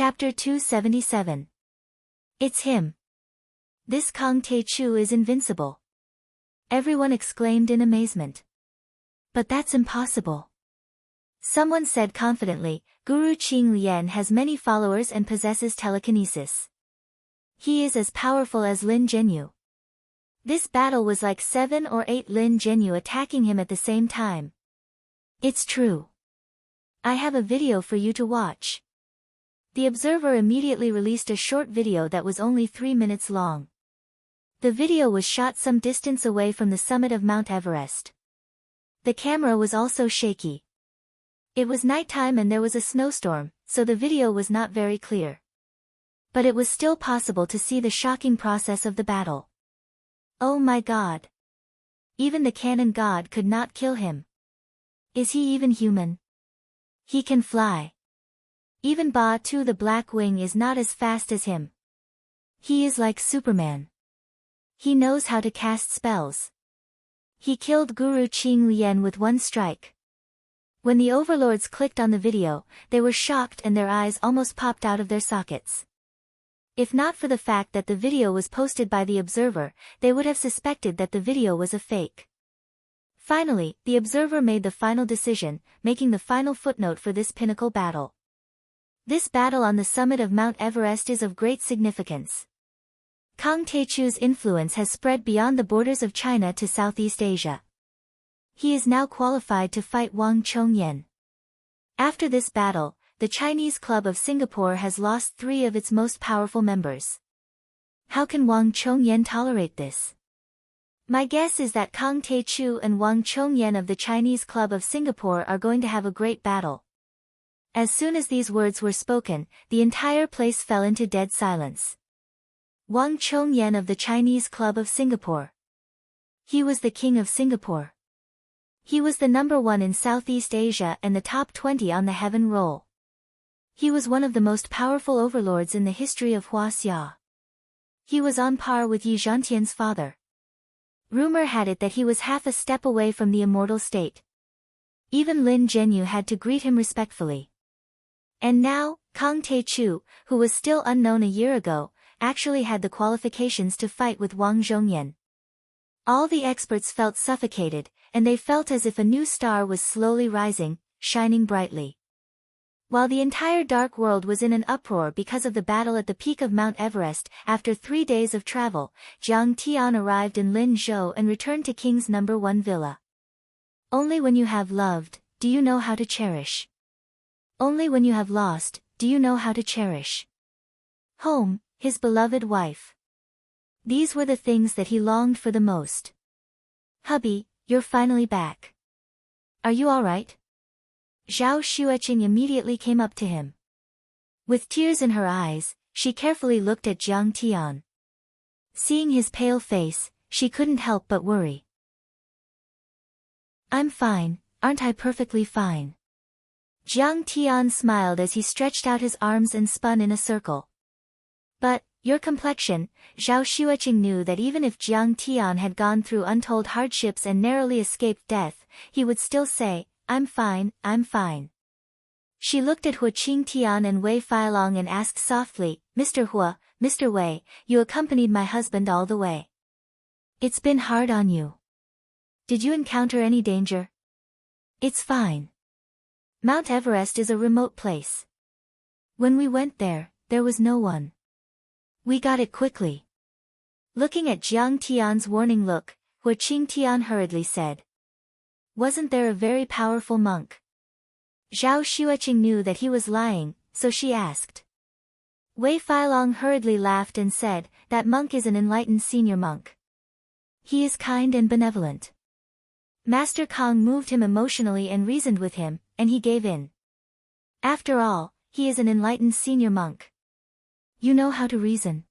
Chapter 277. It's him. This Kang Tae-chu is invincible. Everyone exclaimed in amazement. But that's impossible. Someone said confidently, Guru Qing Lian has many followers and possesses telekinesis. He is as powerful as Lin Zhenyu. This battle was like 7 or 8 Lin Zhenyu attacking him at the same time. It's true. I have a video for you to watch. The Observer immediately released a short video that was only 3 minutes long. The video was shot some distance away from the summit of Mount Everest. The camera was also shaky. It was nighttime and there was a snowstorm, so the video was not very clear. But it was still possible to see the shocking process of the battle. Oh my God! Even the cannon god could not kill him. Is he even human? He can fly. Even Ba Tu the Black Wing is not as fast as him. He is like Superman. He knows how to cast spells. He killed Guru Qing Lian with one strike. When the overlords clicked on the video, they were shocked and their eyes almost popped out of their sockets. If not for the fact that the video was posted by the Observer, they would have suspected that the video was a fake. Finally, the Observer made the final decision, making the final footnote for this pinnacle battle. This battle on the summit of Mount Everest is of great significance. Kang Tae-chu's influence has spread beyond the borders of China to Southeast Asia. He is now qualified to fight Wang Chongyan. After this battle, the Chinese Club of Singapore has lost 3 of its most powerful members. How can Wang Chongyan tolerate this? My guess is that Kang Tae-chu and Wang Chongyan of the Chinese Club of Singapore are going to have a great battle. As soon as these words were spoken, the entire place fell into dead silence. Wang Chongyan of the Chinese Club of Singapore. He was the king of Singapore. He was the number 1 in Southeast Asia and the top 20 on the heaven roll. He was one of the most powerful overlords in the history of Huaxia. He was on par with Yi Zhantian's father. Rumor had it that he was half a step away from the immortal state. Even Lin Zhenyu had to greet him respectfully. And now, Kang Tae-chu, who was still unknown a year ago, actually had the qualifications to fight with Wang Zhongyan. All the experts felt suffocated, and they felt as if a new star was slowly rising, shining brightly. While the entire dark world was in an uproar because of the battle at the peak of Mount Everest, after 3 days of travel, Jiang Tian arrived in Linzhou and returned to King's No. 1 villa. Only when you have loved, do you know how to cherish. Only when you have lost, do you know how to cherish. Home, his beloved wife. These were the things that he longed for the most. Hubby, you're finally back. Are you all right? Zhao Xueqing immediately came up to him. With tears in her eyes, she carefully looked at Jiang Tian. Seeing his pale face, she couldn't help but worry. I'm fine, aren't I perfectly fine? Jiang Tian smiled as he stretched out his arms and spun in a circle. But, your complexion, Zhao Xueqing knew that even if Jiang Tian had gone through untold hardships and narrowly escaped death, he would still say, I'm fine, I'm fine. She looked at Hua Qingtian and Wei Feilong and asked softly, Mr. Hua, Mr. Wei, you accompanied my husband all the way. It's been hard on you. Did you encounter any danger? It's fine. Mount Everest is a remote place. When we went there, there was no one. We got it quickly. Looking at Jiang Tian's warning look, Hua Qingtian hurriedly said. Wasn't there a very powerful monk? Zhao Xueqing knew that he was lying, so she asked. Wei Feilong hurriedly laughed and said, that monk is an enlightened senior monk. He is kind and benevolent. Master Kang moved him emotionally and reasoned with him, and he gave in. After all, he is an enlightened senior monk. You know how to reason.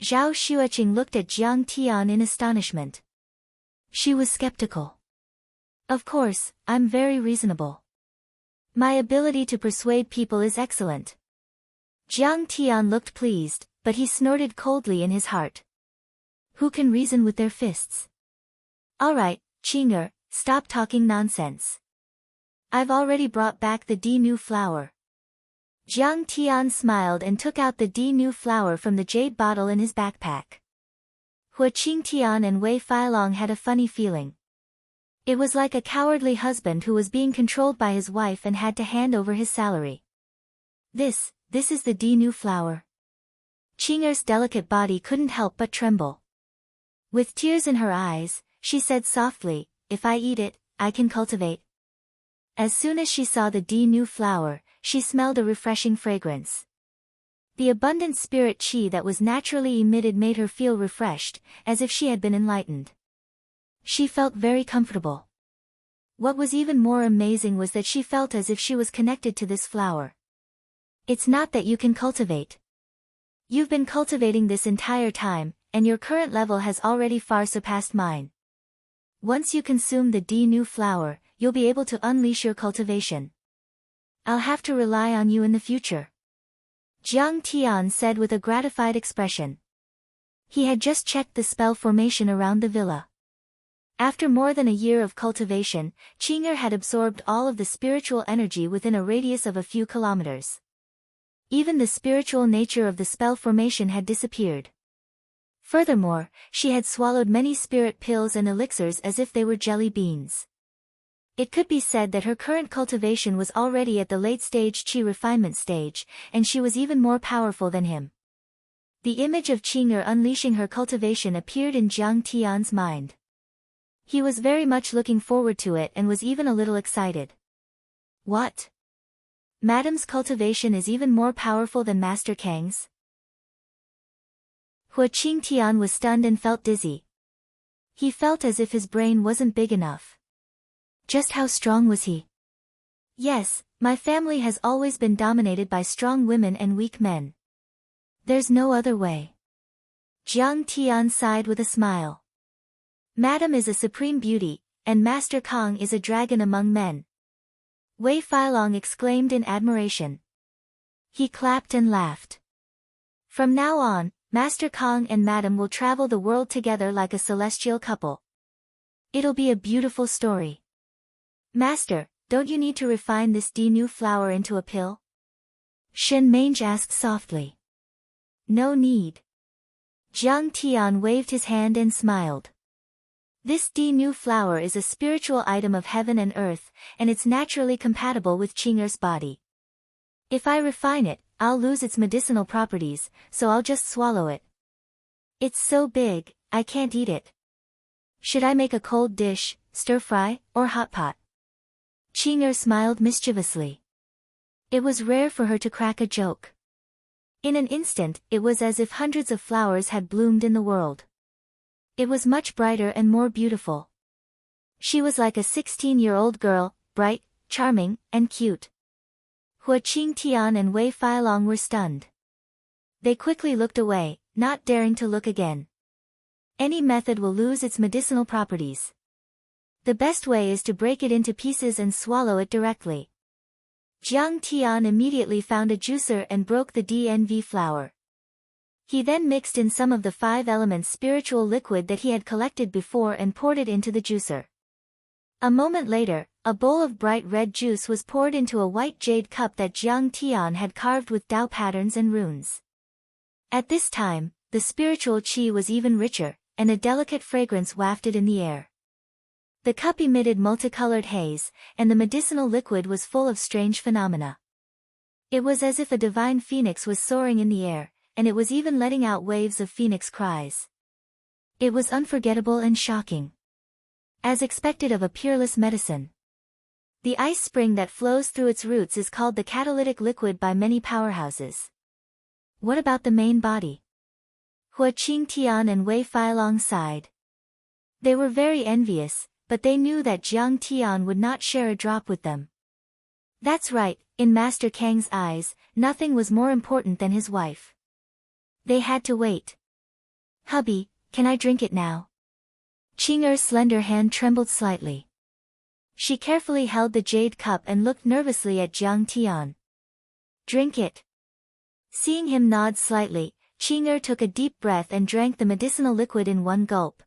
Zhao Xueqing looked at Jiang Tian in astonishment. She was skeptical. Of course, I'm very reasonable. My ability to persuade people is excellent. Jiang Tian looked pleased, but he snorted coldly in his heart. Who can reason with their fists? All right, Qing'er, stop talking nonsense. I've already brought back the new flower. Jiang Tian smiled and took out the new flower from the jade bottle in his backpack. Hua Qingtian and Wei Feilong had a funny feeling. It was like a cowardly husband who was being controlled by his wife and had to hand over his salary. This is the new flower. Qing'er's delicate body couldn't help but tremble. With tears in her eyes, she said softly, "If I eat it, I can cultivate." As soon as she saw the new flower, she smelled a refreshing fragrance. The abundant spirit qi that was naturally emitted made her feel refreshed, as if she had been enlightened. She felt very comfortable. What was even more amazing was that she felt as if she was connected to this flower. It's not that you can cultivate. You've been cultivating this entire time, and your current level has already far surpassed mine. Once you consume the new flower, you'll be able to unleash your cultivation. I'll have to rely on you in the future. Jiang Tian said with a gratified expression. He had just checked the spell formation around the villa. After more than a year of cultivation, Qing'er had absorbed all of the spiritual energy within a radius of a few kilometers. Even the spiritual nature of the spell formation had disappeared. Furthermore, she had swallowed many spirit pills and elixirs as if they were jelly beans. It could be said that her current cultivation was already at the late-stage qi refinement stage, and she was even more powerful than him. The image of Qing'er unleashing her cultivation appeared in Jiang Tian's mind. He was very much looking forward to it and was even a little excited. What? Madam's cultivation is even more powerful than Master Kang's? Hua Qingtian was stunned and felt dizzy. He felt as if his brain wasn't big enough. Just how strong was he? Yes, my family has always been dominated by strong women and weak men. There's no other way. Jiang Tian sighed with a smile. Madam is a supreme beauty, and Master Kang is a dragon among men. Wei Feilong exclaimed in admiration. He clapped and laughed. From now on, Master Kang and Madam will travel the world together like a celestial couple. It'll be a beautiful story. Master, don't you need to refine this new flower into a pill? Shen Mange asked softly. No need. Jiang Tian waved his hand and smiled. This new flower is a spiritual item of heaven and earth, and it's naturally compatible with Qing'er's body. If I refine it, I'll lose its medicinal properties, so I'll just swallow it. It's so big, I can't eat it. Should I make a cold dish, stir-fry, or hot pot? Qing'er smiled mischievously. It was rare for her to crack a joke. In an instant, it was as if hundreds of flowers had bloomed in the world. It was much brighter and more beautiful. She was like a 16-year-old girl, bright, charming, and cute. Hua Qingtian and Wei Feilong were stunned. They quickly looked away, not daring to look again. Any method will lose its medicinal properties. The best way is to break it into pieces and swallow it directly. Jiang Tian immediately found a juicer and broke the DNV flower. He then mixed in some of the 5 elements spiritual liquid that he had collected before and poured it into the juicer. A moment later, a bowl of bright red juice was poured into a white jade cup that Jiang Tian had carved with Dao patterns and runes. At this time, the spiritual qi was even richer, and a delicate fragrance wafted in the air. The cup emitted multicolored haze, and the medicinal liquid was full of strange phenomena. It was as if a divine phoenix was soaring in the air, and it was even letting out waves of phoenix cries. It was unforgettable and shocking. As expected of a peerless medicine. The ice spring that flows through its roots is called the catalytic liquid by many powerhouses. What about the main body? Hua Qingtian and Wei Feilong sighed. They were very envious, but they knew that Jiang Tian would not share a drop with them. That's right, in Master Kang's eyes, nothing was more important than his wife. They had to wait. Hubby, can I drink it now? Qing'er's slender hand trembled slightly. She carefully held the jade cup and looked nervously at Jiang Tian. Drink it. Seeing him nod slightly, Qing'er took a deep breath and drank the medicinal liquid in one gulp.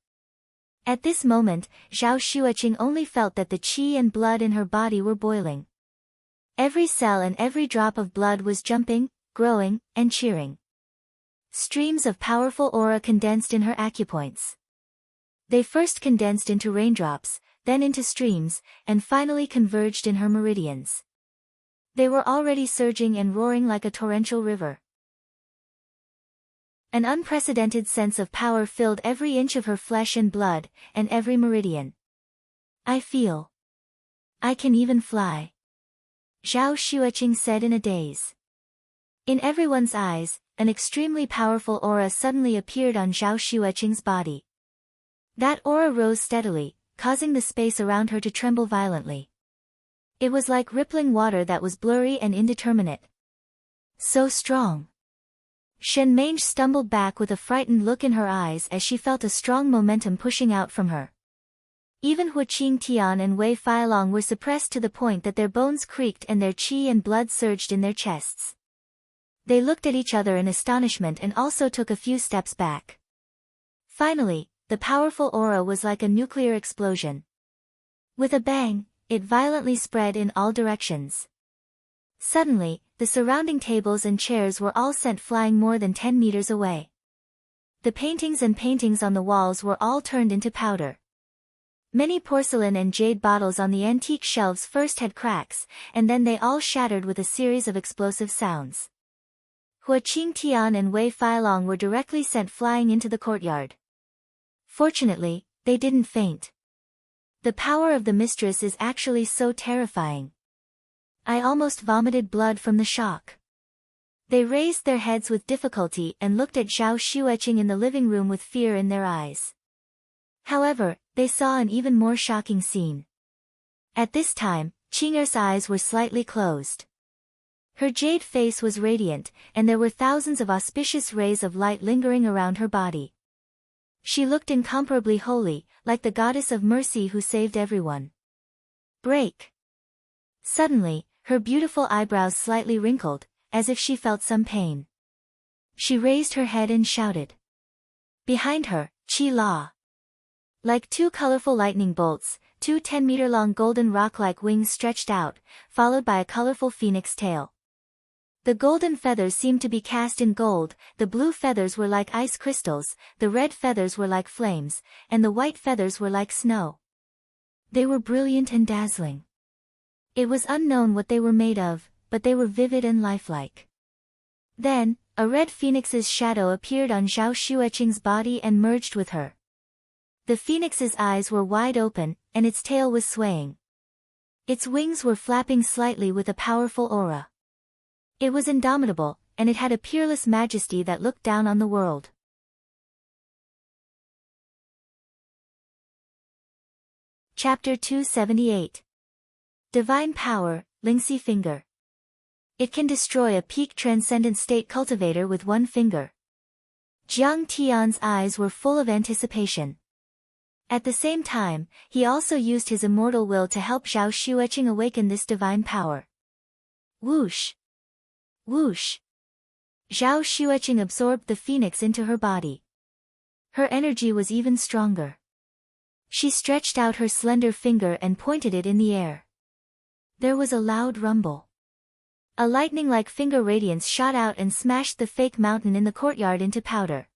At this moment, Zhao Xueqing only felt that the qi and blood in her body were boiling. Every cell and every drop of blood was jumping, growing, and cheering. Streams of powerful aura condensed in her acupoints. They first condensed into raindrops, then into streams, and finally converged in her meridians. They were already surging and roaring like a torrential river. An unprecedented sense of power filled every inch of her flesh and blood, and every meridian. I can even fly, Zhao Xueqing said in a daze. In everyone's eyes, an extremely powerful aura suddenly appeared on Zhao Xueqing's body. That aura rose steadily, causing the space around her to tremble violently. It was like rippling water that was blurry and indeterminate. So strong. Shen Mange stumbled back with a frightened look in her eyes as she felt a strong momentum pushing out from her. Even Hua Qingtian and Wei Feilong were suppressed to the point that their bones creaked and their qi and blood surged in their chests. They looked at each other in astonishment and also took a few steps back. Finally, the powerful aura was like a nuclear explosion. With a bang, it violently spread in all directions. Suddenly, the surrounding tables and chairs were all sent flying more than 10 meters away. The paintings on the walls were all turned into powder. Many porcelain and jade bottles on the antique shelves first had cracks, and then they all shattered with a series of explosive sounds. Hua Qingtian and Wei Feilong were directly sent flying into the courtyard. Fortunately, they didn't faint. The power of the mistress is actually so terrifying. I almost vomited blood from the shock. They raised their heads with difficulty and looked at Zhao Xueqing in the living room with fear in their eyes. However, they saw an even more shocking scene. At this time, Qing'er's eyes were slightly closed. Her jade face was radiant, and there were thousands of auspicious rays of light lingering around her body. She looked incomparably holy, like the goddess of mercy who saved everyone. Break! Suddenly, her beautiful eyebrows slightly wrinkled, as if she felt some pain. She raised her head and shouted. Behind her, Qi La. Like two colorful lightning bolts, two 10-meter-long golden rock-like wings stretched out, followed by a colorful phoenix tail. The golden feathers seemed to be cast in gold, the blue feathers were like ice crystals, the red feathers were like flames, and the white feathers were like snow. They were brilliant and dazzling. It was unknown what they were made of, but they were vivid and lifelike. Then, a red phoenix's shadow appeared on Zhao Xueqing's body and merged with her. The phoenix's eyes were wide open, and its tail was swaying. Its wings were flapping slightly with a powerful aura. It was indomitable, and it had a peerless majesty that looked down on the world. Chapter 278. Divine Power, Lingxi Finger. It can destroy a peak transcendent state cultivator with one finger. Jiang Tian's eyes were full of anticipation. At the same time, he also used his immortal will to help Zhao Xueqing awaken this divine power. Whoosh! Whoosh! Zhao Xueqing absorbed the phoenix into her body. Her energy was even stronger. She stretched out her slender finger and pointed it in the air. There was a loud rumble. A lightning-like finger radiance shot out and smashed the fake mountain in the courtyard into powder.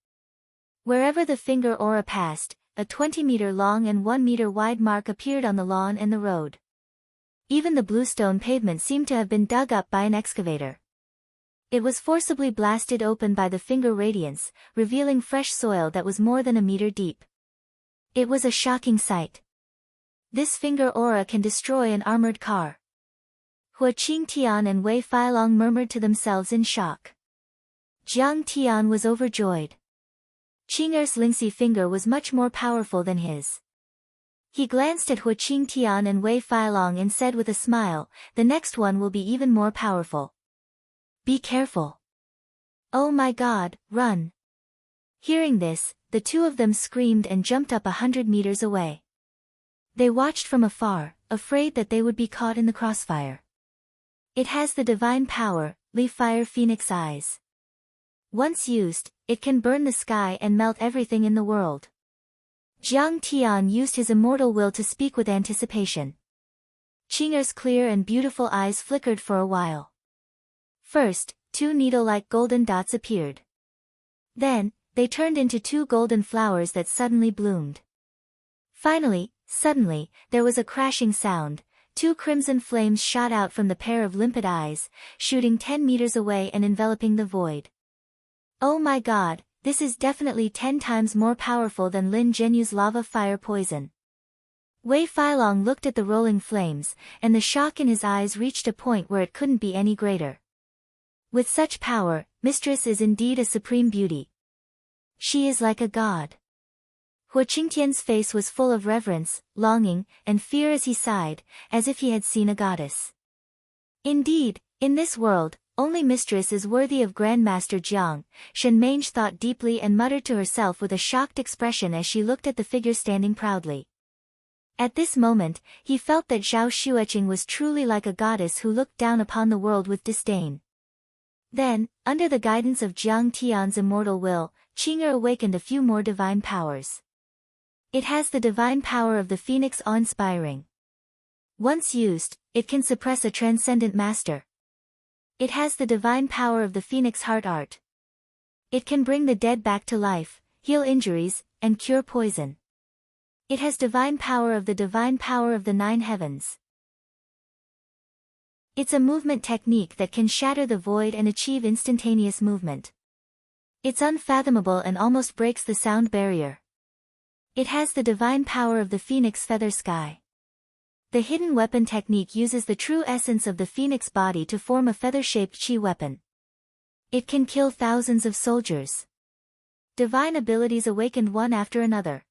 Wherever the finger aura passed, a 20-meter-long and 1-meter-wide mark appeared on the lawn and the road. Even the bluestone pavement seemed to have been dug up by an excavator. It was forcibly blasted open by the finger radiance, revealing fresh soil that was more than a meter deep. It was a shocking sight. This finger aura can destroy an armored car. Hua Qingtian and Wei Feilong murmured to themselves in shock. Jiang Tian was overjoyed. Qing'er's Lingxi finger was much more powerful than his. He glanced at Hua Qingtian and Wei Feilong and said with a smile, "The next one will be even more powerful. Be careful. Oh my God, run." Hearing this, the two of them screamed and jumped up 100 meters away. They watched from afar, afraid that they would be caught in the crossfire. It has the divine power, Li Fire Phoenix Eyes. Once used, it can burn the sky and melt everything in the world. Jiang Tian used his immortal will to speak with anticipation. Qing'er's clear and beautiful eyes flickered for a while. First, two needle-like golden dots appeared. Then, they turned into two golden flowers that suddenly bloomed. Finally, suddenly, there was a crashing sound. Two crimson flames shot out from the pair of limpid eyes, shooting 10 meters away and enveloping the void. Oh my god, this is definitely 10 times more powerful than Lin Zhenyu's lava fire poison. Wei Feilong looked at the rolling flames, and the shock in his eyes reached a point where it couldn't be any greater. With such power, Mistress is indeed a supreme beauty. She is like a god. Hua Qingtian's face was full of reverence, longing, and fear as he sighed, as if he had seen a goddess. Indeed, in this world, only Mistress is worthy of Grandmaster Jiang, Shen Mange thought deeply and muttered to herself with a shocked expression as she looked at the figure standing proudly. At this moment, he felt that Zhao Xueqing was truly like a goddess who looked down upon the world with disdain. Then, under the guidance of Jiang Tian's immortal will, Qing'er awakened a few more divine powers. It has the divine power of the phoenix awe-inspiring. Once used, it can suppress a transcendent master. It has the divine power of the phoenix heart art. It can bring the dead back to life, heal injuries, and cure poison. It has divine power of the 9 heavens. It's a movement technique that can shatter the void and achieve instantaneous movement. It's unfathomable and almost breaks the sound barrier. It has the divine power of the phoenix feather sky. The hidden weapon technique uses the true essence of the phoenix body to form a feather-shaped chi weapon. It can kill thousands of soldiers. Divine abilities awakened one after another.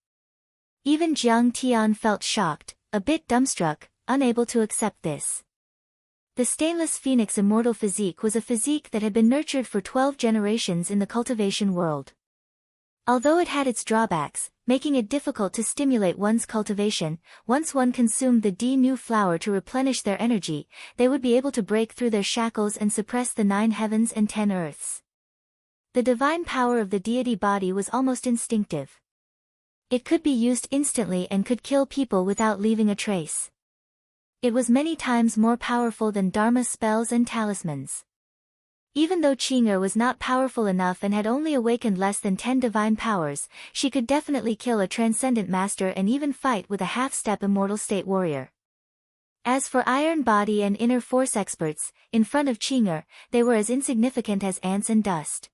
Even Jiang Tian felt shocked, a bit dumbstruck, unable to accept this. The stainless phoenix immortal physique was a physique that had been nurtured for 12 generations in the cultivation world. Although it had its drawbacks, making it difficult to stimulate one's cultivation, once one consumed the new flower to replenish their energy, they would be able to break through their shackles and suppress the 9 heavens and 10 earths. The divine power of the deity body was almost instinctive. It could be used instantly and could kill people without leaving a trace. It was many times more powerful than Dharma spells and talismans. Even though Qing'er was not powerful enough and had only awakened less than 10 divine powers, she could definitely kill a transcendent master and even fight with a half-step immortal state warrior. As for iron body and inner force experts, in front of Qing'er, they were as insignificant as ants and dust.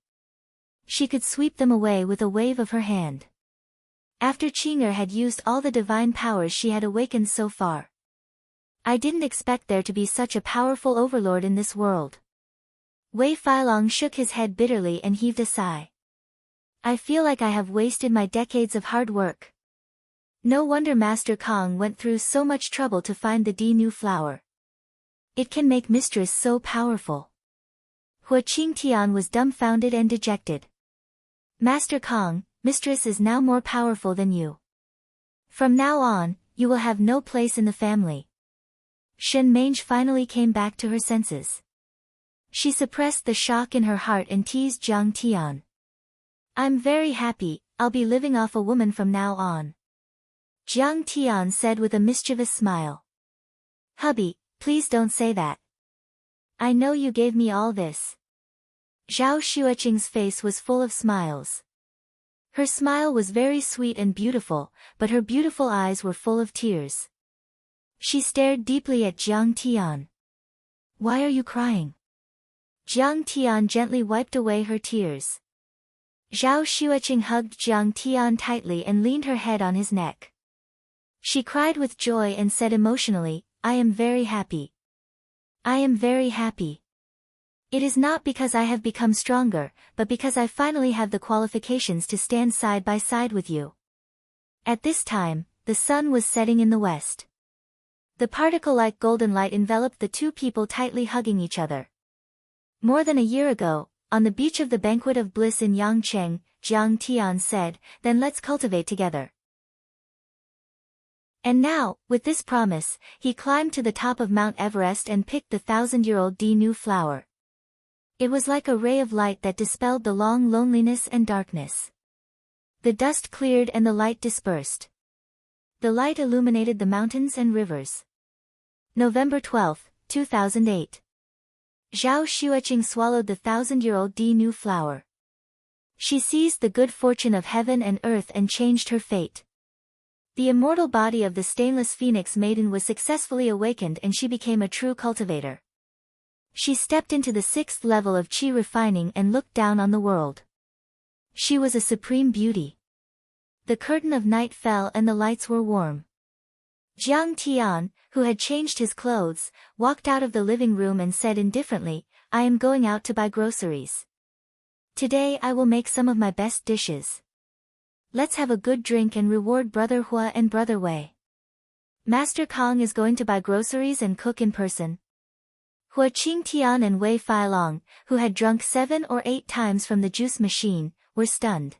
She could sweep them away with a wave of her hand. After Qing'er had used all the divine powers she had awakened so far. I didn't expect there to be such a powerful overlord in this world. Wei Feilong shook his head bitterly and heaved a sigh. I feel like I have wasted my decades of hard work. No wonder Master Kong went through so much trouble to find the new flower. It can make Mistress so powerful. Hua Qingtian was dumbfounded and dejected. Master Kong, Mistress is now more powerful than you. From now on, you will have no place in the family. Shen Mange finally came back to her senses. She suppressed the shock in her heart and teased Jiang Tian. I'm very happy, I'll be living off a woman from now on. Jiang Tian said with a mischievous smile. Hubby, please don't say that. I know you gave me all this. Zhao Xueqing's face was full of smiles. Her smile was very sweet and beautiful, but her beautiful eyes were full of tears. She stared deeply at Jiang Tian. Why are you crying? Jiang Tian gently wiped away her tears. Zhao Xueqing hugged Jiang Tian tightly and leaned her head on his neck. She cried with joy and said emotionally, I am very happy. I am very happy. It is not because I have become stronger, but because I finally have the qualifications to stand side by side with you. At this time, the sun was setting in the west. The particle-like golden light enveloped the two people tightly hugging each other. More than a year ago, on the beach of the Banquet of Bliss in Yangcheng, Jiang Tian said, then let's cultivate together. And now, with this promise, he climbed to the top of Mount Everest and picked the 1,000-year-old new flower. It was like a ray of light that dispelled the long loneliness and darkness. The dust cleared and the light dispersed. The light illuminated the mountains and rivers. November 12, 2008. Zhao Xueqing swallowed the 1,000-year-old Di flower. She seized the good fortune of heaven and earth and changed her fate. The immortal body of the stainless phoenix maiden was successfully awakened and she became a true cultivator. She stepped into the 6th level of qi refining and looked down on the world. She was a supreme beauty. The curtain of night fell and the lights were warm. Jiang Tian, who had changed his clothes, walked out of the living room and said indifferently, "I am going out to buy groceries. Today I will make some of my best dishes. Let's have a good drink and reward Brother Hua and Brother Wei." Master Kong is going to buy groceries and cook in person. Hua Qingtian and Wei Feilong, who had drunk 7 or 8 times from the juice machine, were stunned.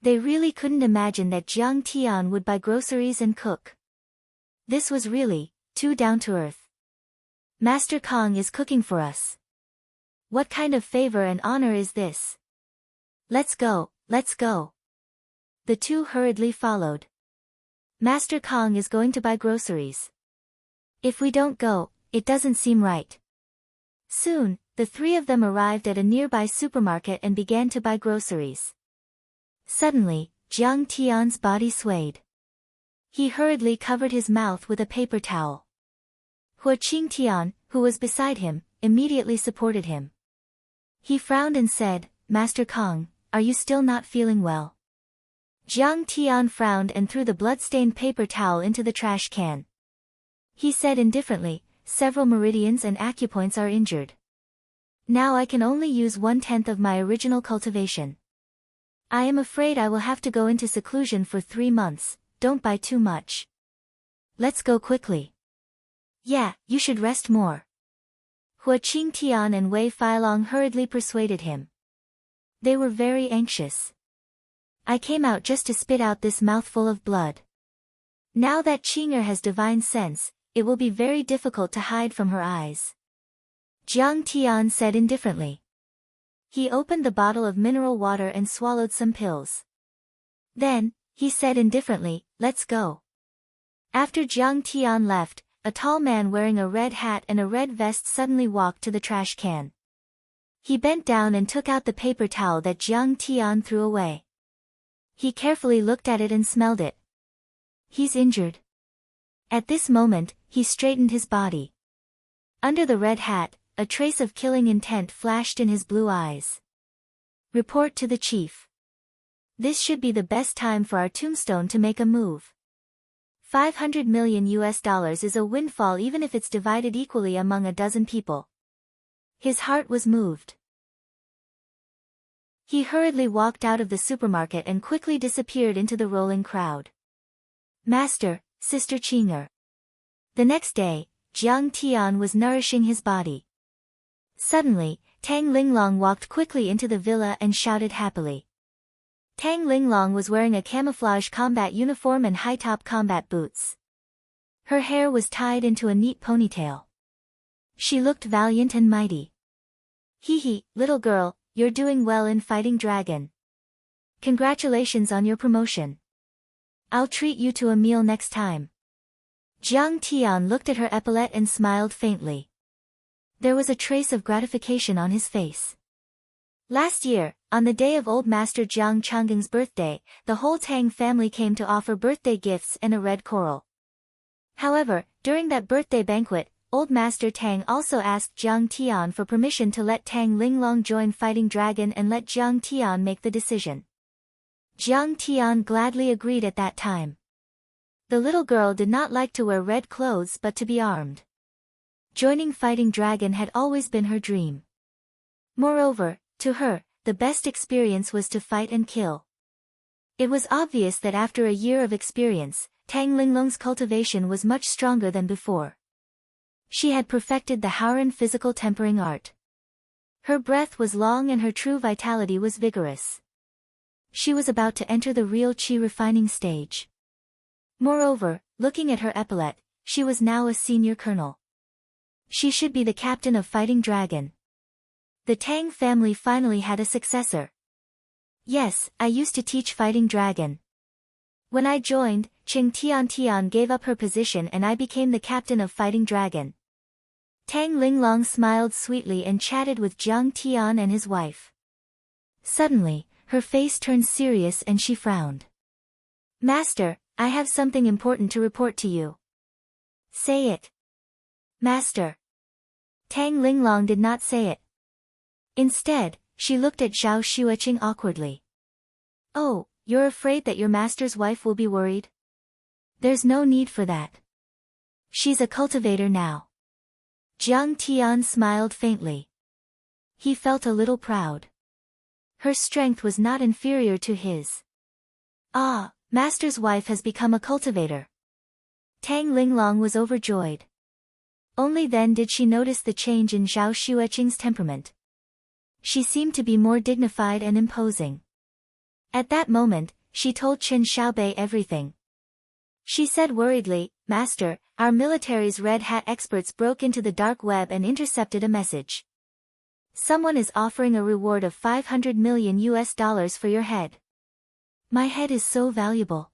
They really couldn't imagine that Jiang Tian would buy groceries and cook. This was really too down to earth. Master Kong is cooking for us. What kind of favor and honor is this? Let's go, let's go. The two hurriedly followed. Master Kong is going to buy groceries. If we don't go, it doesn't seem right. Soon, the 3 of them arrived at a nearby supermarket and began to buy groceries. Suddenly, Jiang Tian's body swayed. He hurriedly covered his mouth with a paper towel. Hua Qingtian, who was beside him, immediately supported him. He frowned and said, "Master Kong, are you still not feeling well?" Jiang Tian frowned and threw the blood-stained paper towel into the trash can. He said indifferently, "Several meridians and acupoints are injured. Now I can only use 1/10 of my original cultivation. I am afraid I will have to go into seclusion for 3 months. Don't buy too much. Let's go quickly." "Yeah, you should rest more." Hua Qingtian and Wei Feilong hurriedly persuaded him. They were very anxious. "I came out just to spit out this mouthful of blood. Now that Qing'er has divine sense, it will be very difficult to hide from her eyes." Jiang Tian said indifferently. He opened the bottle of mineral water and swallowed some pills. Then, he said indifferently, "Let's go." After Jiang Tian left, a tall man wearing a red hat and a red vest suddenly walked to the trash can. He bent down and took out the paper towel that Jiang Tian threw away. He carefully looked at it and smelled it. "He's injured." At this moment, he straightened his body. Under the red hat, a trace of killing intent flashed in his blue eyes. "Report to the chief. This should be the best time for our tombstone to make a move. $500 million is a windfall even if it's divided equally among a dozen people." His heart was moved. He hurriedly walked out of the supermarket and quickly disappeared into the rolling crowd. Master, Sister Qing'er. The next day, Jiang Tian was nourishing his body. Suddenly, Tang Linglong walked quickly into the villa and shouted happily. Tang Linglong was wearing a camouflage combat uniform and high-top combat boots. Her hair was tied into a neat ponytail. She looked valiant and mighty. "Hee, little girl, you're doing well in fighting dragon. Congratulations on your promotion. I'll treat you to a meal next time." Jiang Tian looked at her epaulette and smiled faintly. There was a trace of gratification on his face. Last year, on the day of old Master Jiang Changgeng's birthday, the whole Tang family came to offer birthday gifts and a red coral. However, during that birthday banquet, old Master Tang also asked Jiang Tian for permission to let Tang Linglong join Fighting Dragon and let Jiang Tian make the decision. Jiang Tian gladly agreed at that time. The little girl did not like to wear red clothes but to be armed. Joining Fighting Dragon had always been her dream. Moreover, to her, the best experience was to fight and kill. It was obvious that after a year of experience, Tang Linglong's cultivation was much stronger than before. She had perfected the Haoran physical tempering art. Her breath was long and her true vitality was vigorous. She was about to enter the real qi refining stage. Moreover, looking at her epaulette, she was now a senior colonel. She should be the captain of Fighting Dragon. The Tang family finally had a successor. "Yes, I used to teach Fighting Dragon. When I joined, Qing Tian gave up her position and I became the captain of Fighting Dragon. Tang Linglong smiled sweetly and chatted with Jiang Tian and his wife. Suddenly, her face turned serious and she frowned. Master, I have something important to report to you. Say it. Master. Tang Linglong did not say it. Instead, she looked at Zhao Xueqing awkwardly. Oh, you're afraid that your master's wife will be worried? There's no need for that. She's a cultivator now. Jiang Tian smiled faintly. He felt a little proud. Her strength was not inferior to his. Ah, master's wife has become a cultivator. Tang Linglong was overjoyed. Only then did she notice the change in Zhao Xueqing's temperament. She seemed to be more dignified and imposing. At that moment, she told Chen Xiaobei everything. She said worriedly, Master, our military's Red Hat experts broke into the dark web and intercepted a message. Someone is offering a reward of $500 million for your head. My head is so valuable.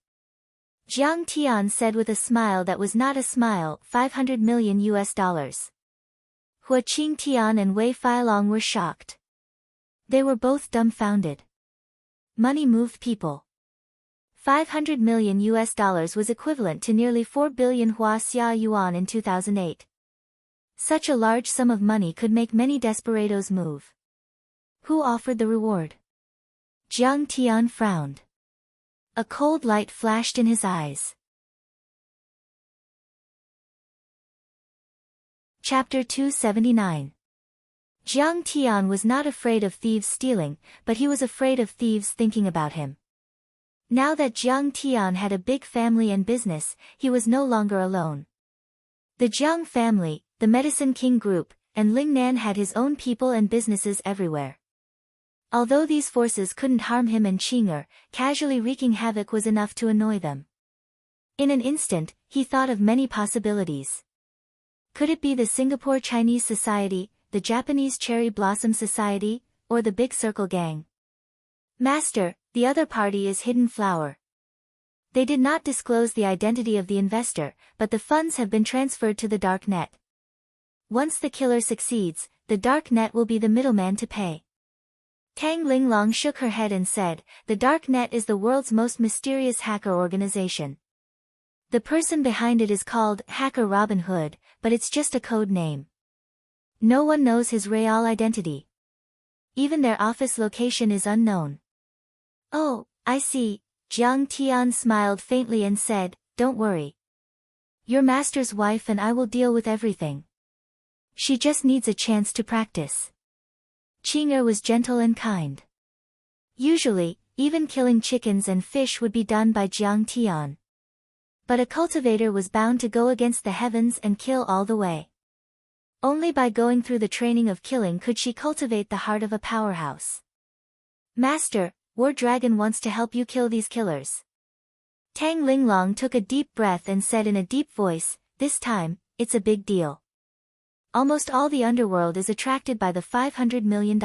Jiang Tian said with a smile that was not a smile, $500 million. Hua Qing Tian and Wei Failong were shocked. They were both dumbfounded. Money moved people. $500 million was equivalent to nearly 4 billion Huaxia yuan in 2008. Such a large sum of money could make many desperados move. Who offered the reward? Jiang Tian frowned. A cold light flashed in his eyes. Chapter 279. Jiang Tian was not afraid of thieves stealing, but he was afraid of thieves thinking about him. Now that Jiang Tian had a big family and business, he was no longer alone. The Jiang family, the Medicine King Group, and Lingnan had his own people and businesses everywhere. Although these forces couldn't harm him and Qing'er, casually wreaking havoc was enough to annoy them. In an instant, he thought of many possibilities. Could it be the Singapore Chinese Society, the Japanese Cherry Blossom Society, or the Big Circle Gang? Master, the other party is Hidden Flower. They did not disclose the identity of the investor, but the funds have been transferred to the dark net. Once the killer succeeds, the dark net will be the middleman to pay. Tang Linglong shook her head and said, the dark net is the world's most mysterious hacker organization. The person behind it is called Hacker Robin Hood, but it's just a code name. No one knows his real identity. Even their office location is unknown. Oh, I see, Jiang Tian smiled faintly and said, don't worry. Your master's wife and I will deal with everything. She just needs a chance to practice. Qing'er was gentle and kind. Usually, even killing chickens and fish would be done by Jiang Tian. But a cultivator was bound to go against the heavens and kill all the way. Only by going through the training of killing could she cultivate the heart of a powerhouse. Master, War Dragon wants to help you kill these killers. Tang Linglong took a deep breath and said in a deep voice, this time, it's a big deal. Almost all the underworld is attracted by the $500 million.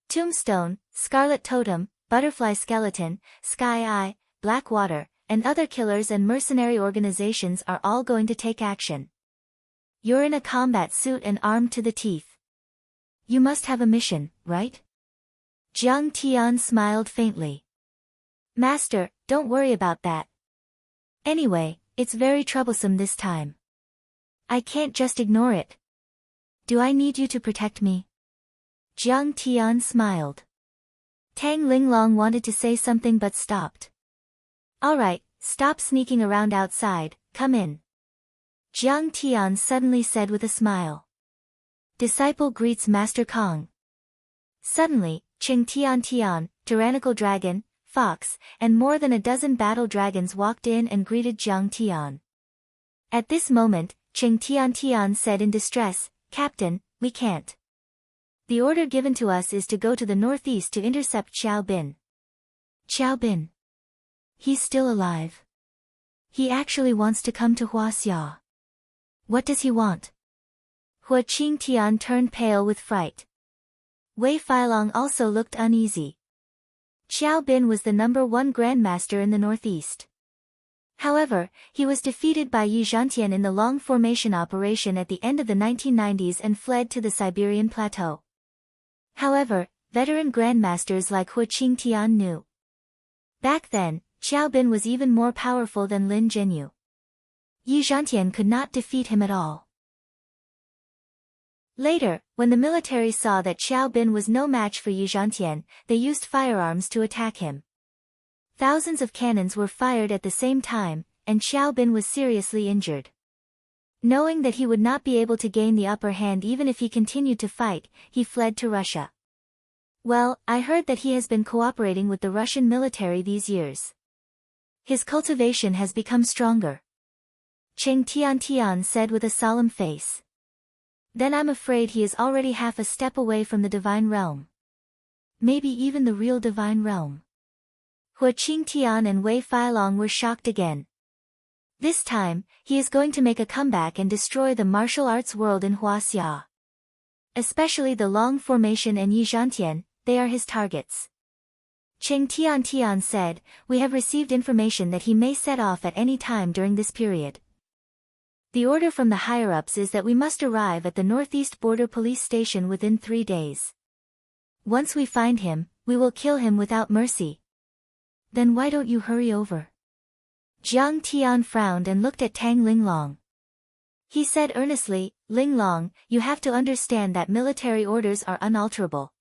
Tombstone, Scarlet Totem, Butterfly Skeleton, Sky Eye, Blackwater, and other killers and mercenary organizations are all going to take action. You're in a combat suit and armed to the teeth. You must have a mission, right? Jiang Tian smiled faintly. Master, don't worry about that. Anyway, it's very troublesome this time. I can't just ignore it. Do I need you to protect me? Jiang Tian smiled. Tang Linglong wanted to say something but stopped. Alright, stop sneaking around outside, come in. Jiang Tian suddenly said with a smile. Disciple greets Master Kong. Suddenly, Qing Tian, Tyrannical Dragon, Fox, and more than a dozen battle dragons walked in and greeted Jiang Tian. At this moment, Qing Tian said in distress, Captain, we can't. The order given to us is to go to the northeast to intercept Xiao Bin. Xiao Bin. He's still alive. He actually wants to come to Huaxia. What does he want? Hua Qing Tian turned pale with fright. Wei Failong also looked uneasy. Xiao Bin was the #1 grandmaster in the northeast. However, he was defeated by Yi Zhantian in the long formation operation at the end of the 1990s and fled to the Siberian plateau. However, veteran grandmasters like Hu Qingtian knew. Back then, Xiao Bin was even more powerful than Lin Zhenyu. Yi Zhantian could not defeat him at all. Later, when the military saw that Xiao Bin was no match for Yi Zhantian, they used firearms to attack him. Thousands of cannons were fired at the same time, and Xiao Bin was seriously injured. Knowing that he would not be able to gain the upper hand even if he continued to fight, he fled to Russia. Well, I heard that he has been cooperating with the Russian military these years. His cultivation has become stronger. Cheng Tian said with a solemn face. Then I'm afraid he is already half a step away from the divine realm. Maybe even the real divine realm. Hu Qingtian and Wei Feilong were shocked again. This time, he is going to make a comeback and destroy the martial arts world in Huaxia. Especially the Long Formation and Yi Zhantian, they are his targets. Cheng Tian said, we have received information that he may set off at any time during this period. The order from the higher-ups is that we must arrive at the northeast border police station within 3 days. Once we find him, we will kill him without mercy. Then why don't you hurry over? Jiang Tian frowned and looked at Tang Linglong. He said earnestly, Linglong, you have to understand that military orders are unalterable.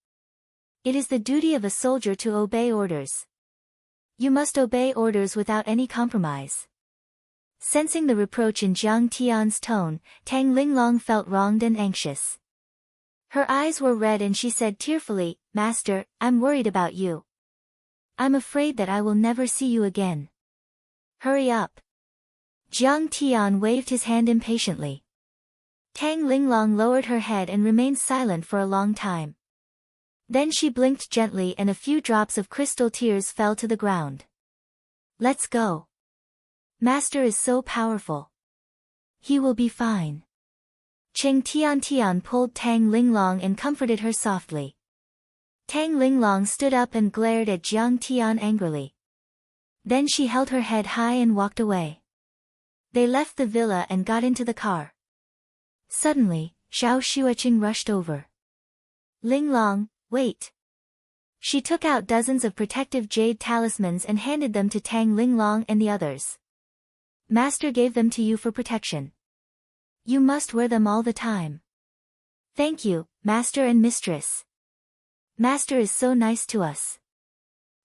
It is the duty of a soldier to obey orders. You must obey orders without any compromise. Sensing the reproach in Jiang Tian's tone, Tang Linglong felt wronged and anxious. Her eyes were red and she said tearfully, Master, I'm worried about you. I'm afraid that I will never see you again. Hurry up. Jiang Tian waved his hand impatiently. Tang Linglong lowered her head and remained silent for a long time. Then she blinked gently and a few drops of crystal tears fell to the ground. Let's go. Master is so powerful. He will be fine. Cheng Tian pulled Tang Linglong and comforted her softly. Tang Linglong stood up and glared at Jiang Tian angrily. Then she held her head high and walked away. They left the villa and got into the car. Suddenly, Zhao Xueqing rushed over. Linglong, wait. She took out dozens of protective jade talismans and handed them to Tang Linglong and the others. Master gave them to you for protection. You must wear them all the time. Thank you, Master and Mistress. Master is so nice to us.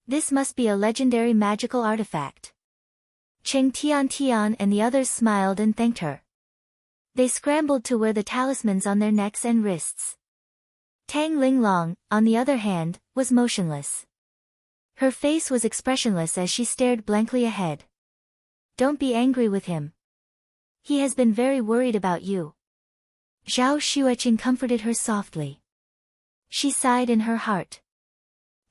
This must be a legendary magical artifact. Cheng Tian and the others smiled and thanked her. They scrambled to wear the talismans on their necks and wrists. Tang Linglong, on the other hand, was motionless. Her face was expressionless as she stared blankly ahead. Don't be angry with him. He has been very worried about you. Zhao Xueqing comforted her softly. She sighed in her heart.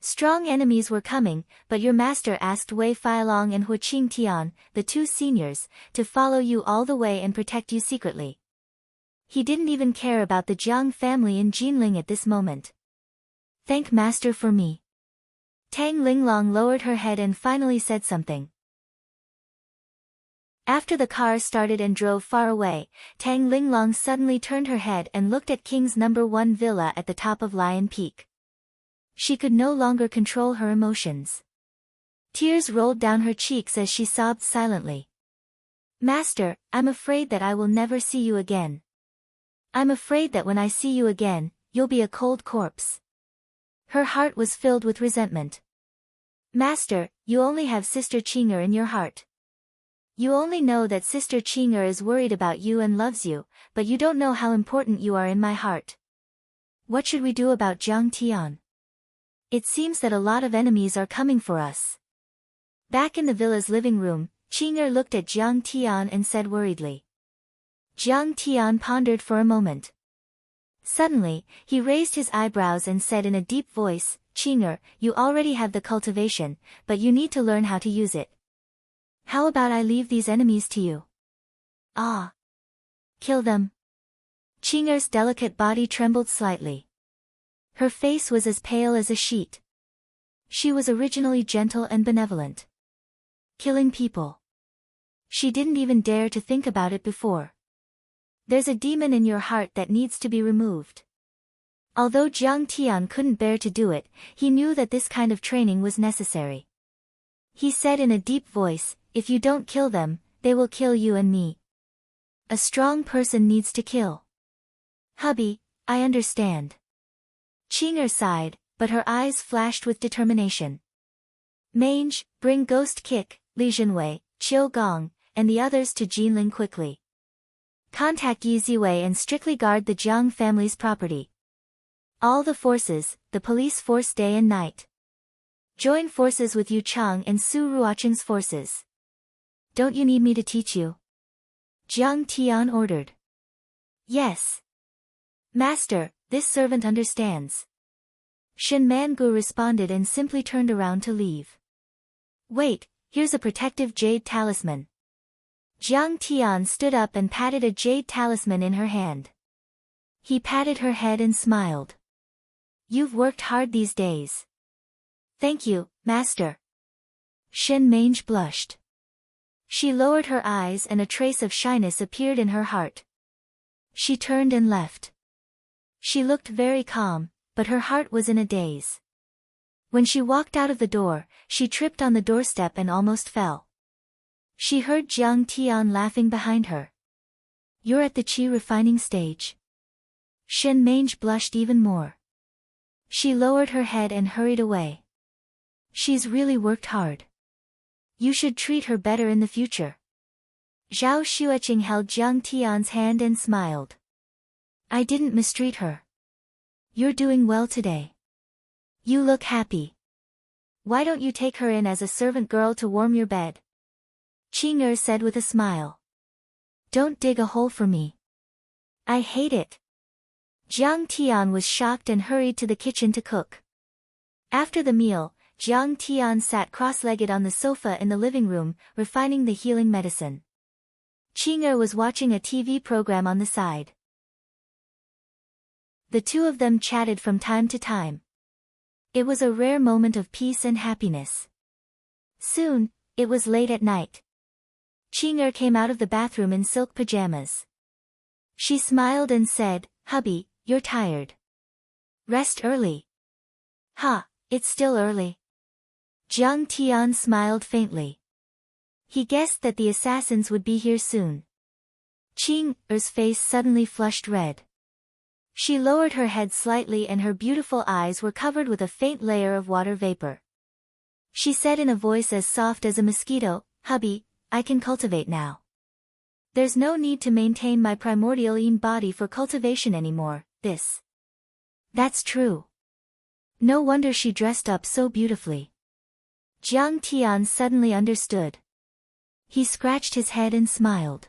Strong enemies were coming, but your master asked Wei Feilong and Hu Qingtian, the 2 seniors, to follow you all the way and protect you secretly. He didn't even care about the Jiang family in Jinling at this moment. Thank Master for me. Tang Linglong lowered her head and finally said something. After the car started and drove far away, Tang Linglong suddenly turned her head and looked at King's #1 villa at the top of Lion Peak. She could no longer control her emotions. Tears rolled down her cheeks as she sobbed silently. Master, I'm afraid that I will never see you again. I'm afraid that when I see you again, you'll be a cold corpse. Her heart was filled with resentment. Master, you only have Sister Qing'er in your heart. You only know that Sister Qing'er is worried about you and loves you, but you don't know how important you are in my heart. What should we do about Jiang Tian? It seems that a lot of enemies are coming for us. Back in the villa's living room, Qing'er looked at Jiang Tian and said worriedly. Jiang Tian pondered for a moment. Suddenly, he raised his eyebrows and said in a deep voice, Qing'er, you already have the cultivation, but you need to learn how to use it. How about I leave these enemies to you? Ah. Kill them. Qing'er's delicate body trembled slightly. Her face was as pale as a sheet. She was originally gentle and benevolent. Killing people. She didn't even dare to think about it before. There's a demon in your heart that needs to be removed. Although Jiang Tian couldn't bear to do it, he knew that this kind of training was necessary. He said in a deep voice, if you don't kill them, they will kill you and me. A strong person needs to kill. Hubby, I understand. Qing'er sighed, but her eyes flashed with determination. Mange, bring Ghost Kick, Li Jinwei, Qiu Gong, and the others to Jinling quickly. Contact Yi Ziwei and strictly guard the Jiang family's property. All the forces, the police force day and night. Join forces with Yu Chang and Su Ruoqing's forces. Don't you need me to teach you? Jiang Tian ordered. Yes. Master, this servant understands. Shen Mangu responded and simply turned around to leave. Wait, here's a protective jade talisman. Jiang Tian stood up and patted a jade talisman in her hand. He patted her head and smiled. You've worked hard these days. Thank you, Master. Shen Mange blushed. She lowered her eyes and a trace of shyness appeared in her heart. She turned and left. She looked very calm, but her heart was in a daze. When she walked out of the door, she tripped on the doorstep and almost fell. She heard Jiang Tian laughing behind her. You're at the qi refining stage. Shen Mange blushed even more. She lowered her head and hurried away. She's really worked hard. You should treat her better in the future. Zhao Xueqing held Jiang Tian's hand and smiled. I didn't mistreat her. You're doing well today. You look happy. Why don't you take her in as a servant girl to warm your bed? Qing'er said with a smile. Don't dig a hole for me. I hate it. Jiang Tian was shocked and hurried to the kitchen to cook. After the meal, Jiang Tian sat cross-legged on the sofa in the living room, refining the healing medicine. Qing'er was watching a TV program on the side. The two of them chatted from time to time. It was a rare moment of peace and happiness. Soon, it was late at night. Qing'er came out of the bathroom in silk pajamas. She smiled and said, Hubby, you're tired. Rest early. Ha, it's still early. Jiang Tian smiled faintly. He guessed that the assassins would be here soon. Qing'er's face suddenly flushed red. She lowered her head slightly and her beautiful eyes were covered with a faint layer of water vapor. She said in a voice as soft as a mosquito, Hubby, I can cultivate now. There's no need to maintain my primordial yin body for cultivation anymore, That's true. No wonder she dressed up so beautifully. Jiang Tian suddenly understood. He scratched his head and smiled.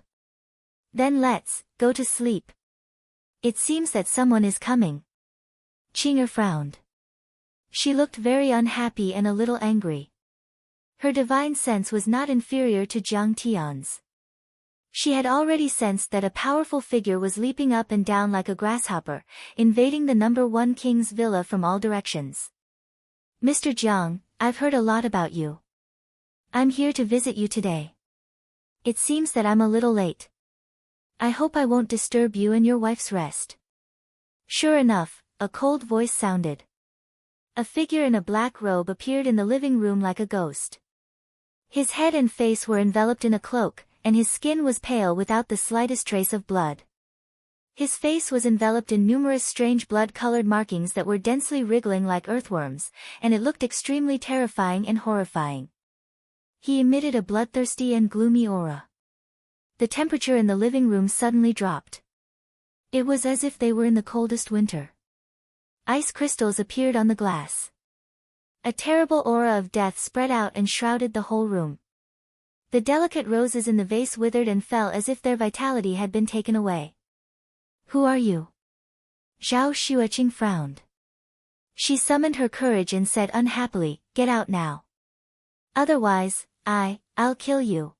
Then let's go to sleep. It seems that someone is coming. Qing'er frowned. She looked very unhappy and a little angry. Her divine sense was not inferior to Jiang Tian's. She had already sensed that a powerful figure was leaping up and down like a grasshopper, invading the number 1 king's villa from all directions. Mr. Jiang, I've heard a lot about you. I'm here to visit you today. It seems that I'm a little late. I hope I won't disturb you and your wife's rest. Sure enough, a cold voice sounded. A figure in a black robe appeared in the living room like a ghost. His head and face were enveloped in a cloak, and his skin was pale without the slightest trace of blood. His face was enveloped in numerous strange blood-colored markings that were densely wriggling like earthworms, and it looked extremely terrifying and horrifying. He emitted a bloodthirsty and gloomy aura. The temperature in the living room suddenly dropped. It was as if they were in the coldest winter. Ice crystals appeared on the glass. A terrible aura of death spread out and shrouded the whole room. The delicate roses in the vase withered and fell as if their vitality had been taken away. Who are you? Zhao Xueqing frowned. She summoned her courage and said unhappily, Get out now. Otherwise, I'll kill you.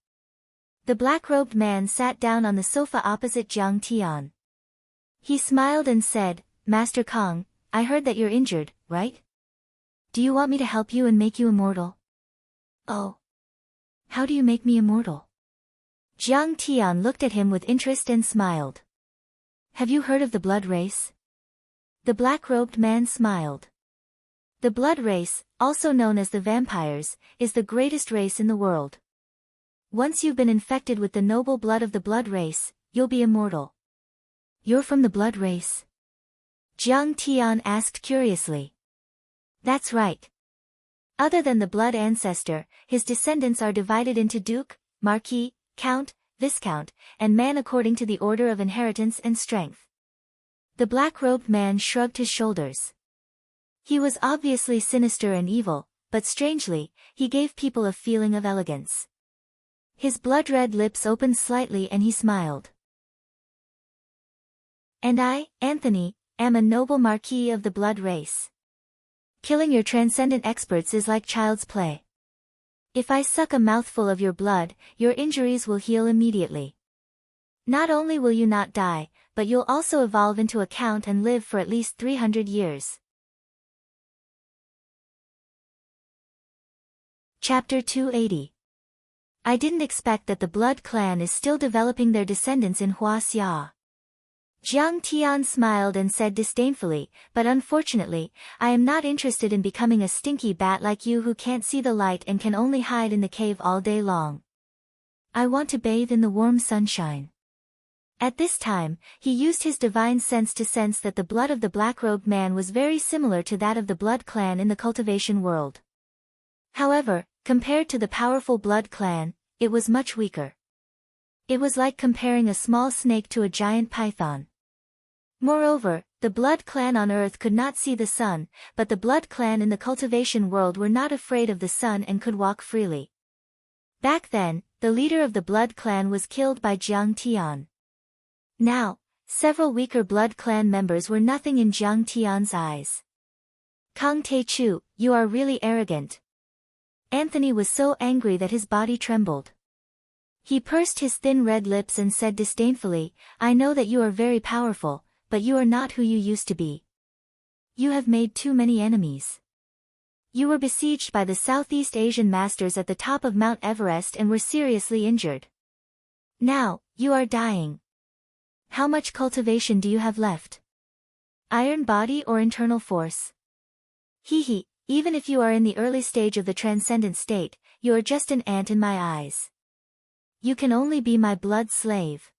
The black-robed man sat down on the sofa opposite Jiang Tian. He smiled and said, Master Kong, I heard that you're injured, right? do you want me to help you and make you immortal? Oh. How do you make me immortal? Jiang Tian looked at him with interest and smiled. Have you heard of the blood race? The black-robed man smiled. The blood race, also known as the vampires, is the greatest race in the world. Once you've been infected with the noble blood of the blood race, you'll be immortal. You're from the blood race? Jiang Tian asked curiously. That's right. Other than the blood ancestor, his descendants are divided into duke, marquis, count, viscount, and man according to the order of inheritance and strength. The black-robed man shrugged his shoulders. He was obviously sinister and evil, but strangely, he gave people a feeling of elegance. His blood-red lips opened slightly and he smiled. And I, Anthony, am a noble marquis of the blood race. Killing your transcendent experts is like child's play. If I suck a mouthful of your blood, your injuries will heal immediately. Not only will you not die, but you'll also evolve into a count and live for at least 300 years. Chapter 280. I didn't expect that the Blood Clan is still developing their descendants in Huaxia. Jiang Tian smiled and said disdainfully, but unfortunately, I am not interested in becoming a stinky bat like you who can't see the light and can only hide in the cave all day long. I want to bathe in the warm sunshine. At this time, he used his divine sense to sense that the blood of the black-robed man was very similar to that of the Blood Clan in the cultivation world. However, compared to the powerful Blood Clan, it was much weaker. It was like comparing a small snake to a giant python. Moreover, the Blood Clan on Earth could not see the sun, but the Blood Clan in the cultivation world were not afraid of the sun and could walk freely. Back then, the leader of the Blood Clan was killed by Jiang Tian. Now, several weaker Blood Clan members were nothing in Jiang Tian's eyes. Kang Taechu, you are really arrogant. Anthony was so angry that his body trembled. He pursed his thin red lips and said disdainfully, I know that you are very powerful, but you are not who you used to be. You have made too many enemies. You were besieged by the Southeast Asian masters at the top of Mount Everest and were seriously injured. Now, you are dying. How much cultivation do you have left? Iron body or internal force? Hee, even if you are in the early stage of the transcendent state, you are just an ant in my eyes. You can only be my blood slave.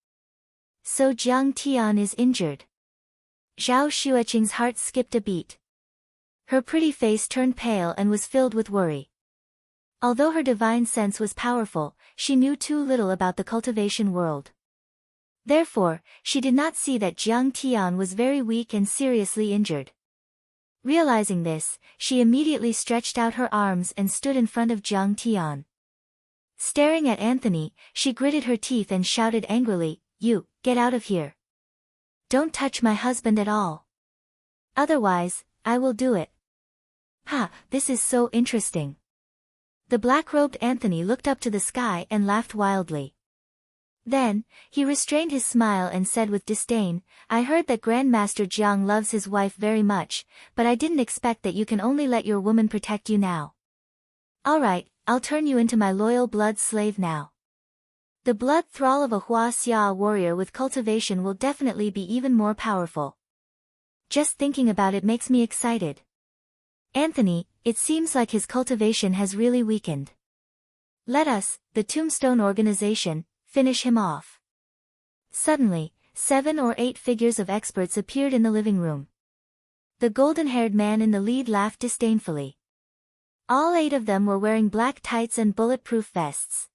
So Jiang Tian is injured. Zhao Xueqing's heart skipped a beat. Her pretty face turned pale and was filled with worry. Although her divine sense was powerful, she knew too little about the cultivation world. Therefore, she did not see that Jiang Tian was very weak and seriously injured. Realizing this, she immediately stretched out her arms and stood in front of Jiang Tian. Staring at Anthony, she gritted her teeth and shouted angrily, You, get out of here. Don't touch my husband at all. Otherwise, I will do it. Ha, this is so interesting. The black-robed Anthony looked up to the sky and laughed wildly. Then, he restrained his smile and said with disdain, I heard that Grandmaster Jiang loves his wife very much, but I didn't expect that you can only let your woman protect you now. Alright, I'll turn you into my loyal blood slave now. The blood thrall of a Huaxia warrior with cultivation will definitely be even more powerful. Just thinking about it makes me excited. Anthony, it seems like his cultivation has really weakened. Let us, the Tombstone organization, finish him off. Suddenly, 7 or 8 figures of experts appeared in the living room. The golden-haired man in the lead laughed disdainfully. All 8 of them were wearing black tights and bulletproof vests.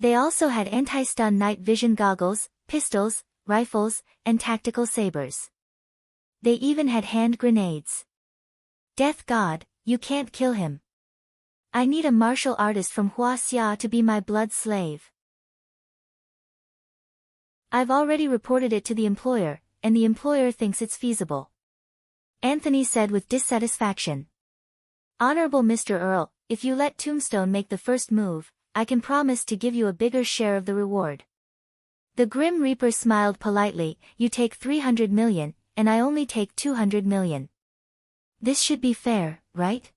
They also had anti-stun night vision goggles, pistols, rifles, and tactical sabers. They even had hand grenades. Death God, you can't kill him. I need a martial artist from Huaxia to be my blood slave. I've already reported it to the employer, and the employer thinks it's feasible. Anthony said with dissatisfaction. Honorable Mr. Earl, if you let Tombstone make the first move, I can promise to give you a bigger share of the reward. The Grim Reaper smiled politely, you take 300 million, and I only take 200 million. This should be fair, right?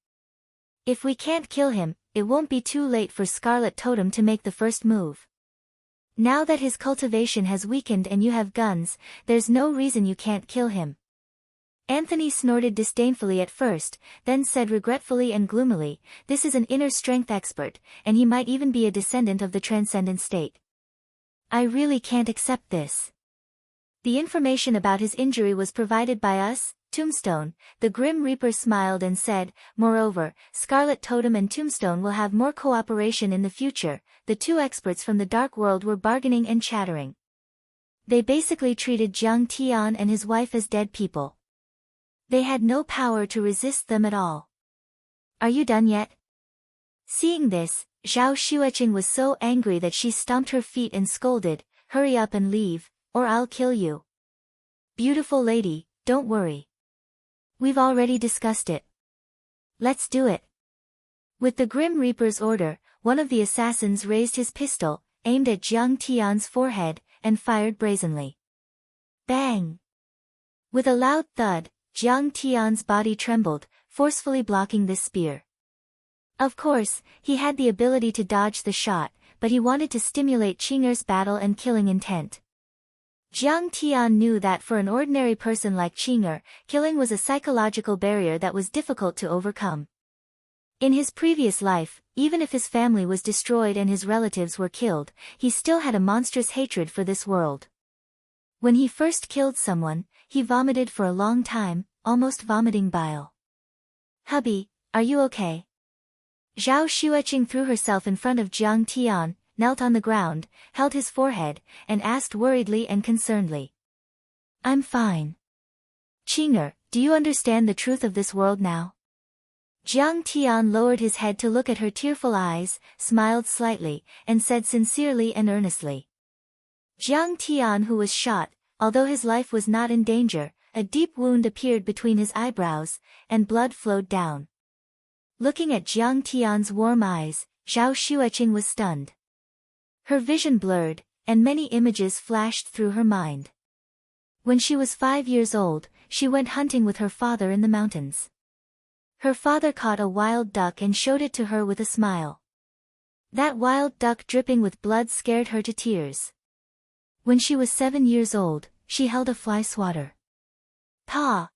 If we can't kill him, it won't be too late for Scarlet Totem to make the first move. Now that his cultivation has weakened and you have guns, there's no reason you can't kill him. Anthony snorted disdainfully at first, then said regretfully and gloomily, this is an inner strength expert, and he might even be a descendant of the transcendent state. I really can't accept this. The information about his injury was provided by us, Tombstone. The Grim Reaper smiled and said, moreover, Scarlet Totem and Tombstone will have more cooperation in the future. The two experts from the Dark World were bargaining and chattering. They basically treated Jiang Tian and his wife as dead people. They had no power to resist them at all. Are you done yet? Seeing this, Zhao Xueqing was so angry that she stomped her feet and scolded, hurry up and leave, or I'll kill you. Beautiful lady, don't worry. We've already discussed it. Let's do it. With the Grim Reaper's order, one of the assassins raised his pistol, aimed at Jiang Tian's forehead, and fired brazenly. Bang! With a loud thud, Jiang Tian's body trembled, forcefully blocking this spear. Of course, he had the ability to dodge the shot, but he wanted to stimulate Qing'er's battle and killing intent. Jiang Tian knew that for an ordinary person like Qing'er, killing was a psychological barrier that was difficult to overcome. In his previous life, even if his family was destroyed and his relatives were killed, he still had a monstrous hatred for this world. When he first killed someone, he vomited for a long time, almost vomiting bile. Hubby, are you okay? Zhao Xueqing threw herself in front of Jiang Tian, knelt on the ground, held his forehead, and asked worriedly and concernedly. I'm fine. Qing'er, do you understand the truth of this world now? Jiang Tian lowered his head to look at her tearful eyes, smiled slightly, and said sincerely and earnestly. Jiang Tian, who was shot, although his life was not in danger, a deep wound appeared between his eyebrows, and blood flowed down. Looking at Jiang Tian's warm eyes, Zhao Xueqing was stunned. Her vision blurred, and many images flashed through her mind. When she was 5 years old, she went hunting with her father in the mountains. Her father caught a wild duck and showed it to her with a smile. That wild duck dripping with blood scared her to tears. When she was 7 years old, she held a fly swatter. Pa!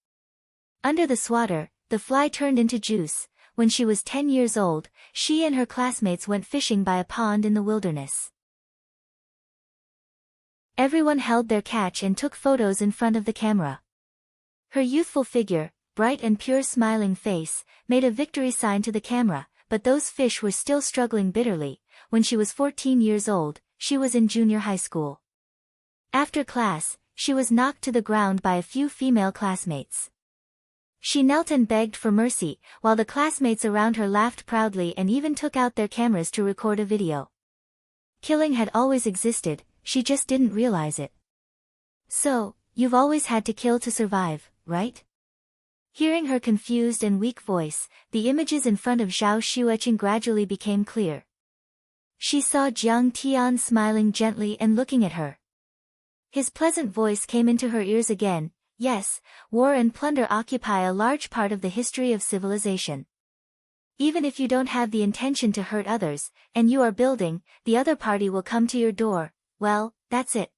Under the swatter, the fly turned into juice. When she was 10 years old, she and her classmates went fishing by a pond in the wilderness. Everyone held their catch and took photos in front of the camera. Her youthful figure, bright and pure smiling face, made a victory sign to the camera, but those fish were still struggling bitterly. When she was 14 years old, she was in junior high school. After class, she was knocked to the ground by a few female classmates. She knelt and begged for mercy, while the classmates around her laughed proudly and even took out their cameras to record a video. Killing had always existed, she just didn't realize it. So, you've always had to kill to survive, right? Hearing her confused and weak voice, the images in front of Zhao Xueqing gradually became clear. She saw Jiang Tian smiling gently and looking at her. His pleasant voice came into her ears again. Yes, war and plunder occupy a large part of the history of civilization. Even if you don't have the intention to hurt others, and you are building, the other party will come to your door. Well, that's it.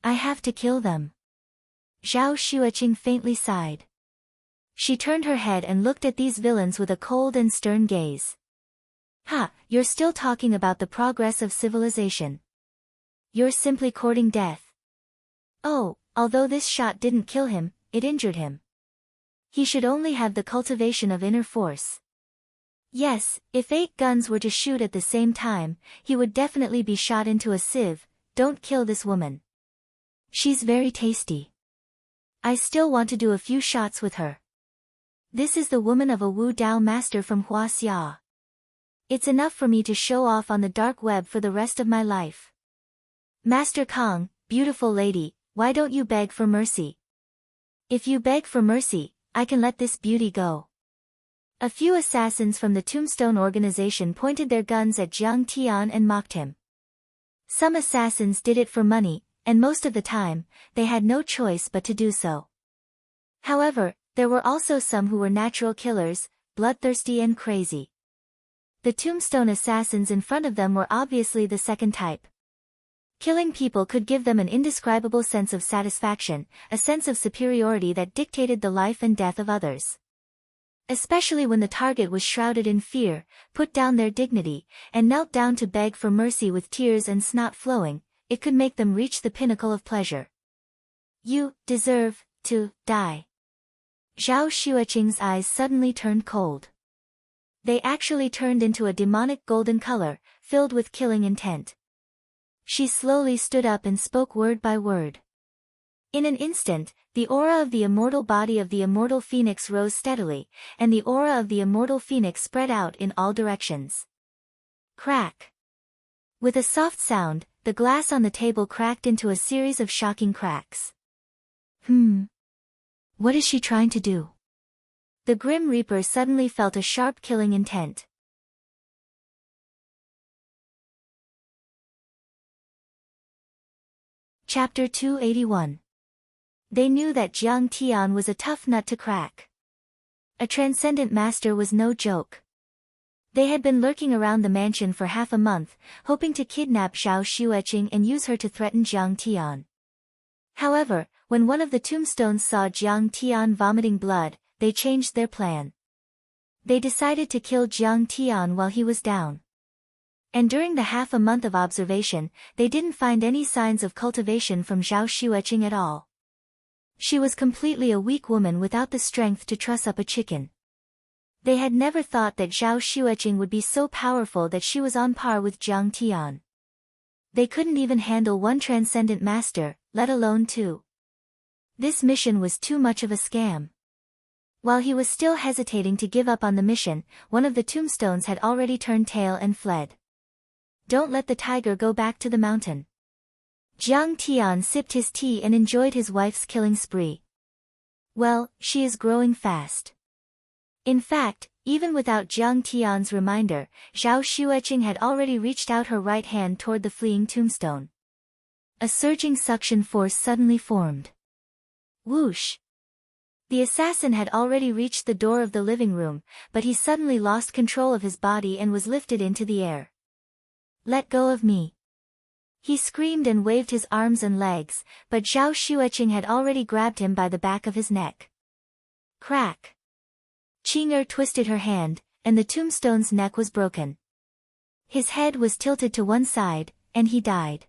I have to kill them. Zhao Xueqing faintly sighed. She turned her head and looked at these villains with a cold and stern gaze. Ha, you're still talking about the progress of civilization. You're simply courting death. Oh, although this shot didn't kill him, it injured him. He should only have the cultivation of inner force. Yes, if 8 guns were to shoot at the same time, he would definitely be shot into a sieve. Don't kill this woman. She's very tasty. I still want to do a few shots with her. This is the woman of a Wu Dao master from Huaxia. It's enough for me to show off on the dark web for the rest of my life. Master Kong, beautiful lady, why don't you beg for mercy? If you beg for mercy, I can let this beauty go. A few assassins from the Tombstone organization pointed their guns at Jiang Tian and mocked him. Some assassins did it for money, and most of the time, they had no choice but to do so. However, there were also some who were natural killers, bloodthirsty and crazy. The tombstone assassins in front of them were obviously the second type. Killing people could give them an indescribable sense of satisfaction, a sense of superiority that dictated the life and death of others. Especially when the target was shrouded in fear, put down their dignity, and knelt down to beg for mercy with tears and snot flowing, it could make them reach the pinnacle of pleasure. You deserve to die. Zhao Xueqing's eyes suddenly turned cold. They actually turned into a demonic golden color, filled with killing intent. She slowly stood up and spoke word by word. In an instant, the aura of the immortal body of the immortal phoenix rose steadily, and the aura of the immortal phoenix spread out in all directions. Crack. With a soft sound, the glass on the table cracked into a series of shocking cracks. What is she trying to do? The Grim Reaper suddenly felt a sharp killing intent. Chapter 281. They knew that Jiang Tian was a tough nut to crack. A transcendent master was no joke. They had been lurking around the mansion for half a month, hoping to kidnap Zhao Xueqing and use her to threaten Jiang Tian. However, when one of the tombstones saw Jiang Tian vomiting blood, they changed their plan. They decided to kill Jiang Tian while he was down. And during the half a month of observation, they didn't find any signs of cultivation from Zhao Xueqing at all. She was completely a weak woman without the strength to truss up a chicken. They had never thought that Zhao Xueqing would be so powerful that she was on par with Jiang Tian. They couldn't even handle one transcendent master, let alone two. This mission was too much of a scam. While he was still hesitating to give up on the mission, one of the tombstones had already turned tail and fled. Don't let the tiger go back to the mountain. Jiang Tian sipped his tea and enjoyed his wife's killing spree. Well, she is growing fast. In fact, even without Jiang Tian's reminder, Zhao Xueqing had already reached out her right hand toward the fleeing tombstone. A surging suction force suddenly formed. Whoosh! The assassin had already reached the door of the living room, but he suddenly lost control of his body and was lifted into the air. Let go of me. He screamed and waved his arms and legs, but Zhao Xueqing had already grabbed him by the back of his neck. Crack! Qing'er twisted her hand, and the tombstone's neck was broken. His head was tilted to one side, and he died.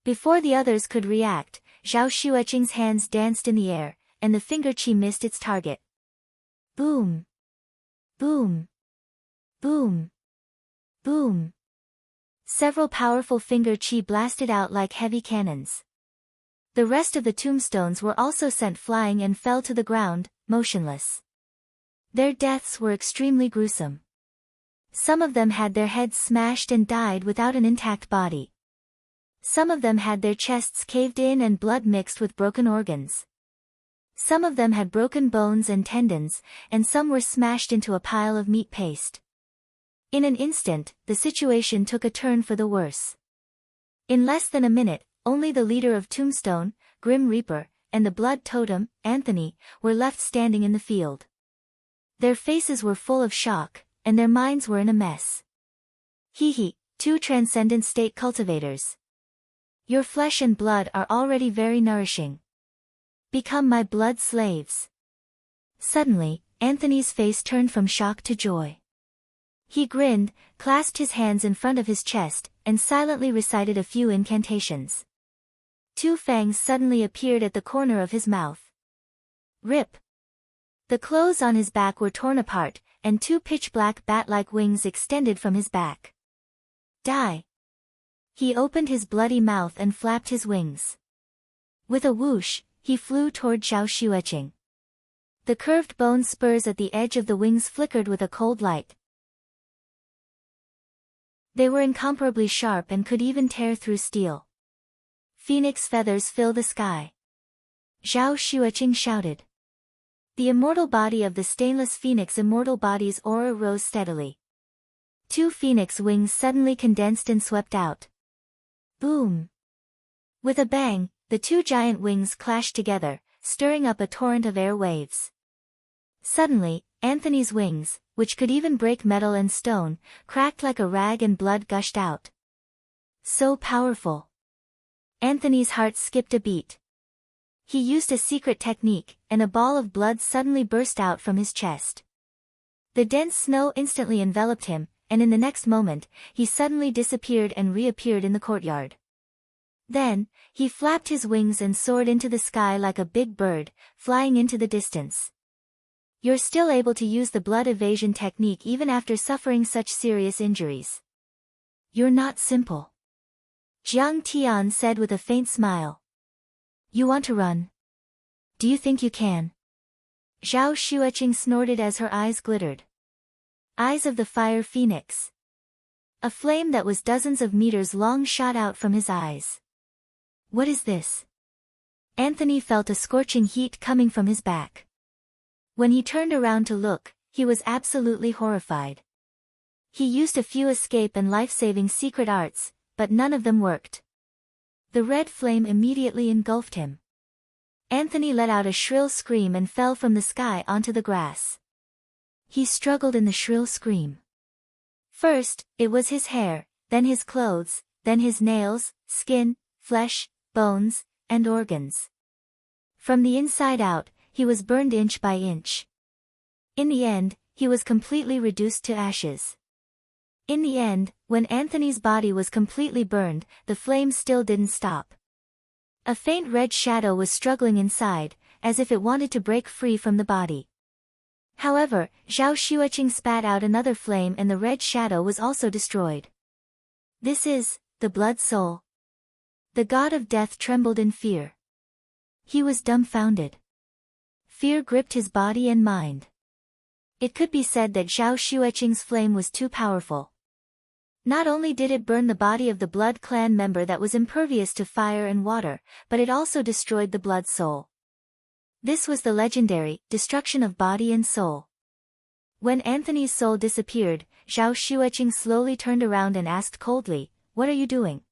Before the others could react, Zhao Xueqing's hands danced in the air, and the finger qi missed its target. Boom! Boom! Boom! Boom! Several powerful finger qi blasted out like heavy cannons. The rest of the tombstones were also sent flying and fell to the ground, motionless. Their deaths were extremely gruesome. Some of them had their heads smashed and died without an intact body. Some of them had their chests caved in and blood mixed with broken organs. Some of them had broken bones and tendons, and some were smashed into a pile of meat paste. In an instant, the situation took a turn for the worse. In less than a minute, only the leader of Tombstone, Grim Reaper, and the Blood Totem, Anthony, were left standing in the field. Their faces were full of shock, and their minds were in a mess. Hee, two transcendent state cultivators. Your flesh and blood are already very nourishing. Become my blood slaves. Suddenly, Anthony's face turned from shock to joy. He grinned, clasped his hands in front of his chest, and silently recited a few incantations. Two fangs suddenly appeared at the corner of his mouth. Rip! The clothes on his back were torn apart, and two pitch-black bat-like wings extended from his back. Die! He opened his bloody mouth and flapped his wings. With a whoosh, he flew toward Zhao Xueqing. The curved bone spurs at the edge of the wings flickered with a cold light. They were incomparably sharp and could even tear through steel. Phoenix feathers fill the sky. Zhao Xueqing shouted. The immortal body of the stainless phoenix immortal body's aura rose steadily. Two phoenix wings suddenly condensed and swept out. Boom! With a bang, the two giant wings clashed together, stirring up a torrent of air waves. Suddenly, Anthony's wings, which could even break metal and stone, cracked like a rag and blood gushed out. So powerful. Anthony's heart skipped a beat. He used a secret technique, and a ball of blood suddenly burst out from his chest. The dense snow instantly enveloped him, and in the next moment, he suddenly disappeared and reappeared in the courtyard. Then, he flapped his wings and soared into the sky like a big bird, flying into the distance. You're still able to use the blood evasion technique even after suffering such serious injuries. You're not simple. Jiang Tian said with a faint smile. You want to run? Do you think you can? Zhao Xueqing snorted as her eyes glittered. Eyes of the fire phoenix. A flame that was dozens of meters long shot out from his eyes. What is this? Anthony felt a scorching heat coming from his back. When he turned around to look, he was absolutely horrified. He used a few escape and life-saving secret arts, but none of them worked. The red flame immediately engulfed him. Anthony let out a shrill scream and fell from the sky onto the grass. He struggled in the shrill scream. First, it was his hair, then his clothes, then his nails, skin, flesh, bones, and organs. From the inside out, he was burned inch by inch. In the end, he was completely reduced to ashes. In the end, when Anthony's body was completely burned, the flame still didn't stop. A faint red shadow was struggling inside, as if it wanted to break free from the body. However, Zhao Xueqing spat out another flame and the red shadow was also destroyed. This is the blood soul. The god of death trembled in fear. He was dumbfounded. Fear gripped his body and mind. It could be said that Zhao Xueqing's flame was too powerful. Not only did it burn the body of the blood clan member that was impervious to fire and water, but it also destroyed the blood soul. This was the legendary destruction of body and soul. When Anthony's soul disappeared, Zhao Xueqing slowly turned around and asked coldly, "What are you doing?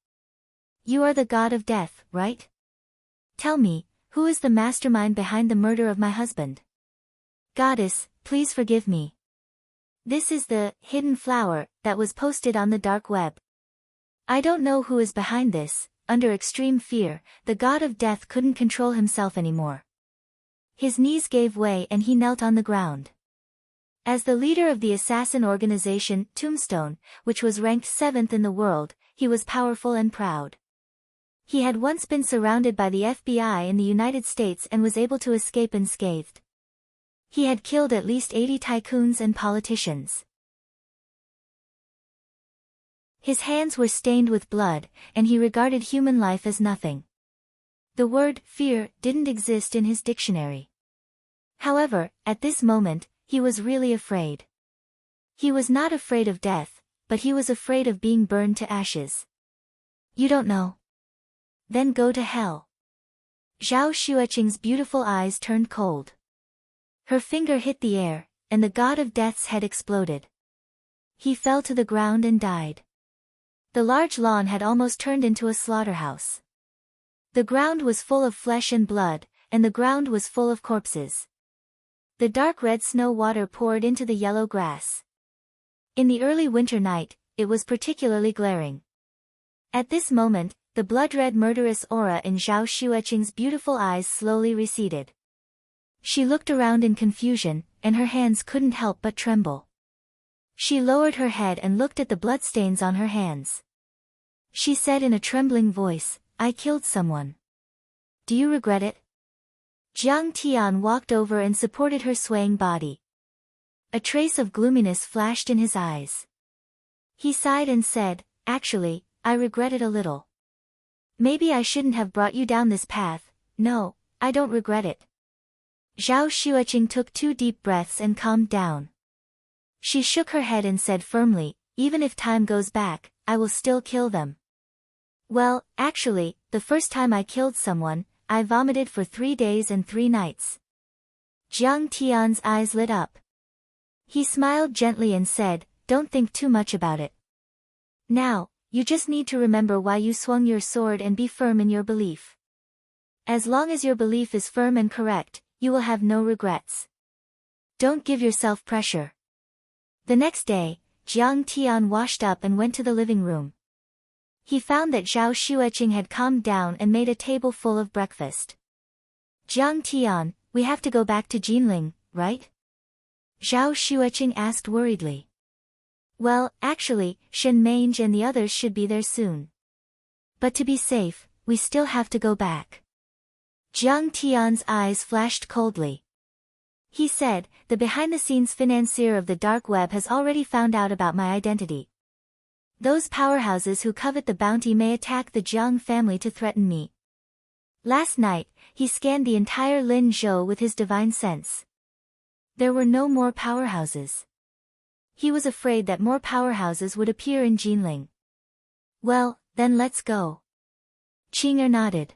You are the god of death, right? Tell me, who is the mastermind behind the murder of my husband? Goddess, please forgive me. This is the hidden flower that was posted on the dark web. I don't know who is behind this." Under extreme fear, the god of death couldn't control himself anymore. His knees gave way and he knelt on the ground. As the leader of the assassin organization, Tombstone, which was ranked 7th in the world, he was powerful and proud. He had once been surrounded by the FBI in the United States and was able to escape unscathed. He had killed at least 80 tycoons and politicians. His hands were stained with blood, and he regarded human life as nothing. The word fear didn't exist in his dictionary. However, at this moment, he was really afraid. He was not afraid of death, but he was afraid of being burned to ashes. You don't know? Then go to hell. Zhao Xueqing's beautiful eyes turned cold. Her finger hit the air, and the god of death's head exploded. He fell to the ground and died. The large lawn had almost turned into a slaughterhouse. The ground was full of flesh and blood, and the ground was full of corpses. The dark red snow water poured into the yellow grass. In the early winter night, it was particularly glaring. At this moment, the blood-red murderous aura in Zhao Xueqing's beautiful eyes slowly receded. She looked around in confusion, and her hands couldn't help but tremble. She lowered her head and looked at the bloodstains on her hands. She said in a trembling voice, "I killed someone. Do you regret it?" Jiang Tian walked over and supported her swaying body. A trace of gloominess flashed in his eyes. He sighed and said, "Actually, I regret it a little. Maybe I shouldn't have brought you down this path. No, I don't regret it." Zhao Xueqing took 2 deep breaths and calmed down. She shook her head and said firmly, "Even if time goes back, I will still kill them." "Well, actually, the first time I killed someone, I vomited for 3 days and 3 nights. Jiang Tian's eyes lit up. He smiled gently and said, "Don't think too much about it. Now, you just need to remember why you swung your sword and be firm in your belief. As long as your belief is firm and correct, you will have no regrets. Don't give yourself pressure. The next day, Jiang Tian washed up and went to the living room. He found that Zhao Xueqing had calmed down and made a table full of breakfast. Jiang Tian, we have to go back to Jinling, right? Zhao Xueqing asked worriedly. Well, actually, Shen Mange and the others should be there soon. But to be safe, we still have to go back. Jiang Tian's eyes flashed coldly. He said, the behind-the-scenes financier of the dark web has already found out about my identity. Those powerhouses who covet the bounty may attack the Jiang family to threaten me. Last night, he scanned the entire Lin Zhou with his divine sense. There were no more powerhouses. He was afraid that more powerhouses would appear in Jinling. Well, then let's go. Qing'er nodded.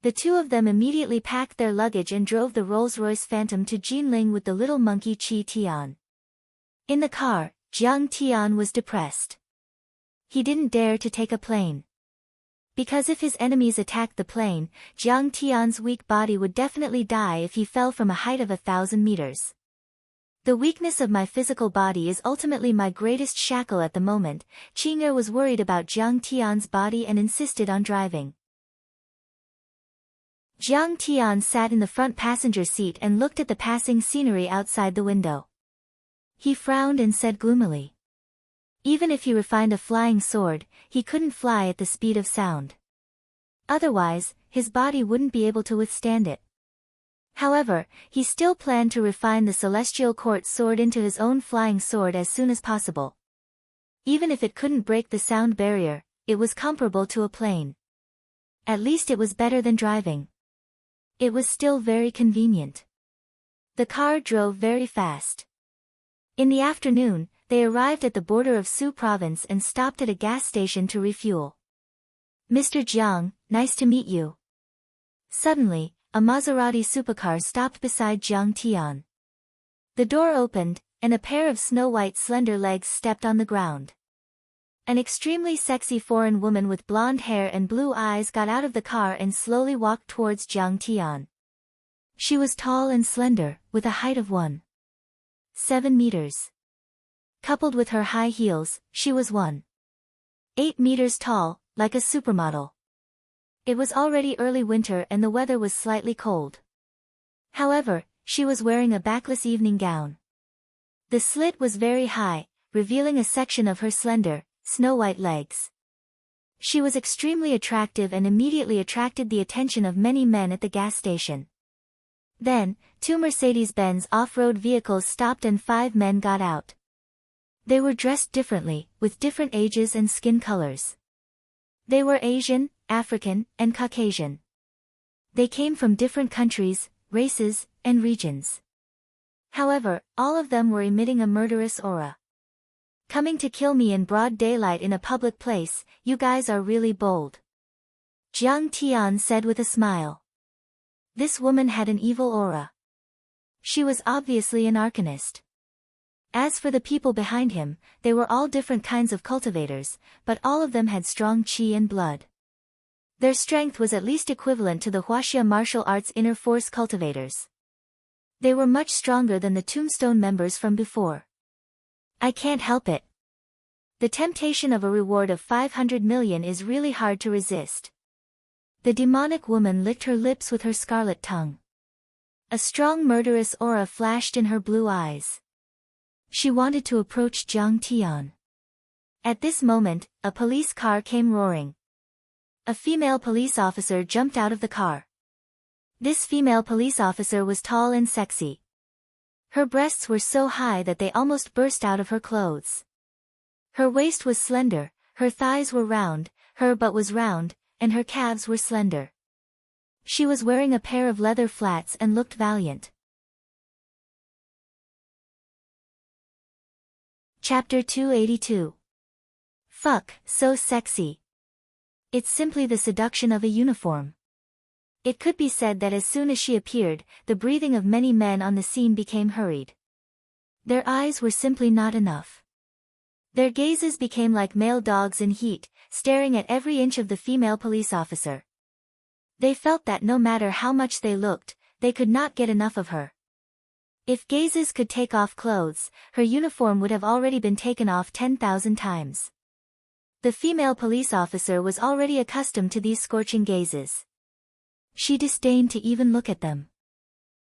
The two of them immediately packed their luggage and drove the Rolls-Royce Phantom to Jinling with the little monkey Qi Tian. In the car, Jiang Tian was depressed. He didn't dare to take a plane. Because if his enemies attacked the plane, Jiang Tian's weak body would definitely die if he fell from a height of 1,000 meters. The weakness of my physical body is ultimately my greatest shackle at the moment. Qing'er was worried about Jiang Tian's body and insisted on driving. Jiang Tian sat in the front passenger seat and looked at the passing scenery outside the window. He frowned and said gloomily. Even if he refined a flying sword, he couldn't fly at the speed of sound. Otherwise, his body wouldn't be able to withstand it. However, he still planned to refine the Celestial Court sword into his own flying sword as soon as possible. Even if it couldn't break the sound barrier, it was comparable to a plane. At least it was better than driving. It was still very convenient. The car drove very fast. In the afternoon, they arrived at the border of Su province and stopped at a gas station to refuel. Mr. Jiang, nice to meet you. Suddenly, a Maserati supercar stopped beside Jiang Tian. The door opened, and a pair of snow-white slender legs stepped on the ground. An extremely sexy foreign woman with blonde hair and blue eyes got out of the car and slowly walked towards Jiang Tian. She was tall and slender, with a height of 1.7 meters. Coupled with her high heels, she was 1.8 meters tall, like a supermodel. It was already early winter and the weather was slightly cold. However, she was wearing a backless evening gown. The slit was very high, revealing a section of her slender, snow-white legs. She was extremely attractive and immediately attracted the attention of many men at the gas station. Then, two Mercedes-Benz off-road vehicles stopped and 5 men got out. They were dressed differently, with different ages and skin colors. They were Asian, African, and Caucasian. They came from different countries, races, and regions. However, all of them were emitting a murderous aura. Coming to kill me in broad daylight in a public place, you guys are really bold. Jiang Tian said with a smile. This woman had an evil aura. She was obviously an arcanist. As for the people behind him, they were all different kinds of cultivators, but all of them had strong qi and blood. Their strength was at least equivalent to the Huaxia martial arts inner force cultivators. They were much stronger than the Tombstone members from before. I can't help it. The temptation of a reward of 500 million is really hard to resist. The demonic woman licked her lips with her scarlet tongue. A strong murderous aura flashed in her blue eyes. She wanted to approach Jiang Tian. At this moment, a police car came roaring. A female police officer jumped out of the car. This female police officer was tall and sexy. Her breasts were so high that they almost burst out of her clothes. Her waist was slender, her thighs were round, her butt was round, and her calves were slender. She was wearing a pair of leather flats and looked valiant. Chapter 282. Fuck, so sexy. It's simply the seduction of a uniform. It could be said that as soon as she appeared, the breathing of many men on the scene became hurried. Their eyes were simply not enough. Their gazes became like male dogs in heat, staring at every inch of the female police officer. They felt that no matter how much they looked, they could not get enough of her. If gazes could take off clothes, her uniform would have already been taken off 10,000 times. The female police officer was already accustomed to these scorching gazes. She disdained to even look at them.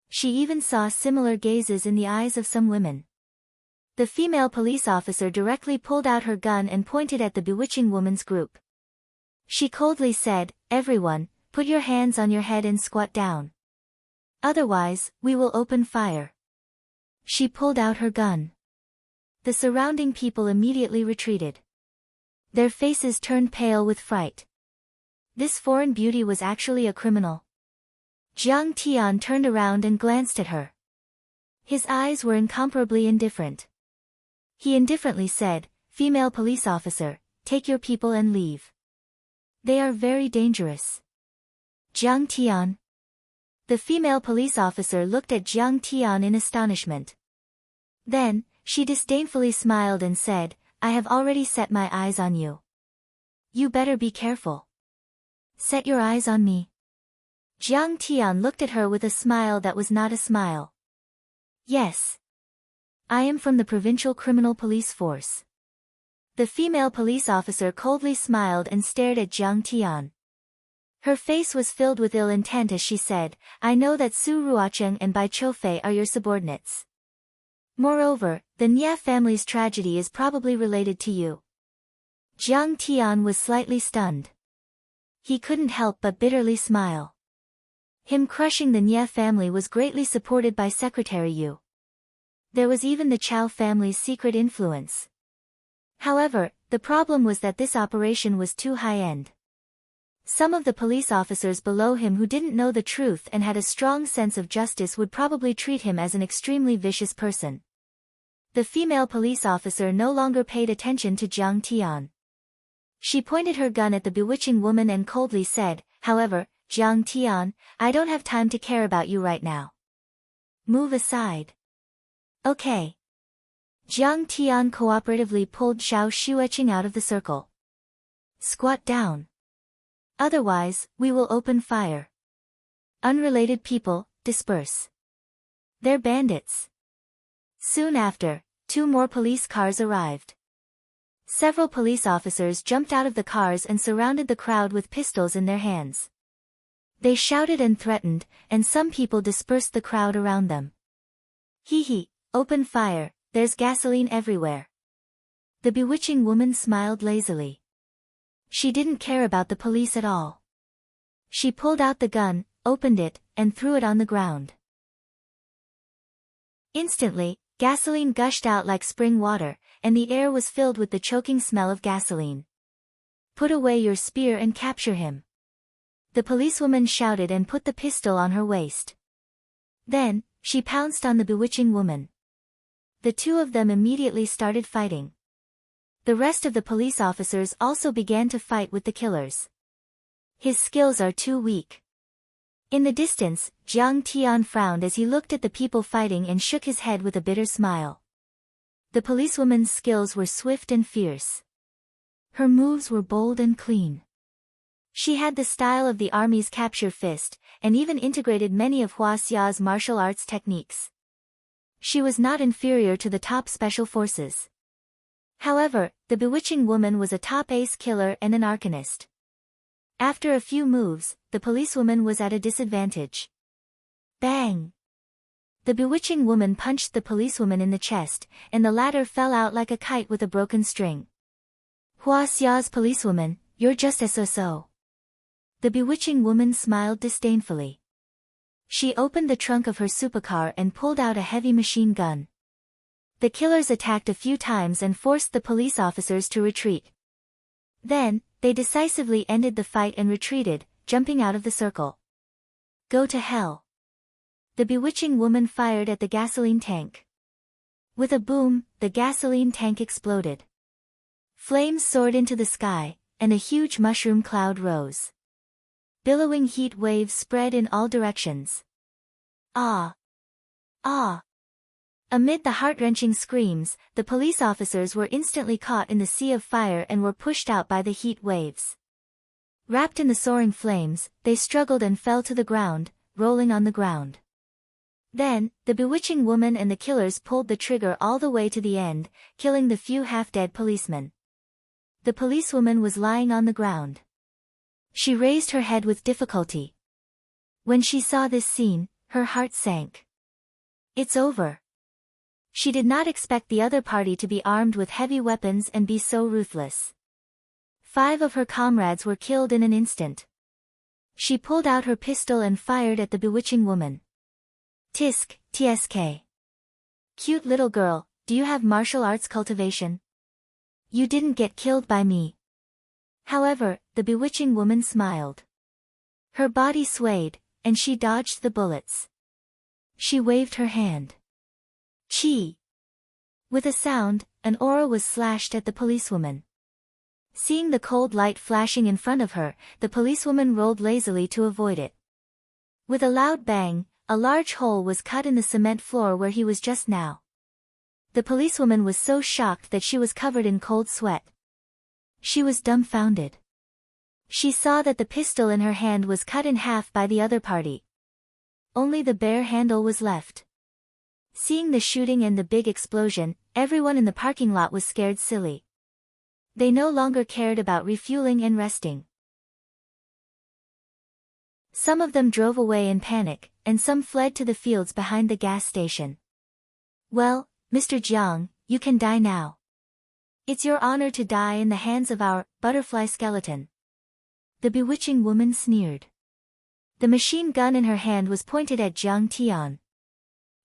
She even saw similar gazes in the eyes of some women. The female police officer directly pulled out her gun and pointed at the bewitching woman's group. She coldly said, "Everyone, put your hands on your head and squat down. Otherwise, we will open fire." She pulled out her gun. The surrounding people immediately retreated. Their faces turned pale with fright. This foreign beauty was actually a criminal. Jiang Tian turned around and glanced at her. His eyes were incomparably indifferent. He indifferently said, "Female police officer, take your people and leave. They are very dangerous." Jiang Tian. The female police officer looked at Jiang Tian in astonishment. Then, she disdainfully smiled and said, "I have already set my eyes on you. You better be careful. Set your eyes on me." Jiang Tian looked at her with a smile that was not a smile. "Yes. I am from the provincial criminal police force." The female police officer coldly smiled and stared at Jiang Tian. Her face was filled with ill intent as she said, "I know that Su Ruocheng and Bai Choufei are your subordinates. Moreover, the Nye family's tragedy is probably related to you." Jiang Tian was slightly stunned. He couldn't help but bitterly smile. Him crushing the Nye family was greatly supported by Secretary Yu. There was even the Chao family's secret influence. However, the problem was that this operation was too high-end. Some of the police officers below him who didn't know the truth and had a strong sense of justice would probably treat him as an extremely vicious person. The female police officer no longer paid attention to Jiang Tian. She pointed her gun at the bewitching woman and coldly said, "However, Jiang Tian, I don't have time to care about you right now. Move aside." "Okay." Jiang Tian cooperatively pulled Xiao Shuecheng out of the circle. "Squat down. Otherwise, we will open fire. Unrelated people, disperse. They're bandits." Soon after, 2 more police cars arrived. Several police officers jumped out of the cars and surrounded the crowd with pistols in their hands. They shouted and threatened, and some people dispersed the crowd around them. "Hee, open fire, there's gasoline everywhere." The bewitching woman smiled lazily. She didn't care about the police at all. She pulled out the gun, opened it, and threw it on the ground. Instantly, gasoline gushed out like spring water, and the air was filled with the choking smell of gasoline. "Put away your spear and capture him." The policewoman shouted and put the pistol on her waist. Then, she pounced on the bewitching woman. The 2 of them immediately started fighting. The rest of the police officers also began to fight with the killers. His skills are too weak. In the distance, Jiang Tian frowned as he looked at the people fighting and shook his head with a bitter smile. The policewoman's skills were swift and fierce. Her moves were bold and clean. She had the style of the army's capture fist, and even integrated many of Hua Xia's martial arts techniques. She was not inferior to the top special forces. However, the bewitching woman was a top ace killer and an arcanist. After a few moves, the policewoman was at a disadvantage. Bang! The bewitching woman punched the policewoman in the chest, and the latter fell out like a kite with a broken string. "Hua Xia's policewoman, you're just so." The bewitching woman smiled disdainfully. She opened the trunk of her supercar and pulled out a heavy machine gun. The killers attacked a few times and forced the police officers to retreat. Then, they decisively ended the fight and retreated, jumping out of the circle. "Go to hell." The bewitching woman fired at the gasoline tank. With a boom, the gasoline tank exploded. Flames soared into the sky, and a huge mushroom cloud rose. Billowing heat waves spread in all directions. "Ah! Ah!" Amid the heart-wrenching screams, the police officers were instantly caught in the sea of fire and were pushed out by the heat waves. Wrapped in the soaring flames, they struggled and fell to the ground, rolling on the ground. Then, the bewitching woman and the killers pulled the trigger all the way to the end, killing the few half-dead policemen. The policewoman was lying on the ground. She raised her head with difficulty. When she saw this scene, her heart sank. It's over. She did not expect the other party to be armed with heavy weapons and be so ruthless. 5 of her comrades were killed in an instant. She pulled out her pistol and fired at the bewitching woman. Tisk, tsk. Cute little girl, do you have martial arts cultivation? You didn't get killed by me. However, the bewitching woman smiled. Her body swayed, and she dodged the bullets. She waved her hand. Chi. With a sound, an aura was slashed at the policewoman. Seeing the cold light flashing in front of her, the policewoman rolled lazily to avoid it. With a loud bang, a large hole was cut in the cement floor where he was just now. The policewoman was so shocked that she was covered in cold sweat. She was dumbfounded. She saw that the pistol in her hand was cut in half by the other party. Only the bare handle was left. Seeing the shooting and the big explosion, everyone in the parking lot was scared silly. They no longer cared about refueling and resting. Some of them drove away in panic, and some fled to the fields behind the gas station. Well, Mr. Jiang, you can die now. It's your honor to die in the hands of our butterfly skeleton. The bewitching woman sneered. The machine gun in her hand was pointed at Jiang Tian.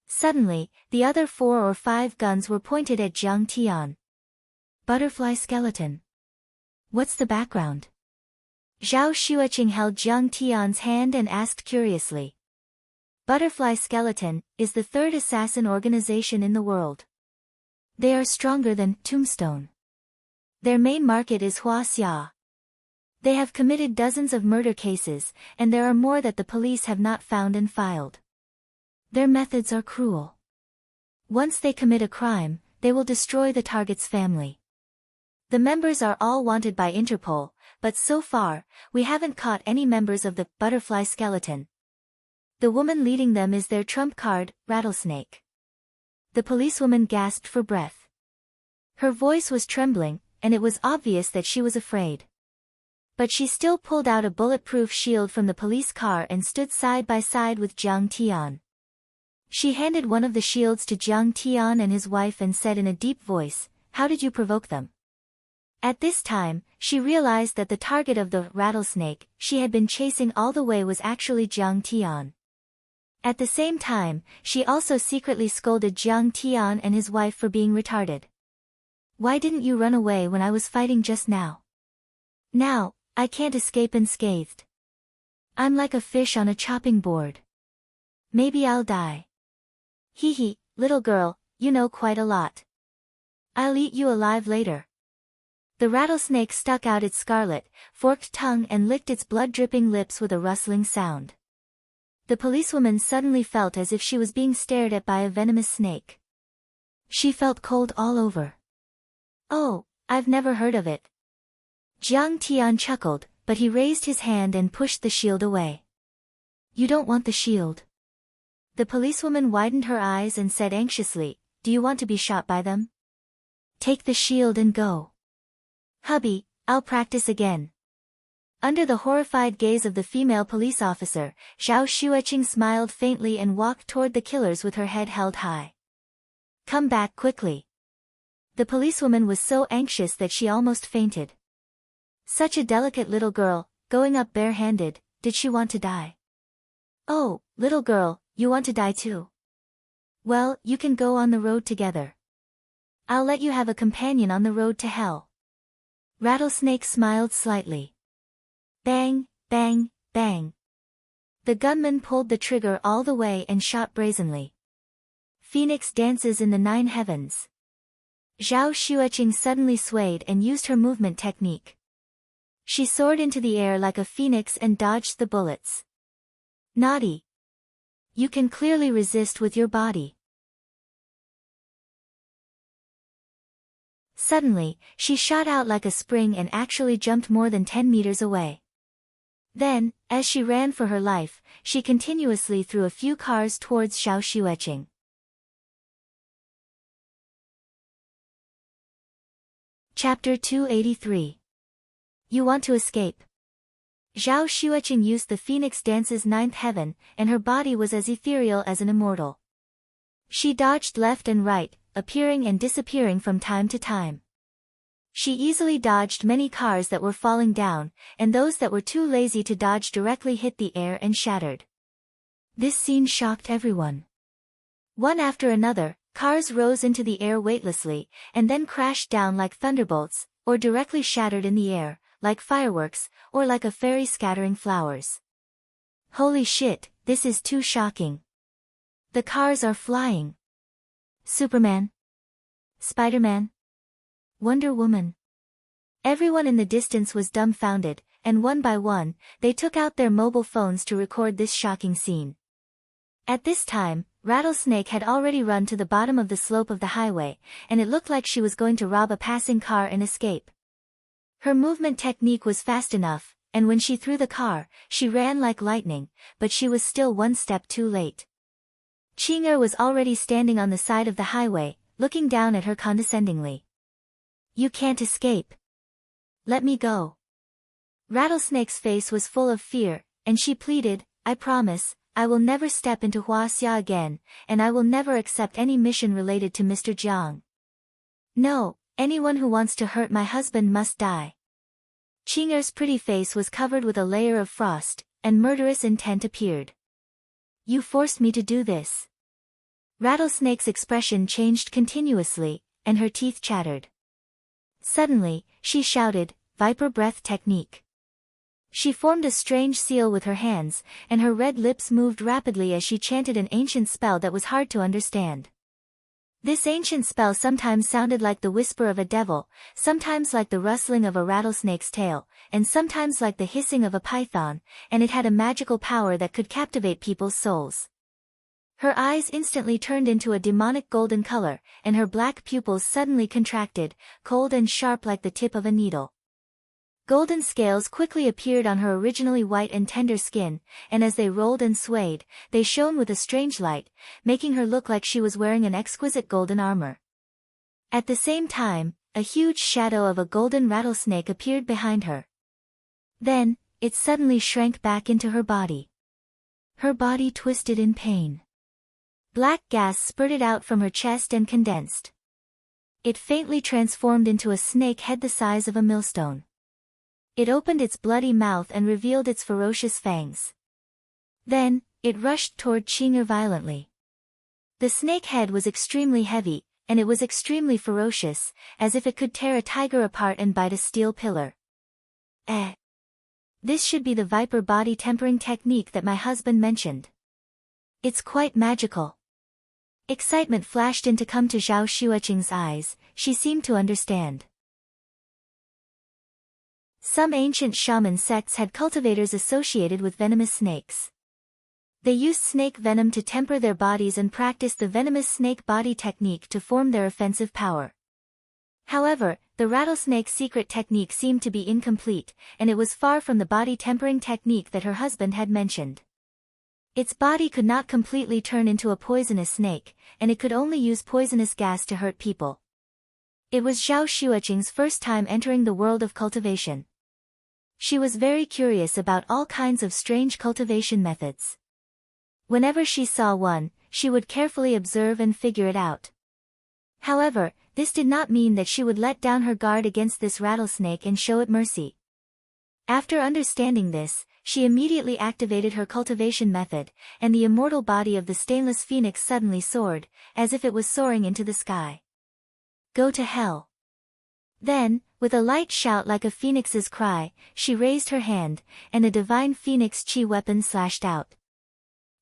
Suddenly, the other 4 or 5 guns were pointed at Jiang Tian. Butterfly skeleton. What's the background? Zhao Xueqing held Jiang Tian's hand and asked curiously. Butterfly Skeleton is the 3rd assassin organization in the world. They are stronger than Tombstone. Their main market is Huaxia. They have committed dozens of murder cases, and there are more that the police have not found and filed. Their methods are cruel. Once they commit a crime, they will destroy the target's family. The members are all wanted by Interpol, but so far, we haven't caught any members of the Butterfly Skeleton. The woman leading them is their trump card, Rattlesnake. The policewoman gasped for breath. Her voice was trembling, and it was obvious that she was afraid. But she still pulled out a bulletproof shield from the police car and stood side by side with Jiang Tian. She handed one of the shields to Jiang Tian and his wife and said in a deep voice, "How did you provoke them?" At this time, she realized that the target of the rattlesnake she had been chasing all the way was actually Jiang Tian. At the same time, she also secretly scolded Jiang Tian and his wife for being retarded. Why didn't you run away when I was fighting just now? Now, I can't escape unscathed. I'm like a fish on a chopping board. Maybe I'll die. Hee hee, little girl, you know quite a lot. I'll eat you alive later. The rattlesnake stuck out its scarlet, forked tongue and licked its blood-dripping lips with a rustling sound. The policewoman suddenly felt as if she was being stared at by a venomous snake. She felt cold all over. Oh, I've never heard of it. Jiang Tian chuckled, but he raised his hand and pushed the shield away. You don't want the shield. The policewoman widened her eyes and said anxiously, do you want to be shot by them? Take the shield and go. Hubby, I'll practice again. Under the horrified gaze of the female police officer, Zhao Xueqing smiled faintly and walked toward the killers with her head held high. Come back quickly. The policewoman was so anxious that she almost fainted. Such a delicate little girl, going up barehanded, did she want to die? Oh, little girl, you want to die too? Well, you can go on the road together. I'll let you have a companion on the road to hell. Rattlesnake smiled slightly. Bang, bang, bang. The gunman pulled the trigger all the way and shot brazenly. Phoenix dances in the 9 heavens. Zhao Xueqing suddenly swayed and used her movement technique. She soared into the air like a phoenix and dodged the bullets. Naughty. You can clearly resist with your body. Suddenly, she shot out like a spring and actually jumped more than 10 meters away. Then, as she ran for her life, she continuously threw a few cars towards Zhao Xueqing. Chapter 283. You want to escape? Zhao Xueqing used the Phoenix Dance's ninth heaven, and her body was as ethereal as an immortal. She dodged left and right, appearing and disappearing from time to time. She easily dodged many cars that were falling down, and those that were too lazy to dodge directly hit the air and shattered. This scene shocked everyone. One after another, cars rose into the air weightlessly, and then crashed down like thunderbolts, or directly shattered in the air, like fireworks, or like a fairy scattering flowers. Holy shit, this is too shocking. The cars are flying. Superman? Spider-Man? Wonder Woman? Everyone in the distance was dumbfounded, and one by one, they took out their mobile phones to record this shocking scene. At this time, Rattlesnake had already run to the bottom of the slope of the highway, and it looked like she was going to rob a passing car and escape. Her movement technique was fast enough, and when she threw the car, she ran like lightning, but she was still one step too late. Qing'er was already standing on the side of the highway, looking down at her condescendingly. You can't escape. Let me go. Rattlesnake's face was full of fear, and she pleaded, I promise, I will never step into Huaxia again, and I will never accept any mission related to Mr. Jiang. No, anyone who wants to hurt my husband must die. Qing'er's pretty face was covered with a layer of frost, and murderous intent appeared. You forced me to do this. Rattlesnake's expression changed continuously, and her teeth chattered. Suddenly, she shouted, Viper Breath Technique. She formed a strange seal with her hands, and her red lips moved rapidly as she chanted an ancient spell that was hard to understand. This ancient spell sometimes sounded like the whisper of a devil, sometimes like the rustling of a rattlesnake's tail, and sometimes like the hissing of a python, and it had a magical power that could captivate people's souls. Her eyes instantly turned into a demonic golden color, and her black pupils suddenly contracted, cold and sharp like the tip of a needle. Golden scales quickly appeared on her originally white and tender skin, and as they rolled and swayed, they shone with a strange light, making her look like she was wearing an exquisite golden armor. At the same time, a huge shadow of a golden rattlesnake appeared behind her. Then, it suddenly shrank back into her body. Her body twisted in pain. Black gas spurted out from her chest and condensed. It faintly transformed into a snake head the size of a millstone. It opened its bloody mouth and revealed its ferocious fangs. Then, it rushed toward Qing'er violently. The snake head was extremely heavy, and it was extremely ferocious, as if it could tear a tiger apart and bite a steel pillar. This should be the viper body tempering technique that my husband mentioned. It's quite magical. Excitement flashed into come to Zhao Xueqing's eyes, she seemed to understand. Some ancient shaman sects had cultivators associated with venomous snakes. They used snake venom to temper their bodies and practiced the venomous snake body technique to form their offensive power. However, the rattlesnake's secret technique seemed to be incomplete, and it was far from the body tempering technique that her husband had mentioned. Its body could not completely turn into a poisonous snake, and it could only use poisonous gas to hurt people. It was Zhao Xueqing's first time entering the world of cultivation. She was very curious about all kinds of strange cultivation methods. Whenever she saw one, she would carefully observe and figure it out. However, this did not mean that she would let down her guard against this rattlesnake and show it mercy. After understanding this, she immediately activated her cultivation method, and the immortal body of the stainless phoenix suddenly soared, as if it was soaring into the sky. Go to hell. Then, with a light shout like a phoenix's cry, she raised her hand, and a divine phoenix chi weapon slashed out.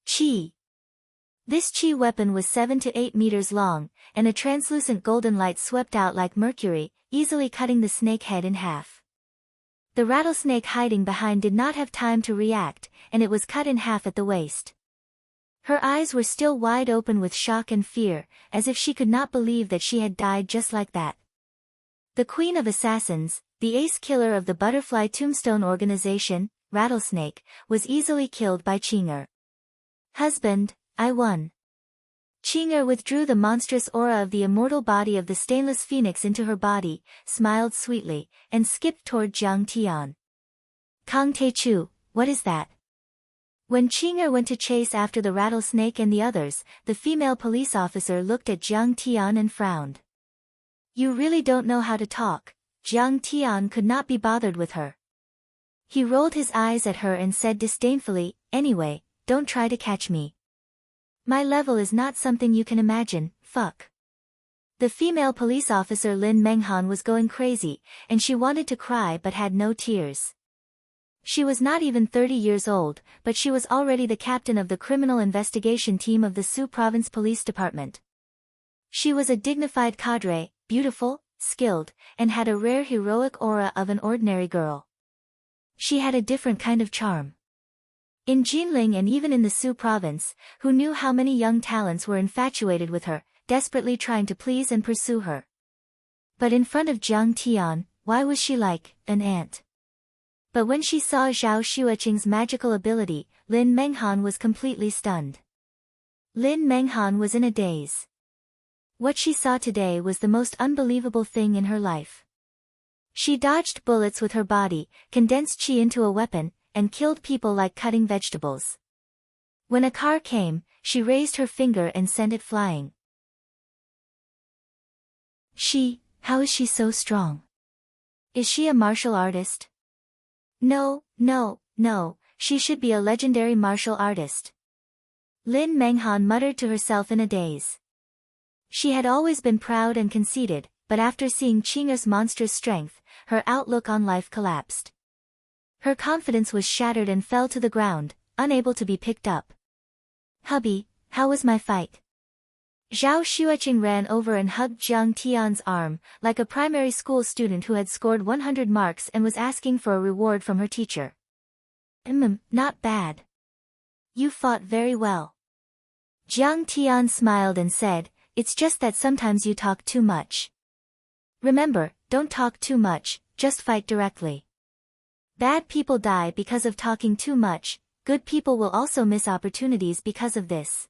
Chi. This chi weapon was 7 to 8 meters long, and a translucent golden light swept out like mercury, easily cutting the snake head in half. The rattlesnake hiding behind did not have time to react, and it was cut in half at the waist. Her eyes were still wide open with shock and fear, as if she could not believe that she had died just like that. The Queen of Assassins, the ace killer of the Butterfly Tombstone organization, rattlesnake, was easily killed by Qing'er. Husband, I won. Qing'er withdrew the monstrous aura of the immortal body of the stainless phoenix into her body, smiled sweetly, and skipped toward Jiang Tian. Kang Te-chu, what is that? When Qing'er went to chase after the rattlesnake and the others, the female police officer looked at Jiang Tian and frowned. You really don't know how to talk. Jiang Tian could not be bothered with her. He rolled his eyes at her and said disdainfully, anyway, don't try to catch me. My level is not something you can imagine, fuck. The female police officer Lin Menghan was going crazy, and she wanted to cry but had no tears. She was not even 30 years old, but she was already the captain of the criminal investigation team of the Sioux Province Police Department. She was a dignified cadre, beautiful, skilled, and had a rare heroic aura of an ordinary girl. She had a different kind of charm. In Jinling and even in the Sioux Province, who knew how many young talents were infatuated with her, desperately trying to please and pursue her. But in front of Jiang Tian, why was she like an ant? But when she saw Zhao Xueqing's magical ability, Lin Menghan was completely stunned. Lin Menghan was in a daze. What she saw today was the most unbelievable thing in her life. She dodged bullets with her body, condensed chi into a weapon, and killed people like cutting vegetables. When a car came, she raised her finger and sent it flying. How is she so strong? Is she a martial artist? No, she should be a legendary martial artist. Lin Menghan muttered to herself in a daze. She had always been proud and conceited, but after seeing Qing'er's monstrous strength, her outlook on life collapsed. Her confidence was shattered and fell to the ground, unable to be picked up. Hubby, how was my fight? Zhao Xueqing ran over and hugged Jiang Tian's arm, like a primary school student who had scored 100 marks and was asking for a reward from her teacher. Not bad. You fought very well. Jiang Tian smiled and said, it's just that sometimes you talk too much. Remember, don't talk too much, just fight directly. Bad people die because of talking too much, good people will also miss opportunities because of this.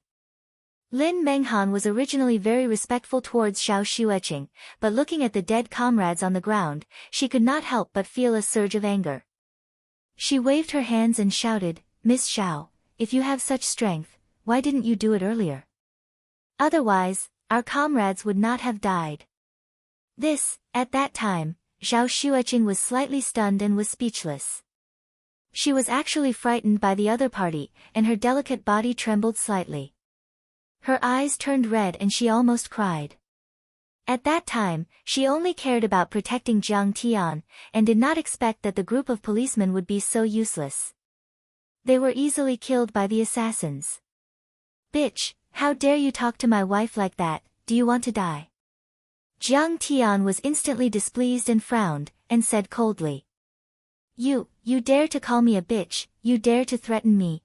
Lin Menghan was originally very respectful towards Zhao Xueqing, but looking at the dead comrades on the ground, she could not help but feel a surge of anger. She waved her hands and shouted, Miss Zhao, if you have such strength, why didn't you do it earlier? Otherwise, our comrades would not have died. At that time, Zhao Xueqing was slightly stunned and was speechless. She was actually frightened by the other party, and her delicate body trembled slightly. Her eyes turned red and she almost cried. At that time, she only cared about protecting Jiang Tian, and did not expect that the group of policemen would be so useless. They were easily killed by the assassins. Bitch, how dare you talk to my wife like that, do you want to die? Jiang Tian was instantly displeased and frowned, and said coldly. You dare to call me a bitch, you dare to threaten me.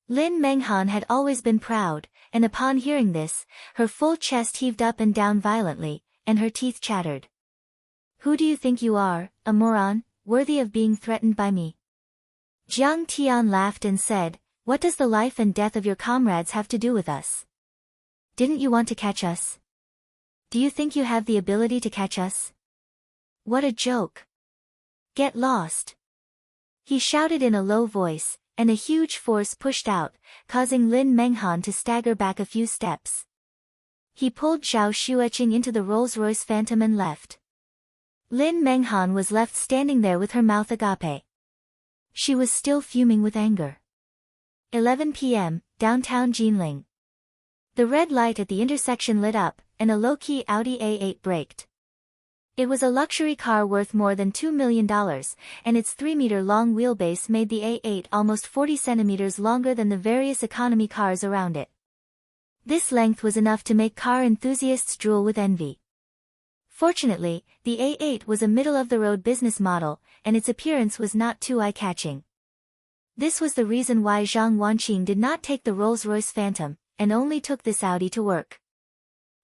Lin Menghan had always been proud, and upon hearing this, her full chest heaved up and down violently, and her teeth chattered. Who do you think you are, a moron, worthy of being threatened by me? Jiang Tian laughed and said, what does the life and death of your comrades have to do with us? Didn't you want to catch us? Do you think you have the ability to catch us? What a joke. Get lost. He shouted in a low voice, and a huge force pushed out, causing Lin Menghan to stagger back a few steps. He pulled Zhao Xueqing into the Rolls-Royce Phantom and left. Lin Menghan was left standing there with her mouth agape. She was still fuming with anger. 11 p.m., downtown Jinling. The red light at the intersection lit up, and a low-key Audi A8 braked. It was a luxury car worth more than $2 million, and its 3-meter-long wheelbase made the A8 almost 40 centimeters longer than the various economy cars around it. This length was enough to make car enthusiasts drool with envy. Fortunately, the A8 was a middle-of-the-road business model, and its appearance was not too eye-catching. This was the reason why Zhang Wanqing did not take the Rolls-Royce Phantom, and only took this Audi to work.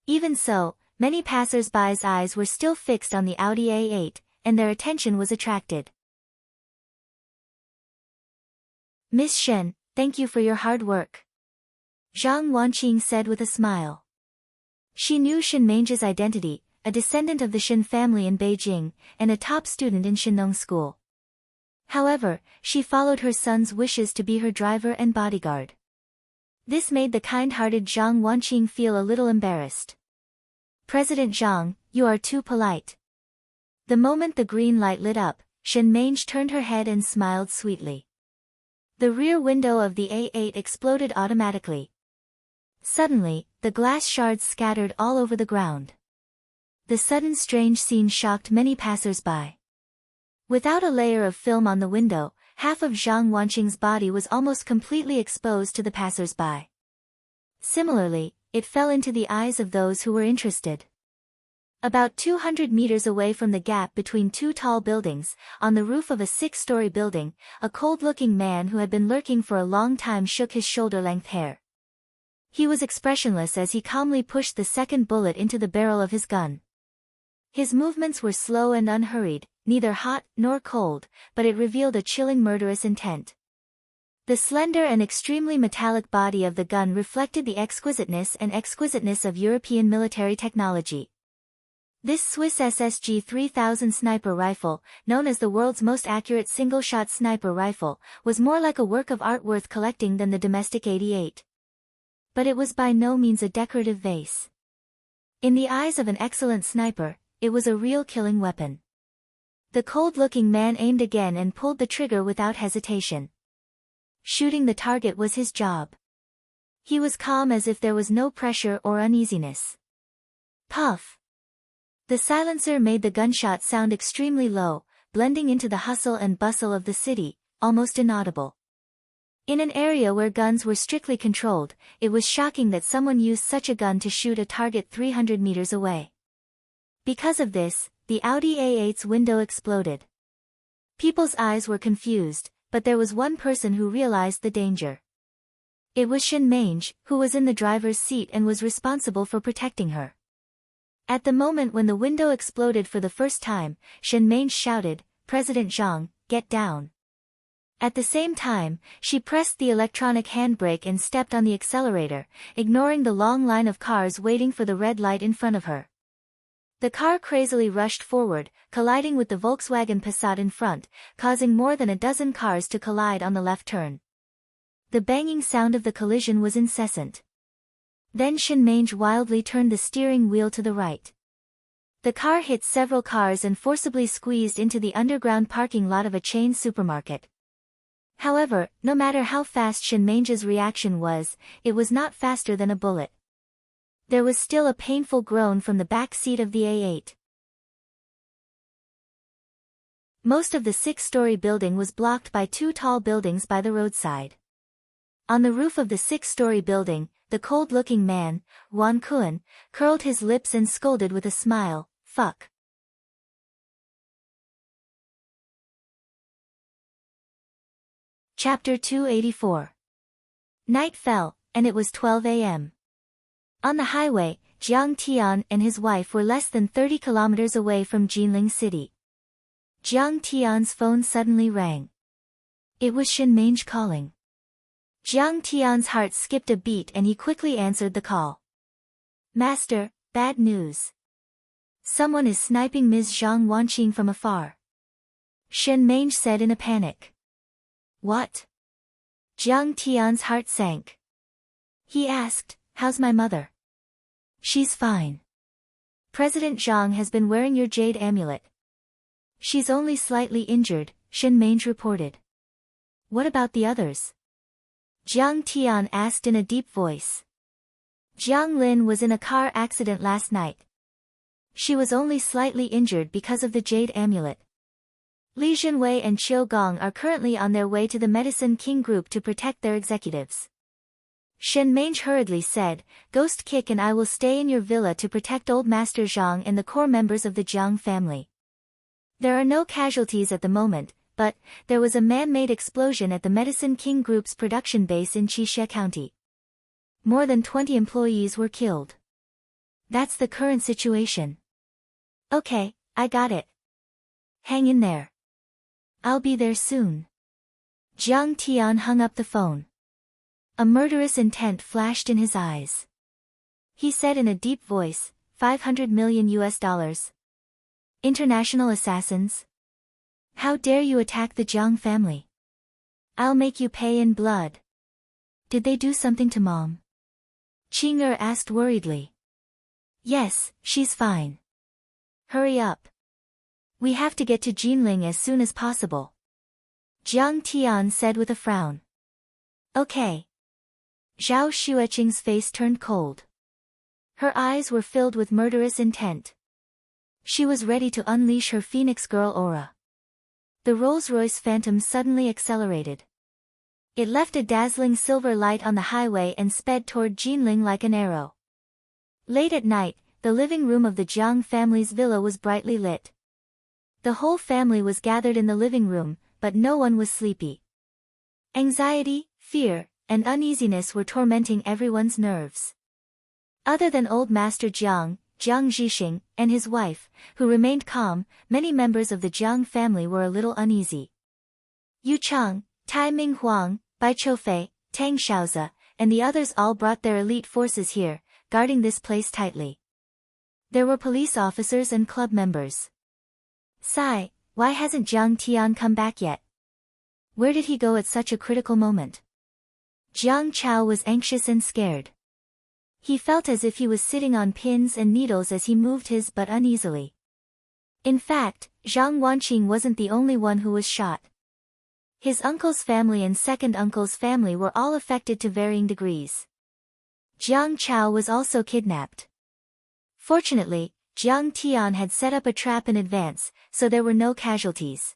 Even so, many passers-by's eyes were still fixed on the Audi A8, and their attention was attracted. Miss Shen, thank you for your hard work. Zhang Wanqing said with a smile. She knew Shen Meng's identity, a descendant of the Shen family in Beijing, and a top student in Shenong School. However, she followed her son's wishes to be her driver and bodyguard. This made the kind-hearted Zhang Wanqing feel a little embarrassed. President Zhang, you are too polite. The moment the green light lit up, Shen Meng turned her head and smiled sweetly. The rear window of the A8 exploded automatically. Suddenly, the glass shards scattered all over the ground. The sudden strange scene shocked many passers-by. Without a layer of film on the window, half of Zhang Wanqing's body was almost completely exposed to the passers-by. Similarly, it fell into the eyes of those who were interested. About 200 meters away from the gap between two tall buildings, on the roof of a 6-story building, a cold-looking man who had been lurking for a long time shook his shoulder-length hair. He was expressionless as he calmly pushed the second bullet into the barrel of his gun. His movements were slow and unhurried, neither hot nor cold, but it revealed a chilling murderous intent. The slender and extremely metallic body of the gun reflected the exquisiteness of European military technology. This Swiss SSG 3000 sniper rifle, known as the world's most accurate single-shot sniper rifle, was more like a work of art worth collecting than the domestic 88. But it was by no means a decorative vase. In the eyes of an excellent sniper, it was a real killing weapon. The cold-looking man aimed again and pulled the trigger without hesitation. Shooting the target was his job. He was calm as if there was no pressure or uneasiness. Puff! The silencer made the gunshot sound extremely low, blending into the hustle and bustle of the city, almost inaudible. In an area where guns were strictly controlled, it was shocking that someone used such a gun to shoot a target 300 meters away. Because of this, the Audi A8's window exploded. People's eyes were confused, but there was one person who realized the danger. It was Shen Meng, who was in the driver's seat and was responsible for protecting her. At the moment when the window exploded for the first time, Shen Meng shouted, "President Zhang, get down." At the same time, she pressed the electronic handbrake and stepped on the accelerator, ignoring the long line of cars waiting for the red light in front of her. The car crazily rushed forward, colliding with the Volkswagen Passat in front, causing more than a dozen cars to collide on the left turn. The banging sound of the collision was incessant. Then Shen Meng wildly turned the steering wheel to the right. The car hit several cars and forcibly squeezed into the underground parking lot of a chain supermarket. However, no matter how fast Shen Meng's reaction was, it was not faster than a bullet. There was still a painful groan from the back seat of the A8. Most of the 6-story building was blocked by two tall buildings by the roadside. On the roof of the 6-story building, the cold-looking man, Wan Kun, curled his lips and scolded with a smile, "Fuck." Chapter 284. Night fell, and it was 12 a.m. On the highway, Jiang Tian and his wife were less than 30 kilometers away from Jinling City. Jiang Tian's phone suddenly rang. It was Shen Meng calling. Jiang Tian's heart skipped a beat and he quickly answered the call. "Master, bad news. Someone is sniping Ms. Zhang Wanqing from afar," Shen Meng said in a panic. "What?" Jiang Tian's heart sank. He asked, "How's my mother?" "She's fine. President Zhang has been wearing your jade amulet." "She's only slightly injured," Shen Meng reported. "What about the others?" Jiang Tian asked in a deep voice. "Jiang Lin was in a car accident last night. She was only slightly injured because of the jade amulet. Li Jinwei and Qiu Gong are currently on their way to the Medicine King Group to protect their executives." Shen Meng hurriedly said, "Ghost Kick and I will stay in your villa to protect old Master Zhang and the core members of the Jiang family. There are no casualties at the moment, but there was a man-made explosion at the Medicine King Group's production base in Qixie County. More than 20 employees were killed. That's the current situation." "Okay, I got it. Hang in there. I'll be there soon." Jiang Tian hung up the phone. A murderous intent flashed in his eyes. He said in a deep voice, $500 million. International assassins? How dare you attack the Jiang family? I'll make you pay in blood. Did they do something to Mom? Qing'er asked worriedly. Yes, she's fine. Hurry up. We have to get to Jinling as soon as possible. Jiang Tian said with a frown. Okay. Zhao Xueqing's face turned cold. Her eyes were filled with murderous intent. She was ready to unleash her Phoenix Girl aura. The Rolls-Royce Phantom suddenly accelerated. It left a dazzling silver light on the highway and sped toward Jinling like an arrow. Late at night, the living room of the Jiang family's villa was brightly lit. The whole family was gathered in the living room, but no one was sleepy. Anxiety, fear, and uneasiness were tormenting everyone's nerves. Other than old Master Jiang, Jiang Zhixing, and his wife, who remained calm, many members of the Jiang family were a little uneasy. Yu Chang, Tai Ming Huang, Bai Choufei, Tang Xiaozi, and the others all brought their elite forces here, guarding this place tightly. There were police officers and club members. Sigh, why hasn't Jiang Tian come back yet? Where did he go at such a critical moment? Jiang Chao was anxious and scared. He felt as if he was sitting on pins and needles as he moved his butt uneasily. In fact, Zhang Wanqing wasn't the only one who was shot. His uncle's family and second uncle's family were all affected to varying degrees. Jiang Chao was also kidnapped. Fortunately, Jiang Tian had set up a trap in advance, so there were no casualties.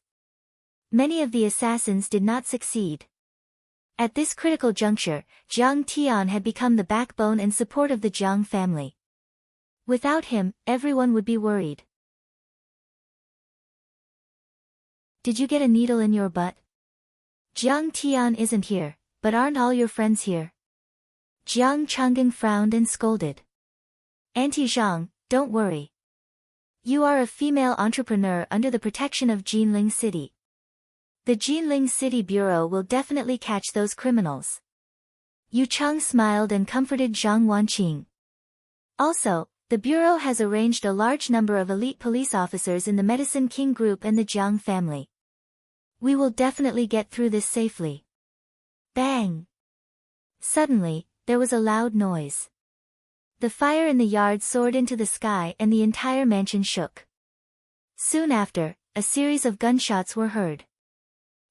Many of the assassins did not succeed. At this critical juncture, Jiang Tian had become the backbone and support of the Jiang family. Without him, everyone would be worried. Did you get a needle in your butt? Jiang Tian isn't here, but aren't all your friends here? Jiang Chang'an frowned and scolded. Auntie Zhang, don't worry. You are a female entrepreneur under the protection of Jinling City. The Jinling City Bureau will definitely catch those criminals. Yu Chang smiled and comforted Zhang Wanqing. Also, the Bureau has arranged a large number of elite police officers in the Medicine King Group and the Jiang family. We will definitely get through this safely. Bang! Suddenly, there was a loud noise. The fire in the yard soared into the sky and the entire mansion shook. Soon after, a series of gunshots were heard.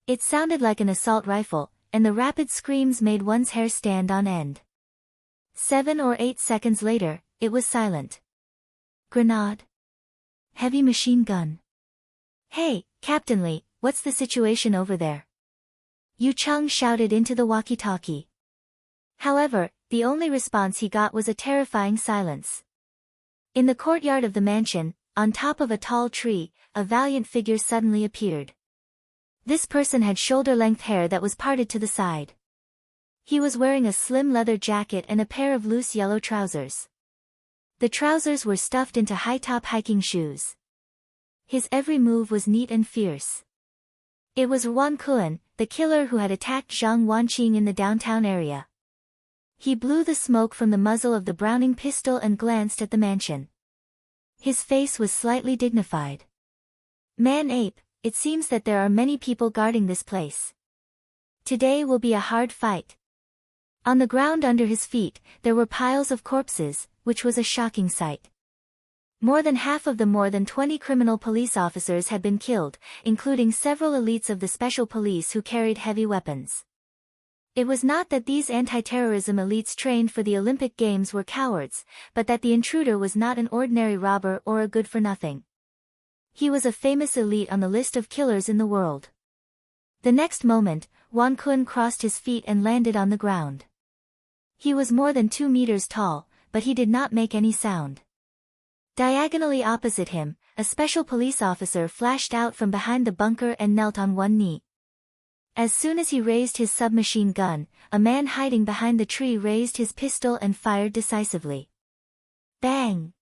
It sounded like an assault rifle, and the rapid screams made one's hair stand on end. 7 or 8 seconds later, it was silent. Grenade. Heavy machine gun. Hey, Captain Li, what's the situation over there? Yu Chang shouted into the walkie-talkie. However, the only response he got was a terrifying silence. In the courtyard of the mansion, on top of a tall tree, a valiant figure suddenly appeared. This person had shoulder-length hair that was parted to the side. He was wearing a slim leather jacket and a pair of loose yellow trousers. The trousers were stuffed into high-top hiking shoes. His every move was neat and fierce. It was Wan Kuan, the killer who had attacked Zhang Wanqing in the downtown area. He blew the smoke from the muzzle of the Browning pistol and glanced at the mansion. His face was slightly dignified. Man-ape, it seems that there are many people guarding this place. Today will be a hard fight. On the ground under his feet, there were piles of corpses, which was a shocking sight. More than half of the more than 20 criminal police officers had been killed, including several elites of the special police who carried heavy weapons. It was not that these anti-terrorism elites trained for the Olympic Games were cowards, but that the intruder was not an ordinary robber or a good-for-nothing. He was a famous elite on the list of killers in the world. The next moment, Wan Kun crossed his feet and landed on the ground. He was more than 2 meters tall, but he did not make any sound. Diagonally opposite him, a special police officer flashed out from behind the bunker and knelt on one knee. As soon as he raised his submachine gun, a man hiding behind the tree raised his pistol and fired decisively. Bang!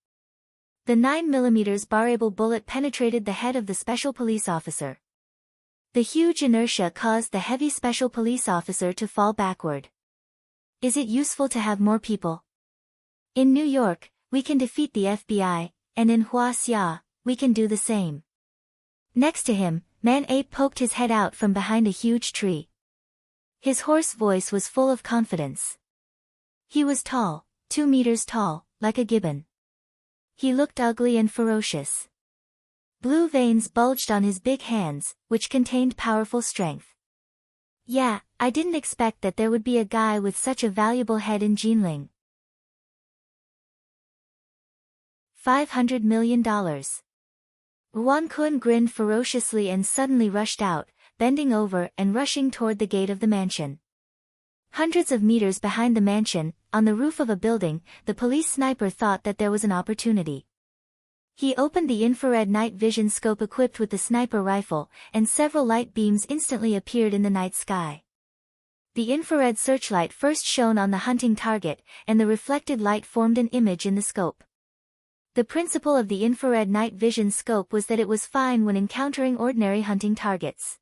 The 9mm barrable bullet penetrated the head of the special police officer. The huge inertia caused the heavy special police officer to fall backward. Is it useful to have more people? In New York, we can defeat the FBI, and in Huaxia, we can do the same. Next to him, Man-Ape poked his head out from behind a huge tree. His hoarse voice was full of confidence. He was tall, 2 meters tall, like a gibbon. He looked ugly and ferocious. Blue veins bulged on his big hands, which contained powerful strength. Yeah, I didn't expect that there would be a guy with such a valuable head in Jinling. $500 million. Ruan Kun grinned ferociously and suddenly rushed out, bending over and rushing toward the gate of the mansion. Hundreds of meters behind the mansion, on the roof of a building, the police sniper thought that there was an opportunity. He opened the infrared night vision scope equipped with the sniper rifle, and several light beams instantly appeared in the night sky. The infrared searchlight first shone on the hunting target, and the reflected light formed an image in the scope. The principle of the infrared night vision scope was that it was fine when encountering ordinary hunting targets.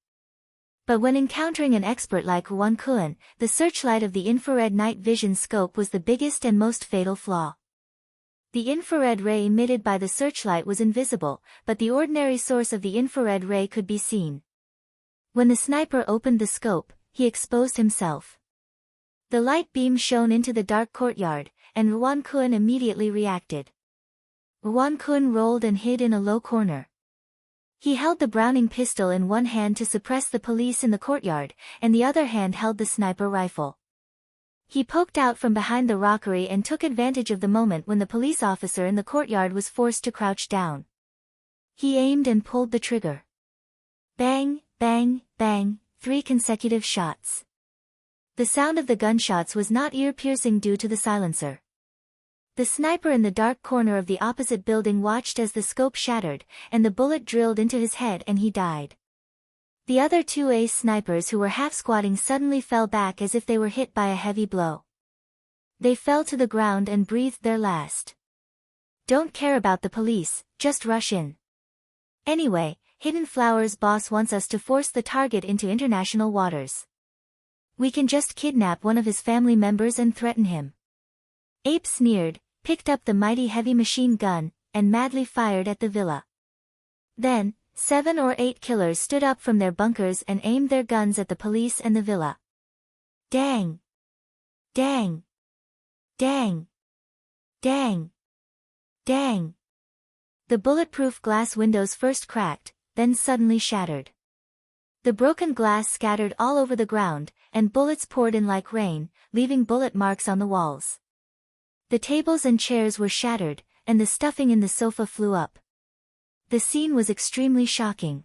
But when encountering an expert like Ruan Kun, the searchlight of the infrared night vision scope was the biggest and most fatal flaw. The infrared ray emitted by the searchlight was invisible, but the ordinary source of the infrared ray could be seen. When the sniper opened the scope, he exposed himself. The light beam shone into the dark courtyard, and Ruan Kun immediately reacted. Ruan Kun rolled and hid in a low corner. He held the Browning pistol in one hand to suppress the police in the courtyard, and the other hand held the sniper rifle. He poked out from behind the rockery and took advantage of the moment when the police officer in the courtyard was forced to crouch down. He aimed and pulled the trigger. Bang, bang, bang, 3 consecutive shots. The sound of the gunshots was not ear-piercing due to the silencer. The sniper in the dark corner of the opposite building watched as the scope shattered, and the bullet drilled into his head and he died. The other 2 ace snipers who were half-squatting suddenly fell back as if they were hit by a heavy blow. They fell to the ground and breathed their last. Don't care about the police, just rush in. Anyway, Hidden Flower's boss wants us to force the target into international waters. We can just kidnap one of his family members and threaten him. Ape sneered, picked up the mighty heavy machine gun, and madly fired at the villa. Then, 7 or 8 killers stood up from their bunkers and aimed their guns at the police and the villa. Dang! Dang! Dang! Dang! Dang! The bulletproof glass windows first cracked, then suddenly shattered. The broken glass scattered all over the ground, and bullets poured in like rain, leaving bullet marks on the walls. The tables and chairs were shattered, and the stuffing in the sofa flew up. The scene was extremely shocking.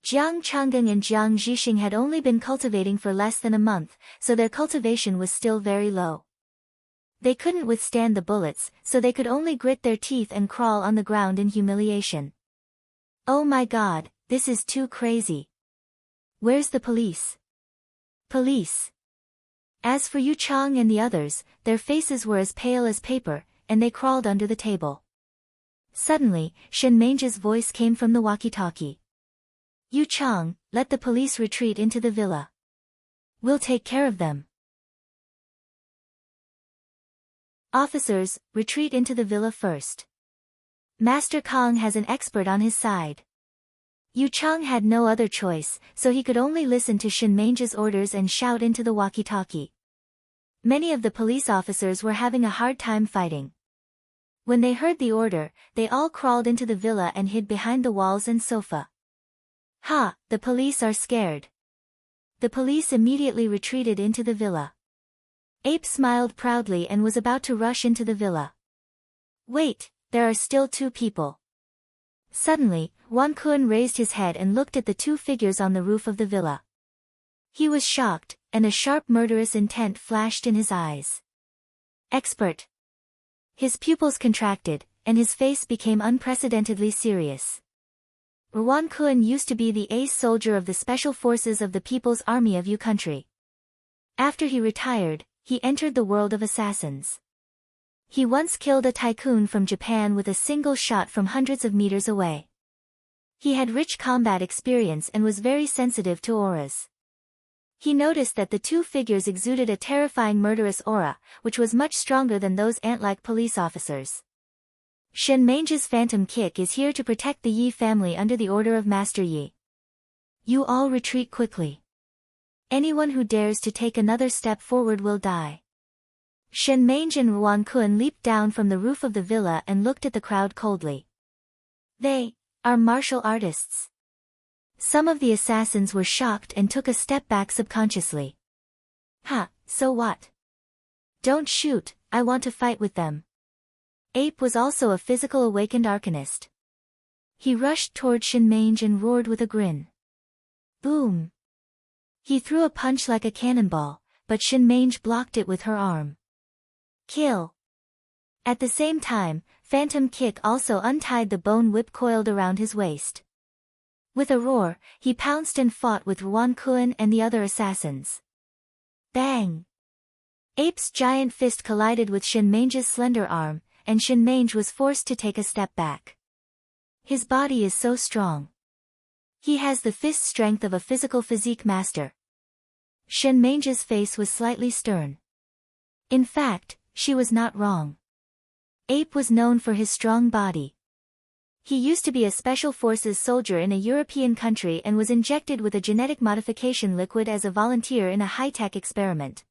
Jiang Changgang and Jiang Zhixing had only been cultivating for less than a month, so their cultivation was still very low. They couldn't withstand the bullets, so they could only grit their teeth and crawl on the ground in humiliation. Oh my God, this is too crazy. Where's the police? Police. As for Yu Chang and the others, their faces were as pale as paper, and they crawled under the table. Suddenly, Shen Mange's voice came from the walkie-talkie. Yu Chang, let the police retreat into the villa. We'll take care of them. Officers, retreat into the villa first. Master Kong has an expert on his side. Yu Chang had no other choice, so he could only listen to Shen Mange's orders and shout into the walkie-talkie. Many of the police officers were having a hard time fighting. When they heard the order, they all crawled into the villa and hid behind the walls and sofa. Ha, the police are scared. The police immediately retreated into the villa. Ape smiled proudly and was about to rush into the villa. Wait, there are still 2 people. Suddenly, Ruan Kun raised his head and looked at the 2 figures on the roof of the villa. He was shocked, and a sharp murderous intent flashed in his eyes. Expert. His pupils contracted, and his face became unprecedentedly serious. Ruan Kun used to be the ace soldier of the Special Forces of the People's Army of Yu Country. After he retired, he entered the world of assassins. He once killed a tycoon from Japan with a single shot from hundreds of meters away. He had rich combat experience and was very sensitive to auras. He noticed that the two figures exuded a terrifying murderous aura, which was much stronger than those ant-like police officers. Shen Mange's phantom kick is here to protect the Yi family under the order of Master Yi. You all retreat quickly. Anyone who dares to take another step forward will die. Shen Mange and Ruan Kun leaped down from the roof of the villa and looked at the crowd coldly. They are martial artists. Some of the assassins were shocked and took a step back subconsciously. Ha, so what? Don't shoot, I want to fight with them. Ape was also a physical awakened arcanist. He rushed toward Shen Mange and roared with a grin. Boom! He threw a punch like a cannonball, but Shen Mange blocked it with her arm. Kill! At the same time, Phantom Kick also untied the bone whip coiled around his waist. With a roar, he pounced and fought with Ruan Kun and the other assassins. Bang! Ape's giant fist collided with Shen Mange's slender arm, and Shen Mange was forced to take a step back. His body is so strong. He has the fist strength of a physical physique master. Shen Mange's face was slightly stern. In fact, she was not wrong. Ape was known for his strong body. He used to be a special forces soldier in a European country and was injected with a genetic modification liquid as a volunteer in a high-tech experiment.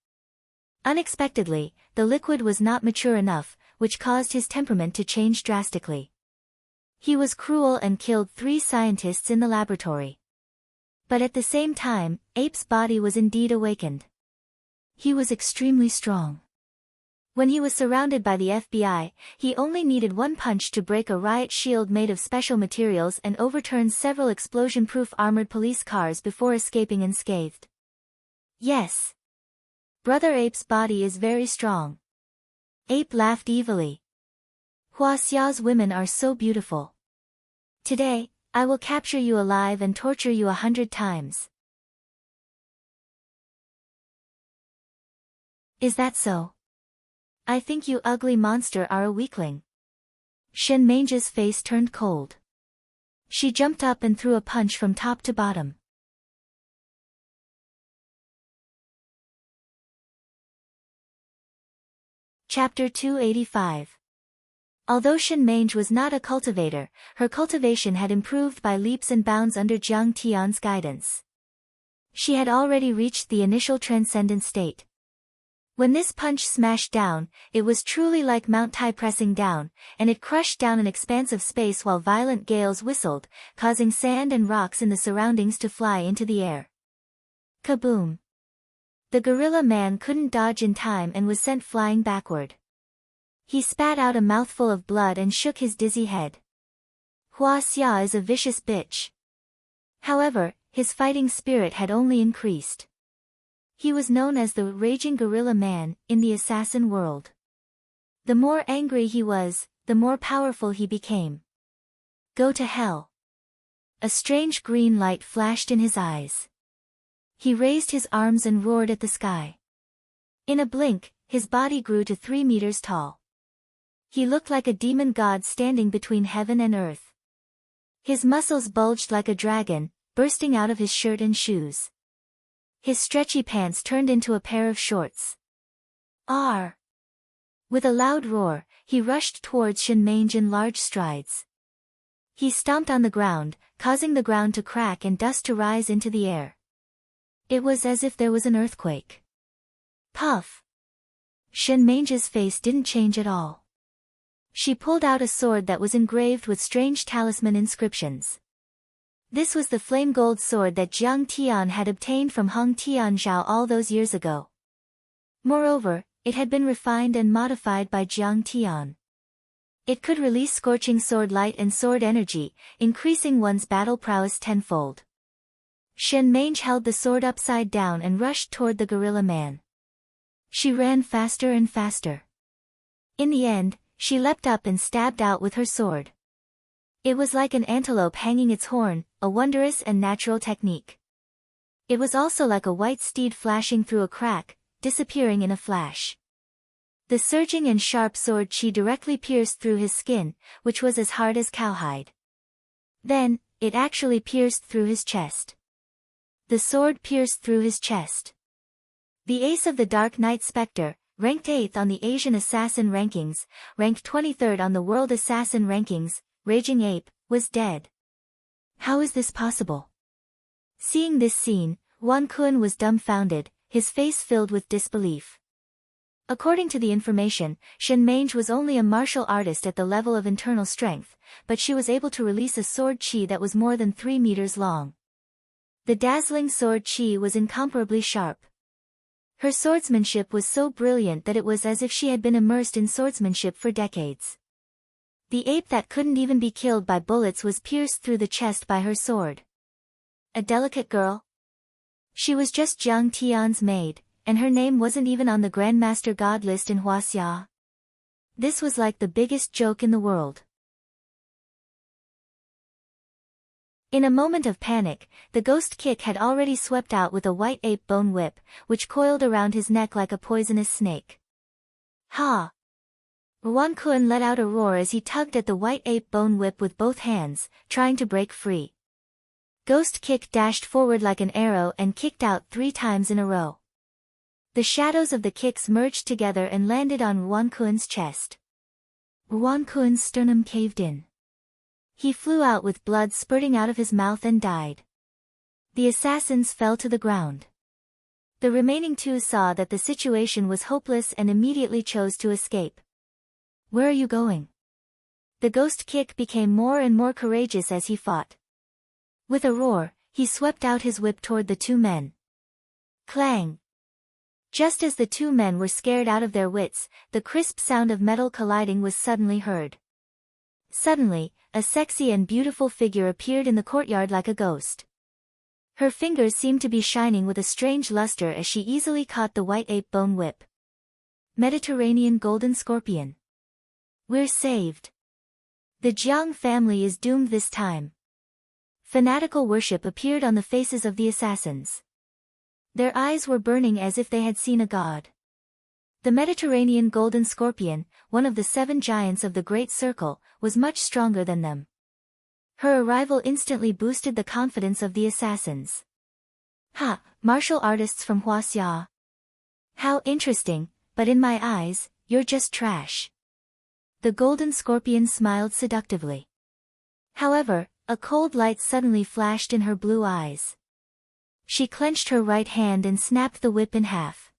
Unexpectedly, the liquid was not mature enough, which caused his temperament to change drastically. He was cruel and killed 3 scientists in the laboratory. But at the same time, Ape's body was indeed awakened. He was extremely strong. When he was surrounded by the FBI, he only needed one punch to break a riot shield made of special materials and overturn several explosion-proof armored police cars before escaping unscathed. Yes. Brother Ape's body is very strong. Ape laughed evilly. Hua Xiao's women are so beautiful. Today, I will capture you alive and torture you 100 times. Is that so? I think you ugly monster are a weakling. Shen Mange's face turned cold. She jumped up and threw a punch from top to bottom. Chapter 285. Although Shen Mange was not a cultivator, her cultivation had improved by leaps and bounds under Jiang Tian's guidance. She had already reached the initial transcendent state. When this punch smashed down, it was truly like Mount Tai pressing down, and it crushed down an expanse of space while violent gales whistled, causing sand and rocks in the surroundings to fly into the air. Kaboom! The gorilla man couldn't dodge in time and was sent flying backward. He spat out a mouthful of blood and shook his dizzy head. Hua Xia is a vicious bitch. However, his fighting spirit had only increased. He was known as the Raging Gorilla Man in the assassin world. The more angry he was, the more powerful he became. Go to hell. A strange green light flashed in his eyes. He raised his arms and roared at the sky. In a blink, his body grew to 3 meters tall. He looked like a demon god standing between heaven and earth. His muscles bulged like a dragon, bursting out of his shirt and shoes. His stretchy pants turned into a pair of shorts. Arr! With a loud roar, he rushed towards Shen Mange in large strides. He stomped on the ground, causing the ground to crack and dust to rise into the air. It was as if there was an earthquake. Puff! Shen Mange's face didn't change at all. She pulled out a sword that was engraved with strange talisman inscriptions. This was the flame gold sword that Jiang Tian had obtained from Hong Tianzhao all those years ago. Moreover, it had been refined and modified by Jiang Tian. It could release scorching sword light and sword energy, increasing one's battle prowess tenfold. Shen Mange held the sword upside down and rushed toward the gorilla man. She ran faster and faster. In the end, she leapt up and stabbed out with her sword. It was like an antelope hanging its horn, a wondrous and natural technique. It was also like a white steed flashing through a crack, disappearing in a flash. The surging and sharp sword chi directly pierced through his skin, which was as hard as cowhide. Then, it actually pierced through his chest. The sword pierced through his chest. The ace of the Dark Knight Spectre, ranked 8th on the Asian Assassin rankings, ranked 23rd on the World Assassin rankings, Raging Ape, was dead. How is this possible? Seeing this scene, Wan Kun was dumbfounded, his face filled with disbelief. According to the information, Shen Mange was only a martial artist at the level of internal strength, but she was able to release a sword chi that was more than 3 meters long. The dazzling sword chi was incomparably sharp. Her swordsmanship was so brilliant that it was as if she had been immersed in swordsmanship for decades. The ape that couldn't even be killed by bullets was pierced through the chest by her sword. A delicate girl? She was just Jiang Tian's maid, and her name wasn't even on the Grandmaster God list in Huaxia. This was like the biggest joke in the world. In a moment of panic, the ghost kick had already swept out with a white ape bone whip, which coiled around his neck like a poisonous snake. Ha! Wan Kun let out a roar as he tugged at the white ape bone whip with both hands, trying to break free. Ghost kick dashed forward like an arrow and kicked out 3 times in a row. The shadows of the kicks merged together and landed on Wan Kun's chest. Wan Kun's sternum caved in. He flew out with blood spurting out of his mouth and died. The assassins fell to the ground. The remaining 2 saw that the situation was hopeless and immediately chose to escape. Where are you going? The ghost kick became more and more courageous as he fought. With a roar, he swept out his whip toward the 2 men. Clang! Just as the 2 men were scared out of their wits, the crisp sound of metal colliding was suddenly heard. Suddenly, a sexy and beautiful figure appeared in the courtyard like a ghost. Her fingers seemed to be shining with a strange luster as she easily caught the white ape bone whip. Mediterranean Golden Scorpion. We're saved. The Jiang family is doomed this time. Fanatical worship appeared on the faces of the assassins. Their eyes were burning as if they had seen a god. The Mediterranean Golden Scorpion, one of the 7 giants of the Great Circle, was much stronger than them. Her arrival instantly boosted the confidence of the assassins. Ha! Martial artists from Huaxia. How interesting, but in my eyes, you're just trash. The Golden Scorpion smiled seductively. However, a cold light suddenly flashed in her blue eyes. She clenched her right hand and snapped the whip in half.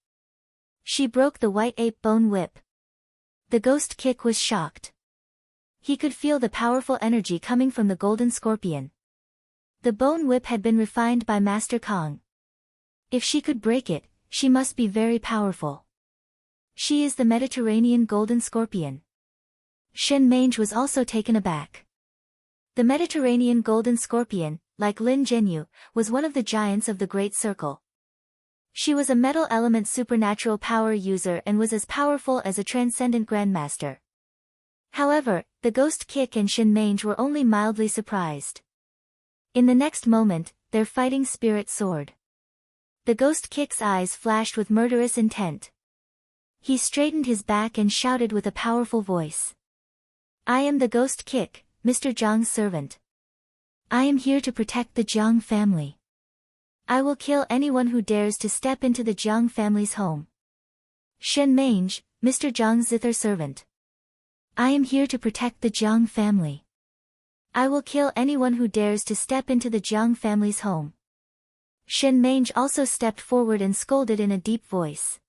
She broke the white ape bone whip. The ghost kick was shocked. He could feel the powerful energy coming from the Golden Scorpion. The bone whip had been refined by Master Kong. If she could break it, she must be very powerful. She is the Mediterranean Golden Scorpion. Shen Mange was also taken aback. The Mediterranean Golden Scorpion, like Lin Zhenyu, was one of the giants of the Great Circle. She was a metal element supernatural power user and was as powerful as a transcendent grandmaster. However, the ghost kick and Shen Mange were only mildly surprised. In the next moment, their fighting spirit soared. The ghost kick's eyes flashed with murderous intent. He straightened his back and shouted with a powerful voice. I am the ghost kick, Mr. Jiang's servant. I am here to protect the Jiang family. I will kill anyone who dares to step into the Jiang family's home. Shen Mange, Mr. Jiang's zither servant. I am here to protect the Jiang family. I will kill anyone who dares to step into the Jiang family's home. Shen Mange also stepped forward and scolded in a deep voice.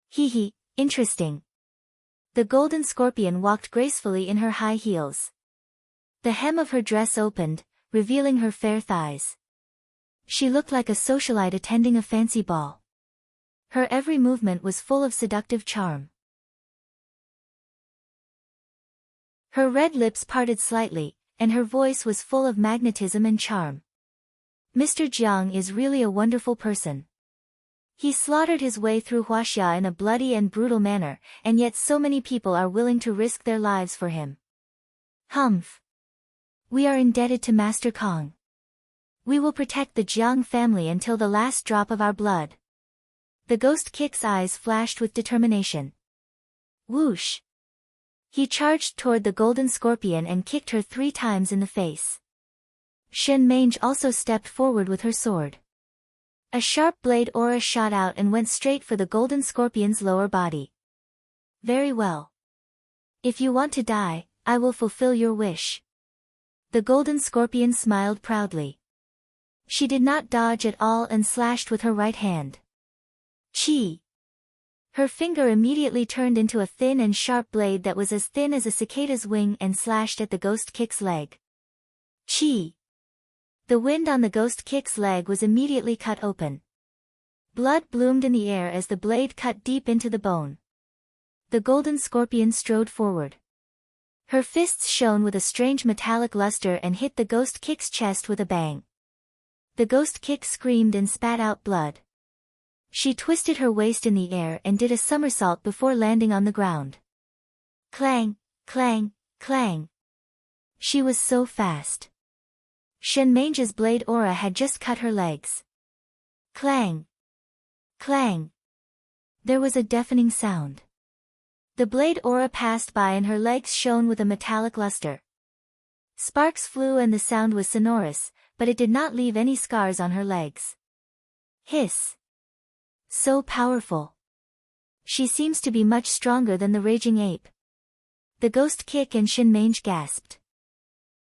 Hee, interesting. The Golden Scorpion walked gracefully in her high heels. The hem of her dress opened, revealing her fair thighs. She looked like a socialite attending a fancy ball. Her every movement was full of seductive charm. Her red lips parted slightly, and her voice was full of magnetism and charm. Mr. Jiang is really a wonderful person. He slaughtered his way through Huaxia in a bloody and brutal manner, and yet so many people are willing to risk their lives for him. Humph. We are indebted to Master Kong. We will protect the Jiang family until the last drop of our blood. The ghost kick's eyes flashed with determination. Whoosh! He charged toward the Golden Scorpion and kicked her 3 times in the face. Shen Mange also stepped forward with her sword. A sharp blade aura shot out and went straight for the golden scorpion's lower body. Very well. If you want to die, I will fulfill your wish. The golden scorpion smiled proudly. She did not dodge at all and slashed with her right hand. Chi! Her finger immediately turned into a thin and sharp blade that was as thin as a cicada's wing and slashed at the ghost kick's leg. Chi! The wound on the ghost kick's leg was immediately cut open. Blood bloomed in the air as the blade cut deep into the bone. The golden scorpion strode forward. Her fists shone with a strange metallic luster and hit the ghost kick's chest with a bang. The ghost kick screamed and spat out blood. She twisted her waist in the air and did a somersault before landing on the ground. Clang, clang, clang. She was so fast. Shen Mange's blade aura had just cut her legs. Clang! Clang! There was a deafening sound. The blade aura passed by and her legs shone with a metallic luster. Sparks flew and the sound was sonorous, but it did not leave any scars on her legs. Hiss! So powerful. She seems to be much stronger than the raging ape. The ghost kick and Shen Mange gasped.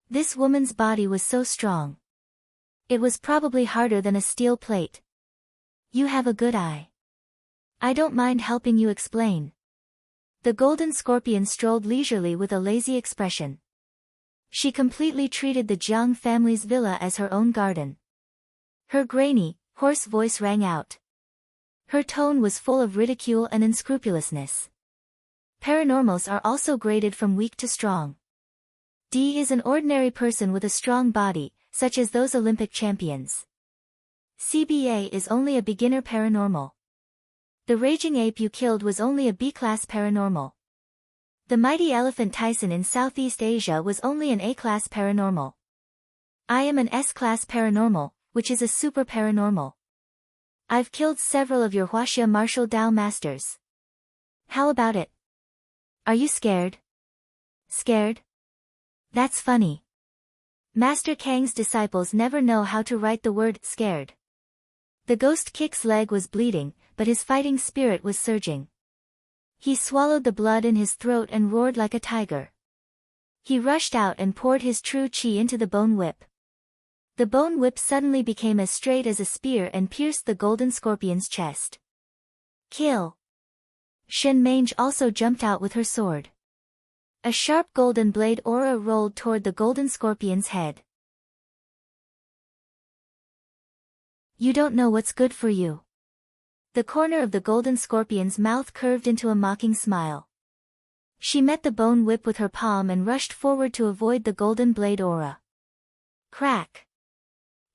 This woman's body was so strong. It was probably harder than a steel plate. You have a good eye. I don't mind helping you explain. The golden scorpion strolled leisurely with a lazy expression. She completely treated the Jiang family's villa as her own garden. Her grainy, hoarse voice rang out. Her tone was full of ridicule and unscrupulousness. Paranormals are also graded from weak to strong. D is an ordinary person with a strong body, such as those Olympic champions. CBA is only a beginner paranormal. The raging ape you killed was only a B-class paranormal. The mighty elephant Tyson in Southeast Asia was only an A-class paranormal. I am an S-class paranormal, which is a super paranormal. I've killed several of your Huaxia martial Dao masters. How about it? Are you scared? Scared? That's funny. Master Kang's disciples never know how to write the word scared. The ghost kick's leg was bleeding, but his fighting spirit was surging. He swallowed the blood in his throat and roared like a tiger. He rushed out and poured his true chi into the bone whip. The bone whip suddenly became as straight as a spear and pierced the golden scorpion's chest. Kill! Shen Mange also jumped out with her sword. A sharp golden blade aura rolled toward the golden scorpion's head. You don't know what's good for you. The corner of the golden scorpion's mouth curved into a mocking smile. She met the bone whip with her palm and rushed forward to avoid the golden blade aura. Crack!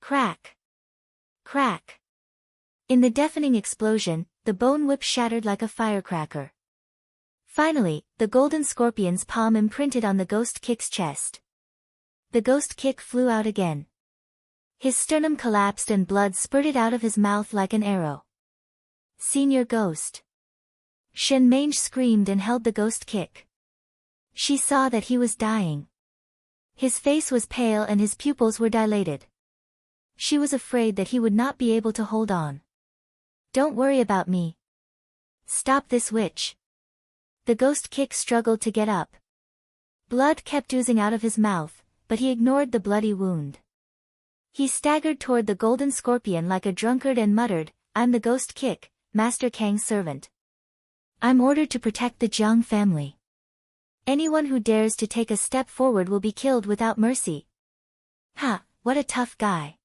Crack! Crack! In the deafening explosion, the bone whip shattered like a firecracker. Finally, the golden scorpion's palm imprinted on the ghost kick's chest. The ghost kick flew out again. His sternum collapsed and blood spurted out of his mouth like an arrow. Senior Ghost! Shen Mange screamed and held the ghost kick. She saw that he was dying. His face was pale and his pupils were dilated. She was afraid that he would not be able to hold on. Don't worry about me. Stop this witch. The ghost kick struggled to get up. Blood kept oozing out of his mouth, but he ignored the bloody wound. He staggered toward the golden scorpion like a drunkard and muttered, I'm the ghost kick, Master Kang's servant. I'm ordered to protect the Jiang family. Anyone who dares to take a step forward will be killed without mercy. Ha, what a tough guy.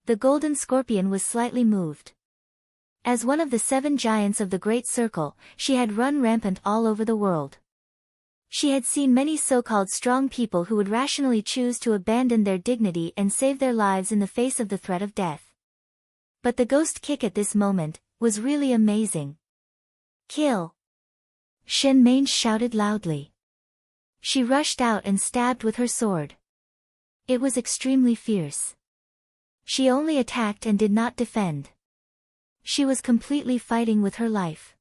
The golden scorpion was slightly moved. As one of the 7 giants of the Great Circle, she had run rampant all over the world. She had seen many so-called strong people who would rationally choose to abandon their dignity and save their lives in the face of the threat of death. But the ghost kick at this moment was really amazing. Kill! Shen Mange shouted loudly. She rushed out and stabbed with her sword. It was extremely fierce. She only attacked and did not defend. She was completely fighting with her life.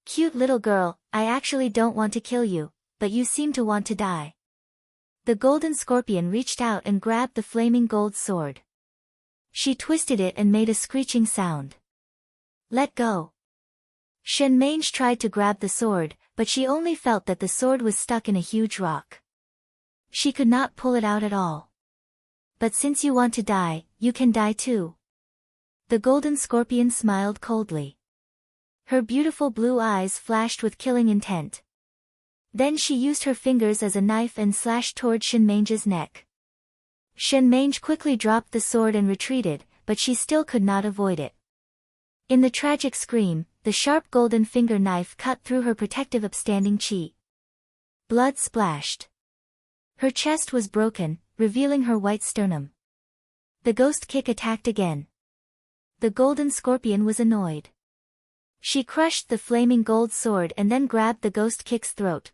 Cute little girl, I actually don't want to kill you, but you seem to want to die. The golden scorpion reached out and grabbed the flaming gold sword. She twisted it and made a screeching sound. Let go. Shenmenge tried to grab the sword, but she only felt that the sword was stuck in a huge rock. She could not pull it out at all. But since you want to die, you can die too. The golden scorpion smiled coldly. Her beautiful blue eyes flashed with killing intent. Then she used her fingers as a knife and slashed toward Shenmenge's neck. Shenmenge quickly dropped the sword and retreated, but she still could not avoid it. In the tragic scream, the sharp golden finger knife cut through her protective upstanding chi. Blood splashed. Her chest was broken, revealing her white sternum. The ghost kick attacked again. The golden scorpion was annoyed. She crushed the flaming gold sword and then grabbed the ghost kick's throat.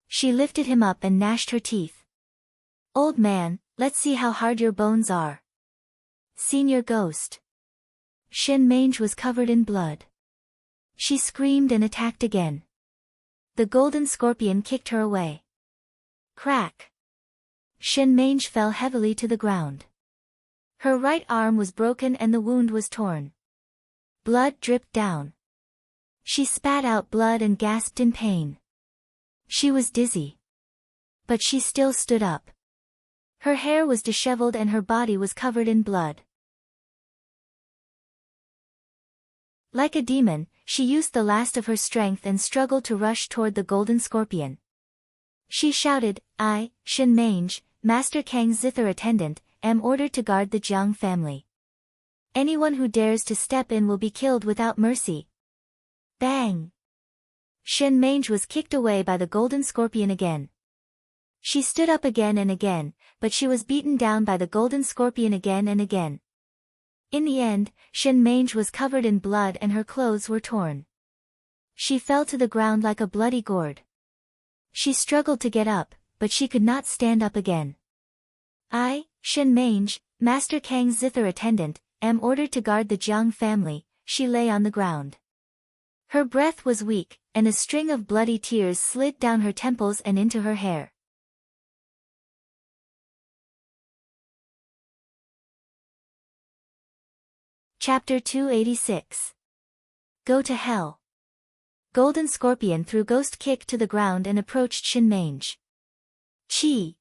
She lifted him up and gnashed her teeth. Old man, let's see how hard your bones are. Senior ghost. Shenmenge was covered in blood. She screamed and attacked again. The golden scorpion kicked her away. Crack. Shenmenge fell heavily to the ground. Her right arm was broken and the wound was torn. Blood dripped down. She spat out blood and gasped in pain. She was dizzy. But she still stood up. Her hair was disheveled and her body was covered in blood. Like a demon, she used the last of her strength and struggled to rush toward the golden scorpion. She shouted, I, Shenmenge, Master Kang's zither attendant, am ordered to guard the Jiang family. Anyone who dares to step in will be killed without mercy. Bang! Shenmenge was kicked away by the golden scorpion again. She stood up again and again, but she was beaten down by the golden scorpion again and again. In the end, Shenmenge was covered in blood and her clothes were torn. She fell to the ground like a bloody gourd. She struggled to get up, but she could not stand up again. I, Shenmenge, Master Kang's zither attendant, am ordered to guard the Jiang family. She lay on the ground. Her breath was weak, and a string of bloody tears slid down her temples and into her hair. Chapter 286. Go to hell. Golden Scorpion threw Ghost Kick to the ground and approached Shenmenge. Chi.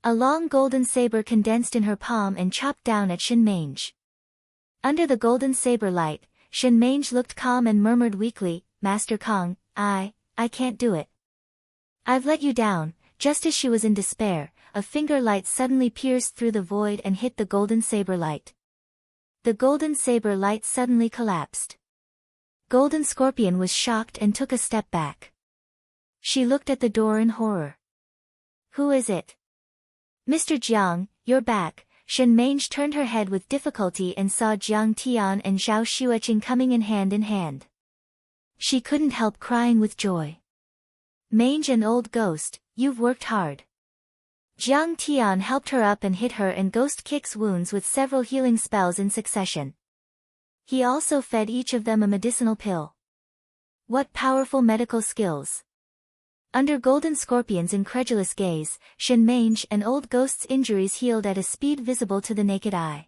A long golden saber condensed in her palm and chopped down at Shenmenge. Under the golden saber light, Shenmenge looked calm and murmured weakly, Master Kang, I can't do it. I've let you down. Just as she was in despair, a finger light suddenly pierced through the void and hit the golden saber light. The golden saber light suddenly collapsed. Golden Scorpion was shocked and took a step back. She looked at the door in horror. Who is it? Mr. Jiang, you're back. Shenmenge turned her head with difficulty and saw Jiang Tian and Zhao Xueqing coming in hand. She couldn't help crying with joy. Mange and old ghost, you've worked hard. Jiang Tian helped her up and hit her and Ghost Kick's wounds with several healing spells in succession. He also fed each of them a medicinal pill. What powerful medical skills! Under Golden Scorpion's incredulous gaze, Shenmenge and Old Ghost's injuries healed at a speed visible to the naked eye.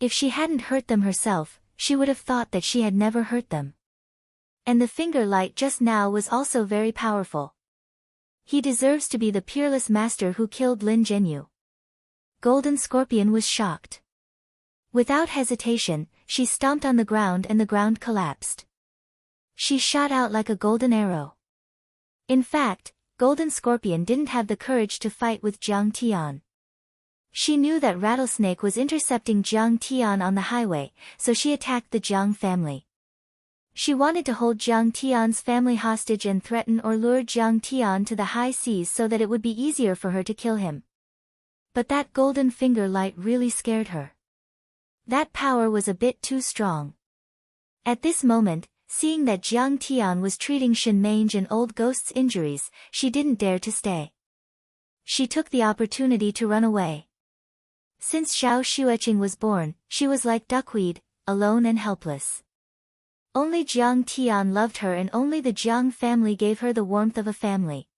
If she hadn't hurt them herself, she would have thought that she had never hurt them. And the finger light just now was also very powerful. He deserves to be the peerless master who killed Lin Zhenyu. Golden Scorpion was shocked. Without hesitation, she stomped on the ground and the ground collapsed. She shot out like a golden arrow. In fact, Golden Scorpion didn't have the courage to fight with Jiang Tian. She knew that Rattlesnake was intercepting Jiang Tian on the highway, so she attacked the Jiang family. She wanted to hold Jiang Tian's family hostage and threaten or lure Jiang Tian to the high seas so that it would be easier for her to kill him. But that golden finger light really scared her. That power was a bit too strong. At this moment, seeing that Jiang Tian was treating Shenmenge and Old Ghost's injuries, she didn't dare to stay. She took the opportunity to run away. Since Zhao Xueqing was born, she was like duckweed, alone and helpless. Only Jiang Tian loved her and only the Jiang family gave her the warmth of a family.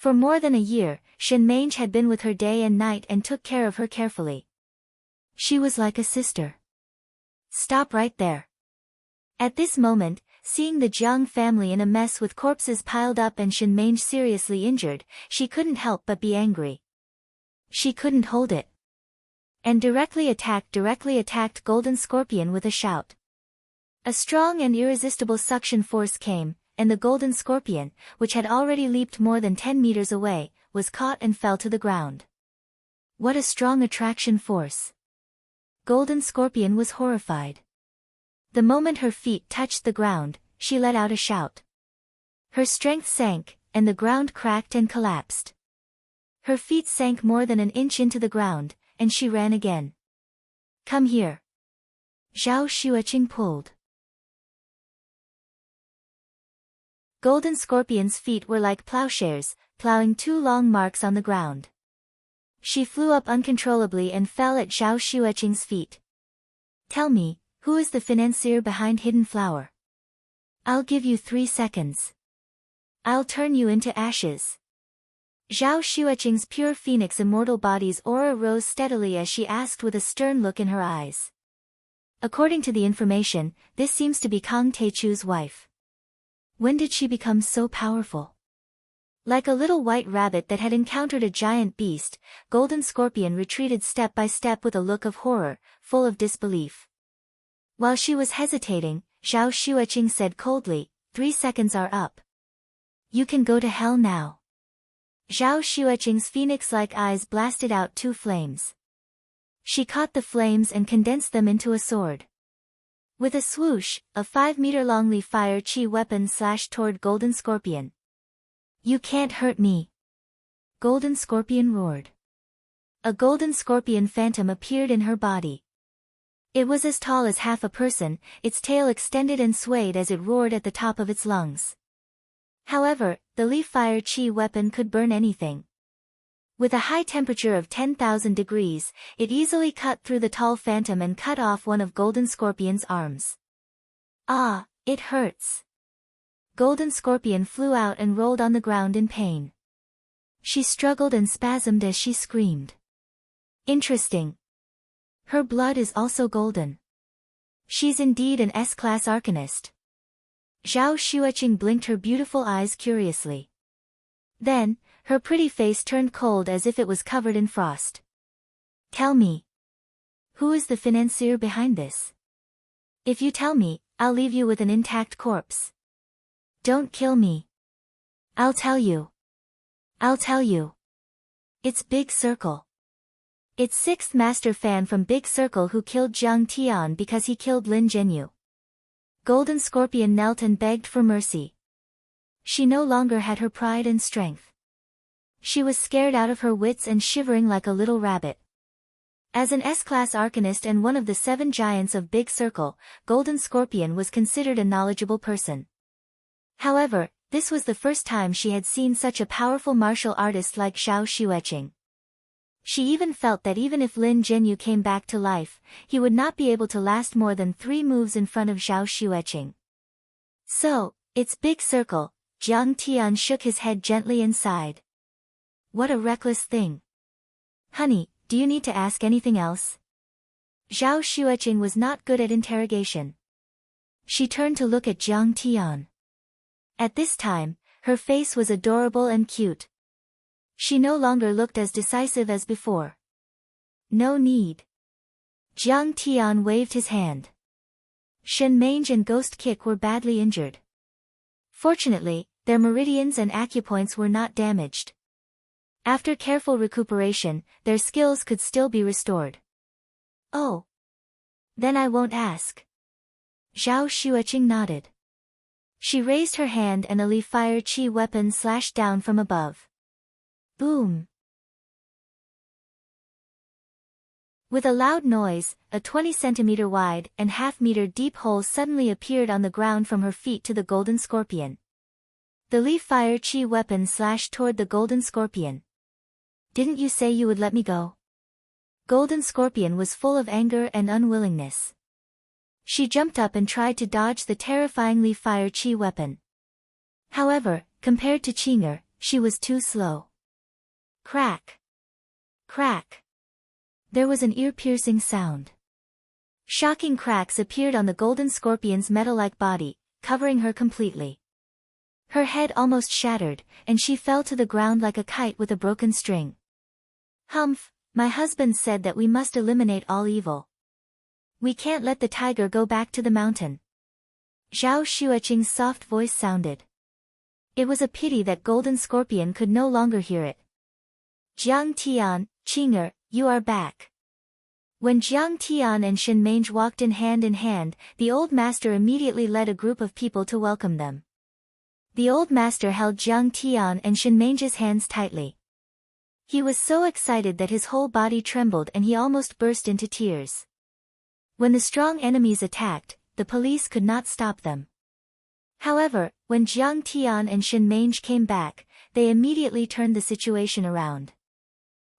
For more than a year, Shinmange had been with her day and night and took care of her carefully. She was like a sister. Stop right there. At this moment, seeing the Jiang family in a mess with corpses piled up and Shinmange seriously injured, she couldn't help but be angry. She couldn't hold it. And directly attacked Golden Scorpion with a shout. A strong and irresistible suction force came, and the Golden Scorpion, which had already leaped more than 10 meters away, was caught and fell to the ground. What a strong attraction force! Golden Scorpion was horrified. The moment her feet touched the ground, she let out a shout. Her strength sank, and the ground cracked and collapsed. Her feet sank more than an inch into the ground, and she ran again. Come here. Zhao Xueqing pulled. Golden Scorpion's feet were like plowshares, plowing 2 long marks on the ground. She flew up uncontrollably and fell at Zhao Xueqing's feet. Tell me, who is the financier behind Hidden Flower? I'll give you 3 seconds. I'll turn you into ashes. Zhao Xueqing's pure phoenix immortal body's aura rose steadily as she asked with a stern look in her eyes. According to the information, this seems to be Kang Teichu's wife. When did she become so powerful? Like a little white rabbit that had encountered a giant beast, Golden Scorpion retreated step by step with a look of horror, full of disbelief. While she was hesitating, Zhao Xueqing said coldly, 3 seconds are up. You can go to hell now. Zhao Xueqing's phoenix-like eyes blasted out 2 flames. She caught the flames and condensed them into a sword. With a swoosh, a 5-meter-long leaf fire chi weapon slashed toward Golden Scorpion. You can't hurt me. Golden Scorpion roared. A Golden Scorpion phantom appeared in her body. It was as tall as half a person, its tail extended and swayed as it roared at the top of its lungs. However, the leaf fire chi weapon could burn anything. With a high temperature of 10,000 degrees, it easily cut through the tall phantom and cut off one of Golden Scorpion's arms. Ah, it hurts. Golden Scorpion flew out and rolled on the ground in pain. She struggled and spasmed as she screamed. Interesting. Her blood is also golden. She's indeed an S-class arcanist. Zhao Xueqing blinked her beautiful eyes curiously. Then, her pretty face turned cold as if it was covered in frost. Tell me. Who is the financier behind this? If you tell me, I'll leave you with an intact corpse. Don't kill me. I'll tell you. I'll tell you. It's Big Circle. It's 6th Master Fan from Big Circle who killed Jiang Tian because he killed Lin Zhenyu. Golden Scorpion knelt and begged for mercy. She no longer had her pride and strength. She was scared out of her wits and shivering like a little rabbit. As an S-class arcanist and one of the 7 giants of Big Circle, Golden Scorpion was considered a knowledgeable person. However, this was the first time she had seen such a powerful martial artist like Zhao Xueqing. She even felt that even if Lin Zhenyu came back to life, he would not be able to last more than 3 moves in front of Zhao Xueqing. So, it's Big Circle. Jiang Tian shook his head gently and sighed. What a reckless thing. Honey, do you need to ask anything else? Zhao Xueqing was not good at interrogation. She turned to look at Jiang Tian. At this time, her face was adorable and cute. She no longer looked as decisive as before. No need. Jiang Tian waved his hand. Shinmange and Ghost Kick were badly injured. Fortunately, their meridians and acupoints were not damaged. After careful recuperation, their skills could still be restored. Oh. Then I won't ask. Zhao Xueqing nodded. She raised her hand and a leaf fire chi weapon slashed down from above. Boom. With a loud noise, a 20-centimeter wide and half-meter deep hole suddenly appeared on the ground from her feet to the Golden Scorpion. The leaf fire chi weapon slashed toward the Golden Scorpion. Didn't you say you would let me go? Golden Scorpion was full of anger and unwillingness. She jumped up and tried to dodge the terrifying leaf fire chi weapon. However, compared to Qinger, she was too slow. Crack. Crack. There was an ear-piercing sound. Shocking cracks appeared on the golden scorpion's metal-like body, covering her completely. Her head almost shattered, and she fell to the ground like a kite with a broken string. Humph, my husband said that we must eliminate all evil. We can't let the tiger go back to the mountain. Zhao Xueqing's soft voice sounded. It was a pity that Golden Scorpion could no longer hear it. Jiang Tian, Qing'er, you are back. When Jiang Tian and Shen Mange walked in hand, the old master immediately led a group of people to welcome them. The old master held Jiang Tian and Shen Mange's hands tightly. He was so excited that his whole body trembled and he almost burst into tears. When the strong enemies attacked, the police could not stop them. However, when Jiang Tian and Shen Mange came back, they immediately turned the situation around.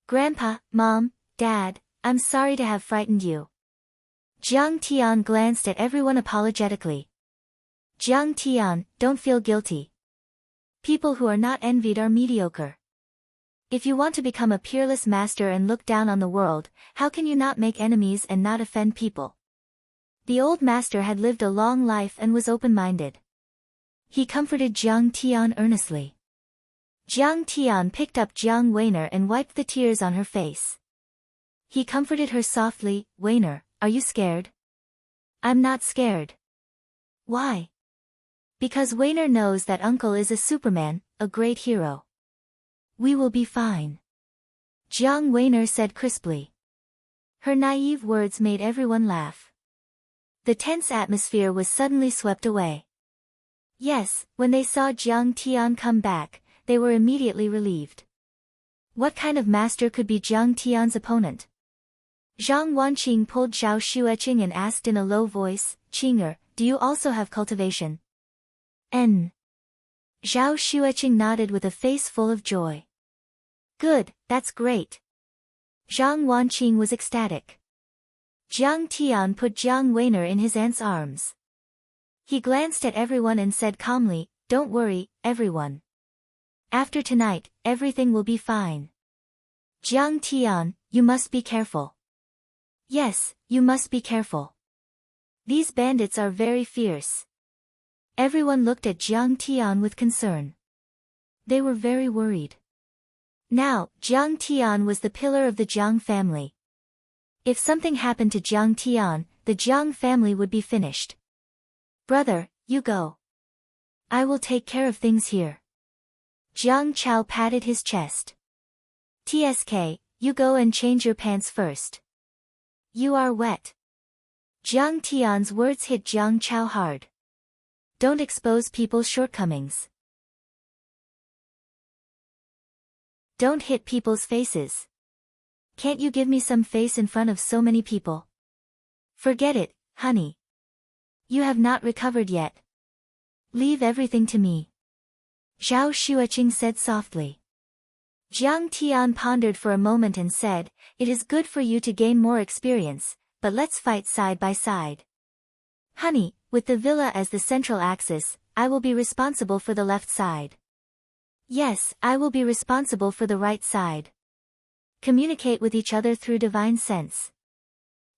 Grandpa, Mom, Dad, I'm sorry to have frightened you. Jiang Tian glanced at everyone apologetically. Jiang Tian, don't feel guilty. People who are not envied are mediocre. If you want to become a peerless master and look down on the world, how can you not make enemies and not offend people? The old master had lived a long life and was open-minded. He comforted Jiang Tian earnestly. Jiang Tian picked up Jiang Weiner and wiped the tears on her face. He comforted her softly, Weiner, are you scared? I'm not scared. Why? Because Weiner knows that Uncle is a Superman, a great hero. We will be fine. Jiang Weiner said crisply. Her naive words made everyone laugh. The tense atmosphere was suddenly swept away. Yes, when they saw Jiang Tian come back, they were immediately relieved. What kind of master could be Jiang Tian's opponent? Zhang Wanqing pulled Zhao Xueqing and asked in a low voice, Qing'er, do you also have cultivation? N. Zhao Xueqing nodded with a face full of joy. Good, that's great. Zhang Wanqing was ecstatic. Jiang Tian put Jiang Weiner in his aunt's arms. He glanced at everyone and said calmly, don't worry, everyone. After tonight, everything will be fine. Jiang Tian, you must be careful. Yes, you must be careful. These bandits are very fierce. Everyone looked at Jiang Tian with concern. They were very worried. Now, Jiang Tian was the pillar of the Jiang family. If something happened to Jiang Tian, the Jiang family would be finished. Brother, you go. I will take care of things here. Jiang Chao patted his chest. TSK, you go and change your pants first. You are wet. Jiang Tian's words hit Jiang Chao hard. Don't expose people's shortcomings. Don't hit people's faces. Can't you give me some face in front of so many people? Forget it, honey. You have not recovered yet. Leave everything to me. Zhao Xueqing said softly. Jiang Tian pondered for a moment and said, it is good for you to gain more experience, but let's fight side by side. Honey, with the villa as the central axis, I will be responsible for the left side. Yes, I will be responsible for the right side. Communicate with each other through divine sense.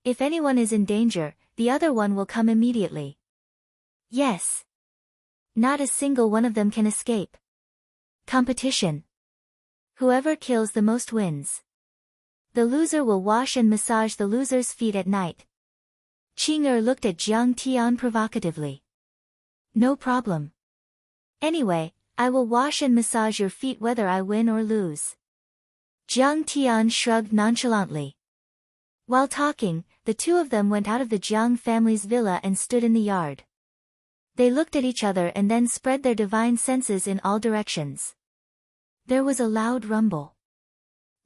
If anyone is in danger, the other one will come immediately. Yes. Not a single one of them can escape. Competition. Whoever kills the most wins. The loser will wash and massage the loser's feet at night. Qing'er looked at Jiang Tian provocatively. No problem. Anyway, I will wash and massage your feet whether I win or lose. Jiang Tian shrugged nonchalantly. While talking, the two of them went out of the Jiang family's villa and stood in the yard. They looked at each other and then spread their divine senses in all directions. There was a loud rumble.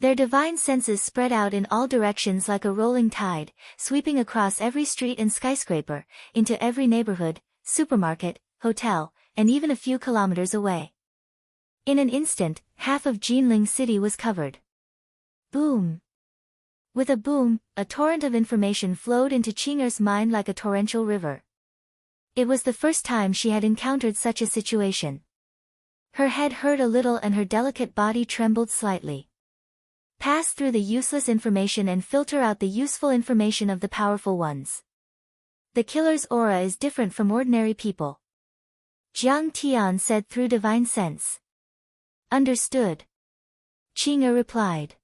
Their divine senses spread out in all directions like a rolling tide, sweeping across every street and skyscraper, into every neighborhood, supermarket, hotel, and even a few kilometers away. In an instant, half of Jinling City was covered. Boom! With a boom, a torrent of information flowed into Qing'er's mind like a torrential river. It was the first time she had encountered such a situation. Her head hurt a little and her delicate body trembled slightly. Pass through the useless information and filter out the useful information of the powerful ones. The killer's aura is different from ordinary people. Jiang Tian said through divine sense. Understood. Qing'er replied.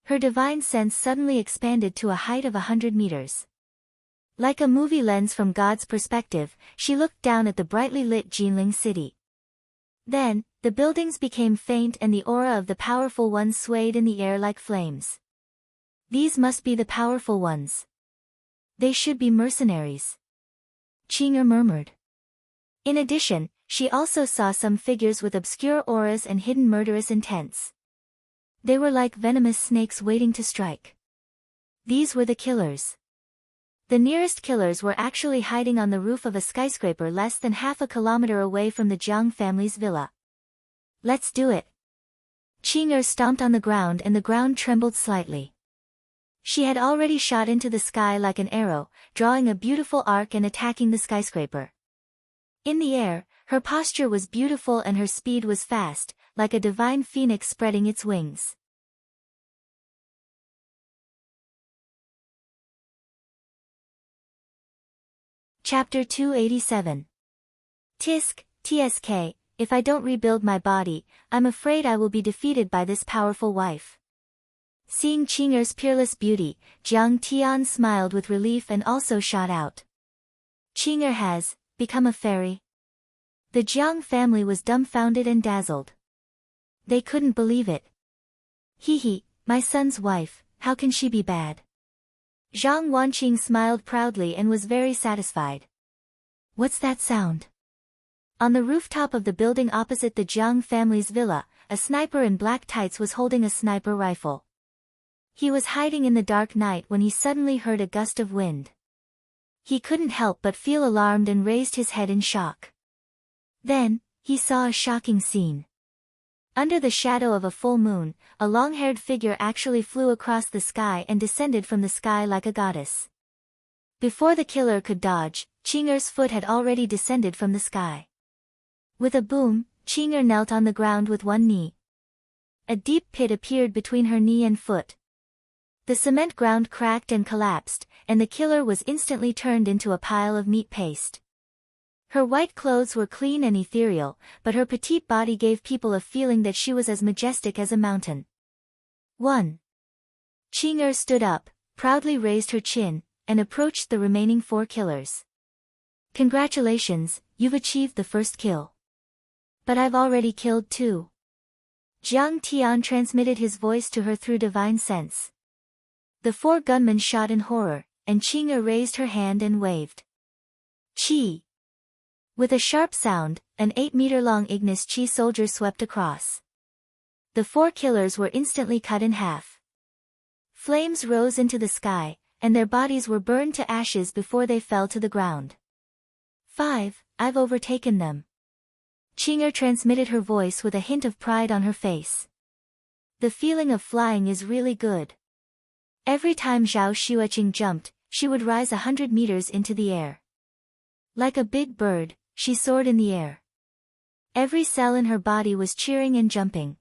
Her divine sense suddenly expanded to a height of 100 meters. Like a movie lens from God's perspective, she looked down at the brightly lit Jinling city. Then, the buildings became faint and the aura of the powerful ones swayed in the air like flames. These must be the powerful ones. They should be mercenaries. Qing'er murmured. In addition, she also saw some figures with obscure auras and hidden murderous intents. They were like venomous snakes waiting to strike. These were the killers. The nearest killers were actually hiding on the roof of a skyscraper less than half a kilometer away from the Jiang family's villa. Let's do it. Qing'er stomped on the ground and the ground trembled slightly. She had already shot into the sky like an arrow, drawing a beautiful arc and attacking the skyscraper. In the air, her posture was beautiful and her speed was fast, like a divine phoenix spreading its wings. Chapter 287. Tsk, if I don't rebuild my body, I'm afraid I will be defeated by this powerful wife. Seeing Qing'er's peerless beauty, Jiang Tian smiled with relief and also shot out. Qing'er has become a fairy. The Jiang family was dumbfounded and dazzled. They couldn't believe it. Hee, my son's wife, how can she be bad? Zhang Wanqing smiled proudly and was very satisfied. What's that sound? On the rooftop of the building opposite the Jiang family's villa, a sniper in black tights was holding a sniper rifle. He was hiding in the dark night when he suddenly heard a gust of wind. He couldn't help but feel alarmed and raised his head in shock. Then, he saw a shocking scene. Under the shadow of a full moon, a long-haired figure actually flew across the sky and descended from the sky like a goddess. Before the killer could dodge, Qing'er's foot had already descended from the sky. With a boom, Qing'er knelt on the ground with one knee. A deep pit appeared between her knee and foot. The cement ground cracked and collapsed, and the killer was instantly turned into a pile of meat paste. Her white clothes were clean and ethereal, but her petite body gave people a feeling that she was as majestic as a mountain. 1. Qing'er stood up, proudly raised her chin, and approached the remaining 4 killers. Congratulations, you've achieved the first kill. But I've already killed 2. Jiang Tian transmitted his voice to her through divine sense. The 4 gunmen shot in horror, and Qing'er raised her hand and waved. Qi. With a sharp sound, an 8-meter-long Ignis Chi soldier swept across. The 4 killers were instantly cut in half. Flames rose into the sky, and their bodies were burned to ashes before they fell to the ground. 5. I've overtaken them. Qing'er transmitted her voice with a hint of pride on her face. The feeling of flying is really good. Every time Zhao Xueqing jumped, she would rise 100 meters into the air. Like a big bird, she soared in the air. Every cell in her body was cheering and jumping.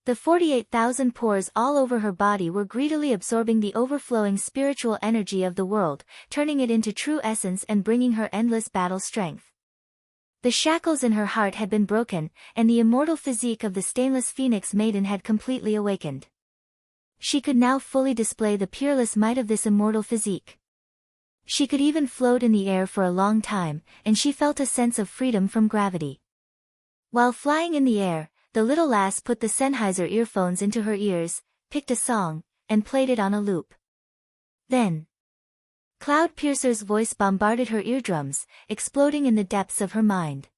The 48,000 pores all over her body were greedily absorbing the overflowing spiritual energy of the world, turning it into true essence and bringing her endless battle strength. The shackles in her heart had been broken, and the immortal physique of the stainless phoenix maiden had completely awakened. She could now fully display the peerless might of this immortal physique. She could even float in the air for a long time, and she felt a sense of freedom from gravity. While flying in the air, the little lass put the Sennheiser earphones into her ears, picked a song, and played it on a loop. Then, Cloudpiercer's voice bombarded her eardrums, exploding in the depths of her mind.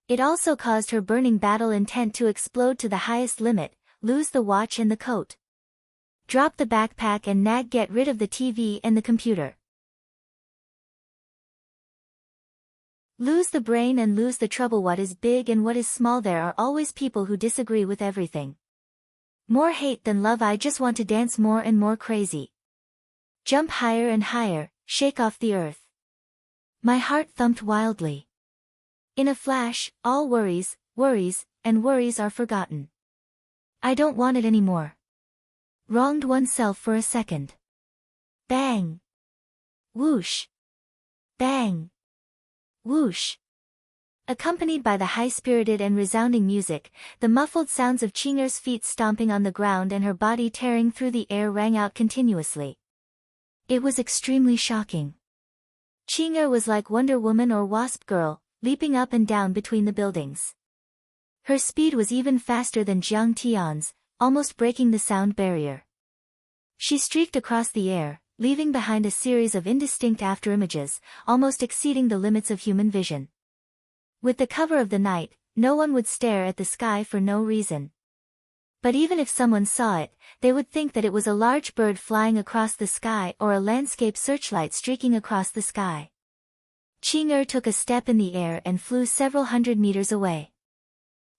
It also caused her burning battle intent to explode to the highest limit, lose the watch and the coat. Drop the backpack and get rid of the TV and the computer. Lose the brain and lose the trouble. What is big and what is small? There are always people who disagree with everything. More hate than love. I just want to dance more and more crazy. Jump higher and higher, shake off the earth. My heart thumped wildly. In a flash, all worries, worries, and worries are forgotten. I don't want it anymore. Wronged oneself for a second. Bang! Whoosh! Bang! Whoosh! Accompanied by the high-spirited and resounding music, the muffled sounds of Chinger's feet stomping on the ground and her body tearing through the air rang out continuously. It was extremely shocking. Chinger was like Wonder Woman or Wasp Girl, leaping up and down between the buildings. Her speed was even faster than Jiang Tian's, almost breaking the sound barrier. She streaked across the air, leaving behind a series of indistinct afterimages, almost exceeding the limits of human vision. With the cover of the night, no one would stare at the sky for no reason. But even if someone saw it, they would think that it was a large bird flying across the sky or a landscape searchlight streaking across the sky. Chinger took a step in the air and flew several hundred meters away.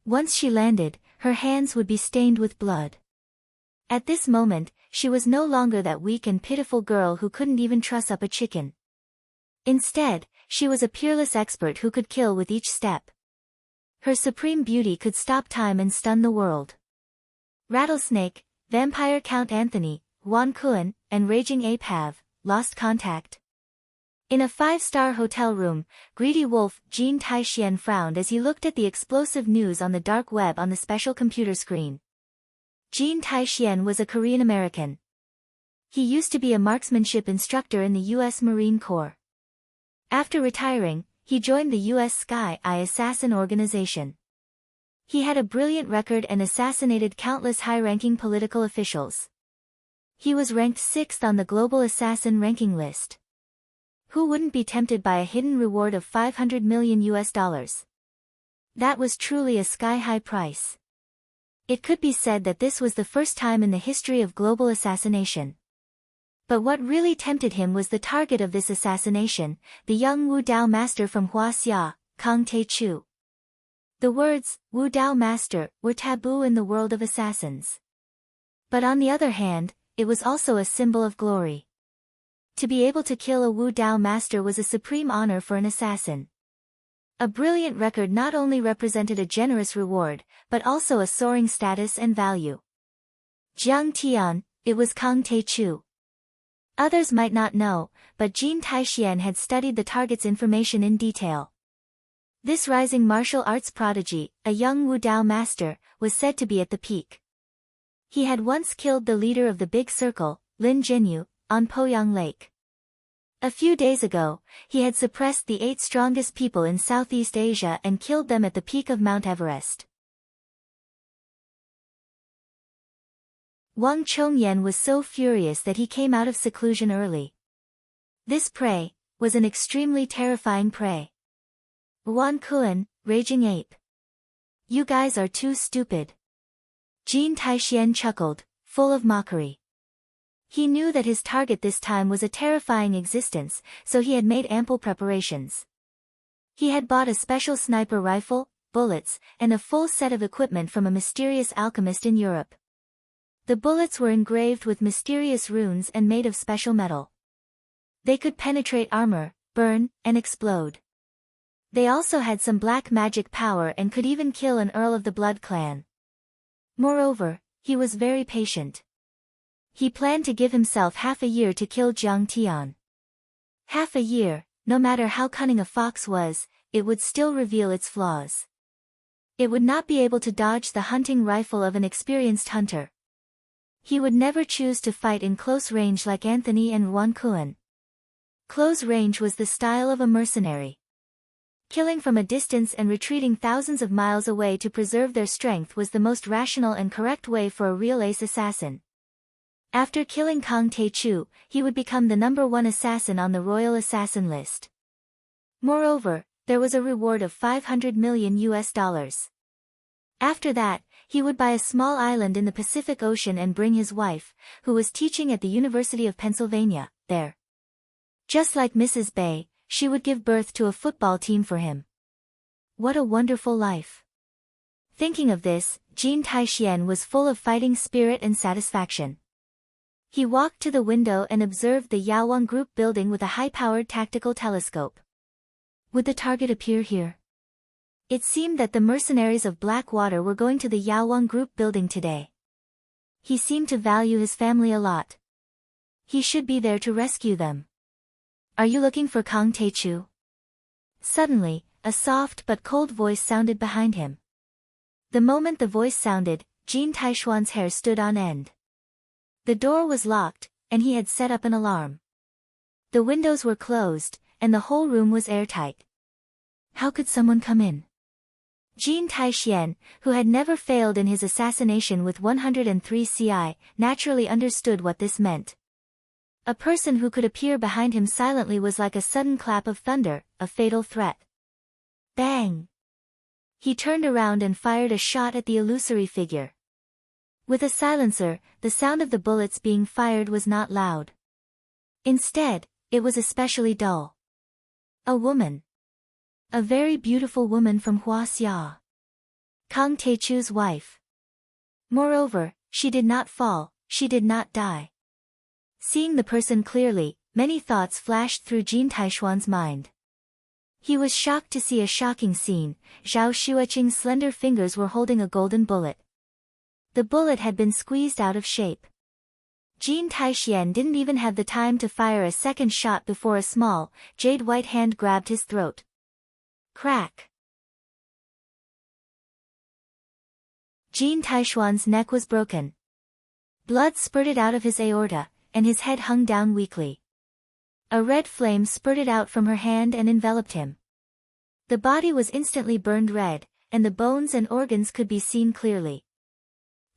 Once she landed, her hands would be stained with blood. At this moment, she was no longer that weak and pitiful girl who couldn't even truss up a chicken. Instead, she was a peerless expert who could kill with each step. Her supreme beauty could stop time and stun the world. Rattlesnake, Vampire Count Anthony, Wan Kun, and Raging Ape have lost contact. In a 5-star hotel room, greedy wolf Jean Taixien frowned as he looked at the explosive news on the dark web on the special computer screen. Jean Taixien was a Korean American. He used to be a marksmanship instructor in the U.S. Marine Corps. After retiring, he joined the U.S. Sky Eye assassin organization. He had a brilliant record and assassinated countless high-ranking political officials. He was ranked 6th on the global assassin ranking list. Who wouldn't be tempted by a hidden reward of $500 million? That was truly a sky-high price. It could be said that this was the first time in the history of global assassination. But what really tempted him was the target of this assassination, the young Wu Dao master from Huaxia, Kang Tae-chu. The words, Wu Dao master, were taboo in the world of assassins. But on the other hand, it was also a symbol of glory. To be able to kill a Wu Dao master was a supreme honor for an assassin. A brilliant record not only represented a generous reward, but also a soaring status and value. Jiang Tian, it was Kang Tae-chu. Others might not know, but Jean Taixien had studied the target's information in detail. This rising martial arts prodigy, a young Wu Dao master, was said to be at the peak. He had once killed the leader of the Big Circle, Lin Jinyu, on Poyang Lake. A few days ago, he had suppressed the 8 strongest people in Southeast Asia and killed them at the peak of Mount Everest. Wang Chongyan was so furious that he came out of seclusion early. This prey was an extremely terrifying prey. Wan Kun, Raging Ape. You guys are too stupid. Jean Taixien chuckled, full of mockery. He knew that his target this time was a terrifying existence, so he had made ample preparations. He had bought a special sniper rifle, bullets, and a full set of equipment from a mysterious alchemist in Europe. The bullets were engraved with mysterious runes and made of special metal. They could penetrate armor, burn, and explode. They also had some black magic power and could even kill an Earl of the Blood Clan. Moreover, he was very patient. He planned to give himself half a year to kill Jiang Tian. Half a year, no matter how cunning a fox was, it would still reveal its flaws. It would not be able to dodge the hunting rifle of an experienced hunter. He would never choose to fight in close range like Anthony and Wan Kun. Close range was the style of a mercenary. Killing from a distance and retreating thousands of miles away to preserve their strength was the most rational and correct way for a real ace assassin. After killing Kang Tae-chu, he would become the #1 assassin on the royal assassin list. Moreover, there was a reward of $500 million. After that, he would buy a small island in the Pacific Ocean and bring his wife, who was teaching at the University of Pennsylvania, there. Just like Mrs. Bay, she would give birth to a football team for him. What a wonderful life. Thinking of this, Jean Taixien was full of fighting spirit and satisfaction. He walked to the window and observed the Yaowang Group building with a high-powered tactical telescope. Would the target appear here? It seemed that the mercenaries of Blackwater were going to the Yaowang Group building today. He seemed to value his family a lot. He should be there to rescue them. Are you looking for Kang Tae-chu? Suddenly, a soft but cold voice sounded behind him. The moment the voice sounded, Jin Taishuan's hair stood on end. The door was locked, and he had set up an alarm. The windows were closed, and the whole room was airtight. How could someone come in? Jin Taishian, who had never failed in his assassination with 103 CI, naturally understood what this meant. A person who could appear behind him silently was like a sudden clap of thunder, a fatal threat. Bang! He turned around and fired a shot at the illusory figure. With a silencer, the sound of the bullets being fired was not loud. Instead, it was especially dull. A woman. A very beautiful woman from Huaxia. Kang Tae-chu's wife. Moreover, she did not fall, she did not die. Seeing the person clearly, many thoughts flashed through Jin Taishuan's mind. He was shocked to see a shocking scene. Zhao Xueqing's slender fingers were holding a golden bullet. The bullet had been squeezed out of shape. Jin Taishian didn't even have the time to fire a second shot before a small, jade-white hand grabbed his throat. Crack! Jin Taishuan's neck was broken. Blood spurted out of his aorta, and his head hung down weakly. A red flame spurted out from her hand and enveloped him. The body was instantly burned red, and the bones and organs could be seen clearly.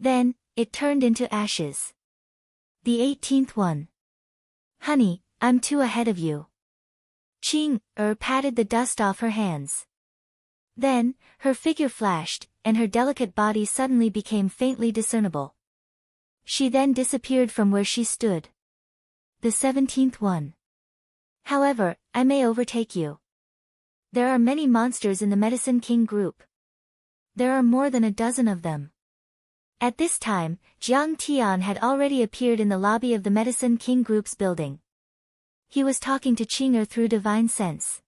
Then, it turned into ashes. The 18th one. Honey, I'm 2 ahead of you. Ching patted the dust off her hands. Then, her figure flashed, and her delicate body suddenly became faintly discernible. She then disappeared from where she stood. The 17th one. However, I may overtake you. There are many monsters in the Medicine King group. There are more than a dozen of them. At this time, Jiang Tian had already appeared in the lobby of the Medicine King group's building. He was talking to Qinger through divine sense.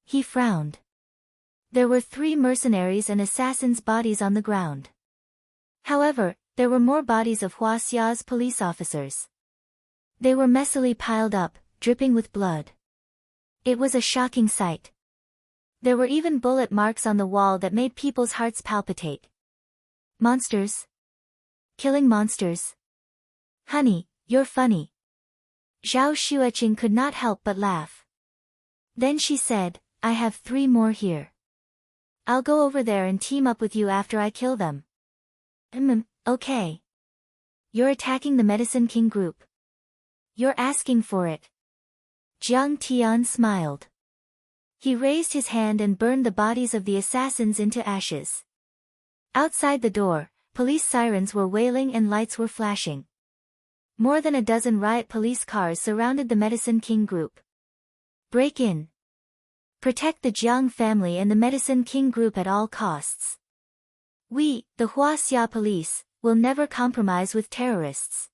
He frowned. There were 3 mercenaries and assassins' bodies on the ground. However, there were more bodies of Huaxia's police officers. They were messily piled up, dripping with blood. It was a shocking sight. There were even bullet marks on the wall that made people's hearts palpitate. Monsters? Killing monsters? Honey, you're funny. Zhao Xueqing could not help but laugh. Then she said, I have 3 more here. I'll go over there and team up with you after I kill them. Okay. You're attacking the Medicine King group. You're asking for it. Jiang Tian smiled. He raised his hand and burned the bodies of the assassins into ashes. Outside the door, police sirens were wailing and lights were flashing. More than a dozen riot police cars surrounded the Medicine King group. Break in. Protect the Jiang family and the Medicine King group at all costs. We, the Huaxia police, will never compromise with terrorists.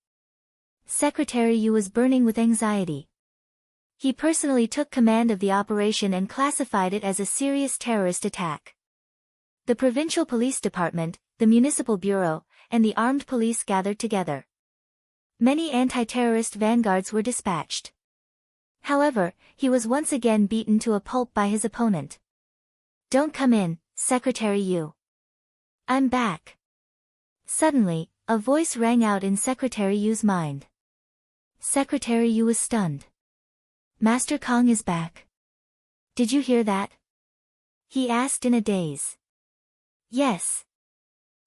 Secretary Yu was burning with anxiety. He personally took command of the operation and classified it as a serious terrorist attack. The provincial police department, the municipal bureau, and the armed police gathered together. Many anti-terrorist vanguards were dispatched. However, he was once again beaten to a pulp by his opponent. Don't come in, Secretary Yu. I'm back. Suddenly, a voice rang out in Secretary Yu's mind. Secretary Yu was stunned. Master Kong is back. Did you hear that? He asked in a daze. Yes.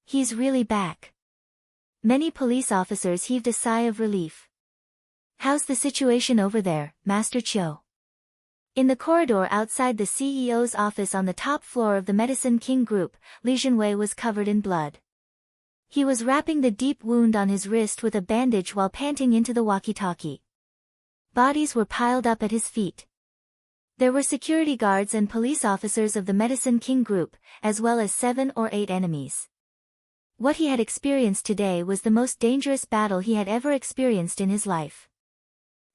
He's really back. Many police officers heaved a sigh of relief. How's the situation over there, Master Chiu? In the corridor outside the CEO's office on the top floor of the Medicine King group, Li Junwei was covered in blood. He was wrapping the deep wound on his wrist with a bandage while panting into the walkie-talkie. Bodies were piled up at his feet. There were security guards and police officers of the Medicine King group, as well as 7 or 8 enemies. What he had experienced today was the most dangerous battle he had ever experienced in his life.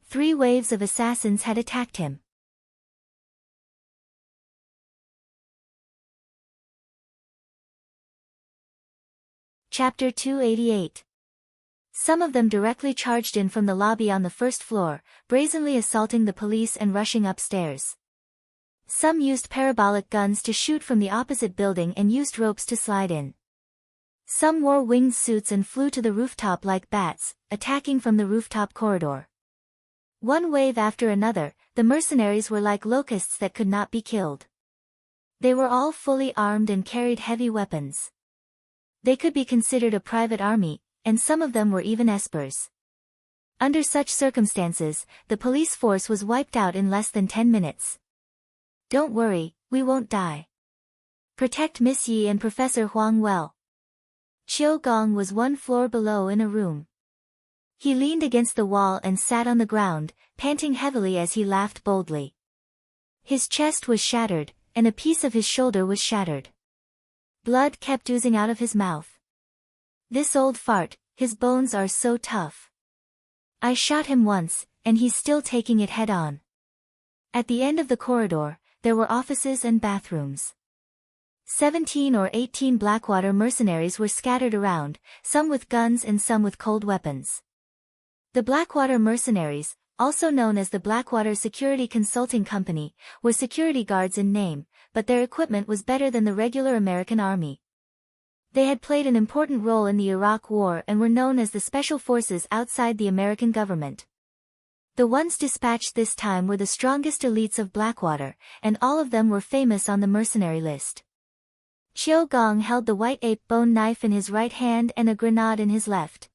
3 waves of assassins had attacked him. Chapter 288. Some of them directly charged in from the lobby on the first floor, brazenly assaulting the police and rushing upstairs. Some used parabolic guns to shoot from the opposite building and used ropes to slide in. Some wore winged suits and flew to the rooftop like bats, attacking from the rooftop corridor. One wave after another, the mercenaries were like locusts that could not be killed. They were all fully armed and carried heavy weapons. They could be considered a private army, and some of them were even espers. Under such circumstances, the police force was wiped out in less than 10 minutes. Don't worry, we won't die. Protect Miss Yi and Professor Huang well. Qiu Gong was one floor below in a room. He leaned against the wall and sat on the ground, panting heavily as he laughed boldly. His chest was shattered, and a piece of his shoulder was shattered. Blood kept oozing out of his mouth. This old fart, his bones are so tough. I shot him once, and he's still taking it head on. At the end of the corridor, there were offices and bathrooms. 17 or 18 Blackwater mercenaries were scattered around, some with guns and some with cold weapons. The Blackwater mercenaries, also known as the Blackwater Security Consulting Company, were security guards in name, but their equipment was better than the regular American Army. They had played an important role in the Iraq War and were known as the special forces outside the American government. The ones dispatched this time were the strongest elites of Blackwater, and all of them were famous on the mercenary list. Qiu Gong held the white ape bone knife in his right hand and a grenade in his left.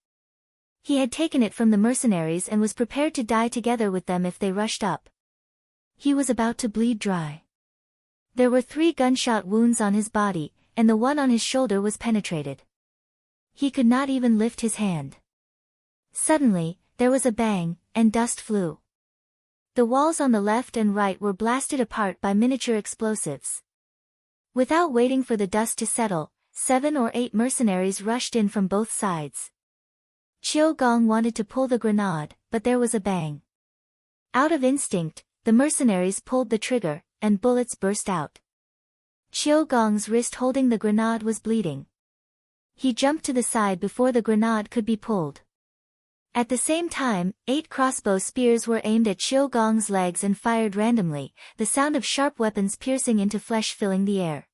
He had taken it from the mercenaries and was prepared to die together with them if they rushed up. He was about to bleed dry. There were 3 gunshot wounds on his body, and the one on his shoulder was penetrated. He could not even lift his hand. Suddenly, there was a bang, and dust flew. The walls on the left and right were blasted apart by miniature explosives. Without waiting for the dust to settle, 7 or 8 mercenaries rushed in from both sides. Qiu Gong wanted to pull the grenade, but there was a bang. Out of instinct, the mercenaries pulled the trigger, and bullets burst out. Qiu Gong's wrist holding the grenade was bleeding. He jumped to the side before the grenade could be pulled. At the same time, 8 crossbow spears were aimed at Qiu Gong's legs and fired randomly, the sound of sharp weapons piercing into flesh filling the air.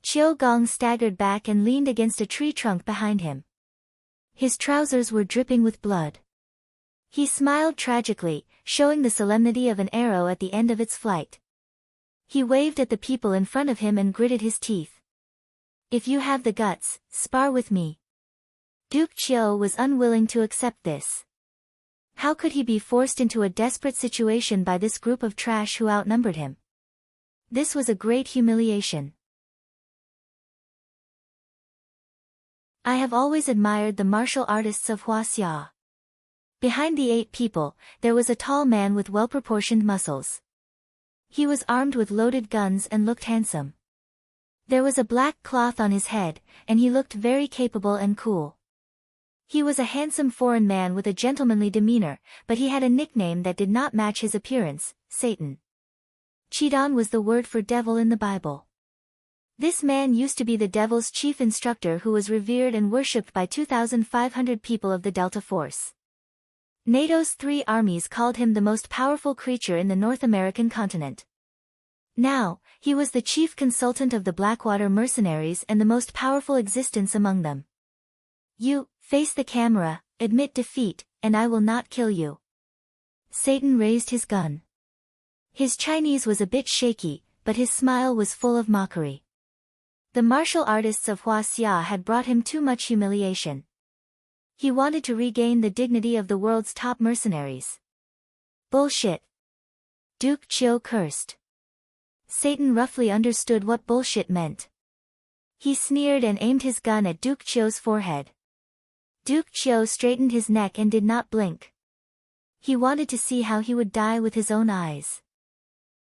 Qiu Gong staggered back and leaned against a tree trunk behind him. His trousers were dripping with blood. He smiled tragically, showing the solemnity of an arrow at the end of its flight. He waved at the people in front of him and gritted his teeth. If you have the guts, spar with me. Duke Qiu was unwilling to accept this. How could he be forced into a desperate situation by this group of trash who outnumbered him? This was a great humiliation. I have always admired the martial artists of Huaxia. Behind the 8 people, there was a tall man with well-proportioned muscles. He was armed with loaded guns and looked handsome. There was a black cloth on his head, and he looked very capable and cool. He was a handsome foreign man with a gentlemanly demeanor, but he had a nickname that did not match his appearance, Satan. Chidan was the word for devil in the Bible. This man used to be the devil's chief instructor who was revered and worshipped by 2,500 people of the Delta Force. NATO's 3 armies called him the most powerful creature in the North American continent. Now, he was the chief consultant of the Blackwater mercenaries and the most powerful existence among them. You, face the camera, admit defeat, and I will not kill you. Satan raised his gun. His Chinese was a bit shaky, but his smile was full of mockery. The martial artists of Huaxia had brought him too much humiliation. He wanted to regain the dignity of the world's top mercenaries. Bullshit. Duke Qiu cursed. Satan roughly understood what bullshit meant. He sneered and aimed his gun at Duke Qiu's forehead. Duke Qiu straightened his neck and did not blink. He wanted to see how he would die with his own eyes.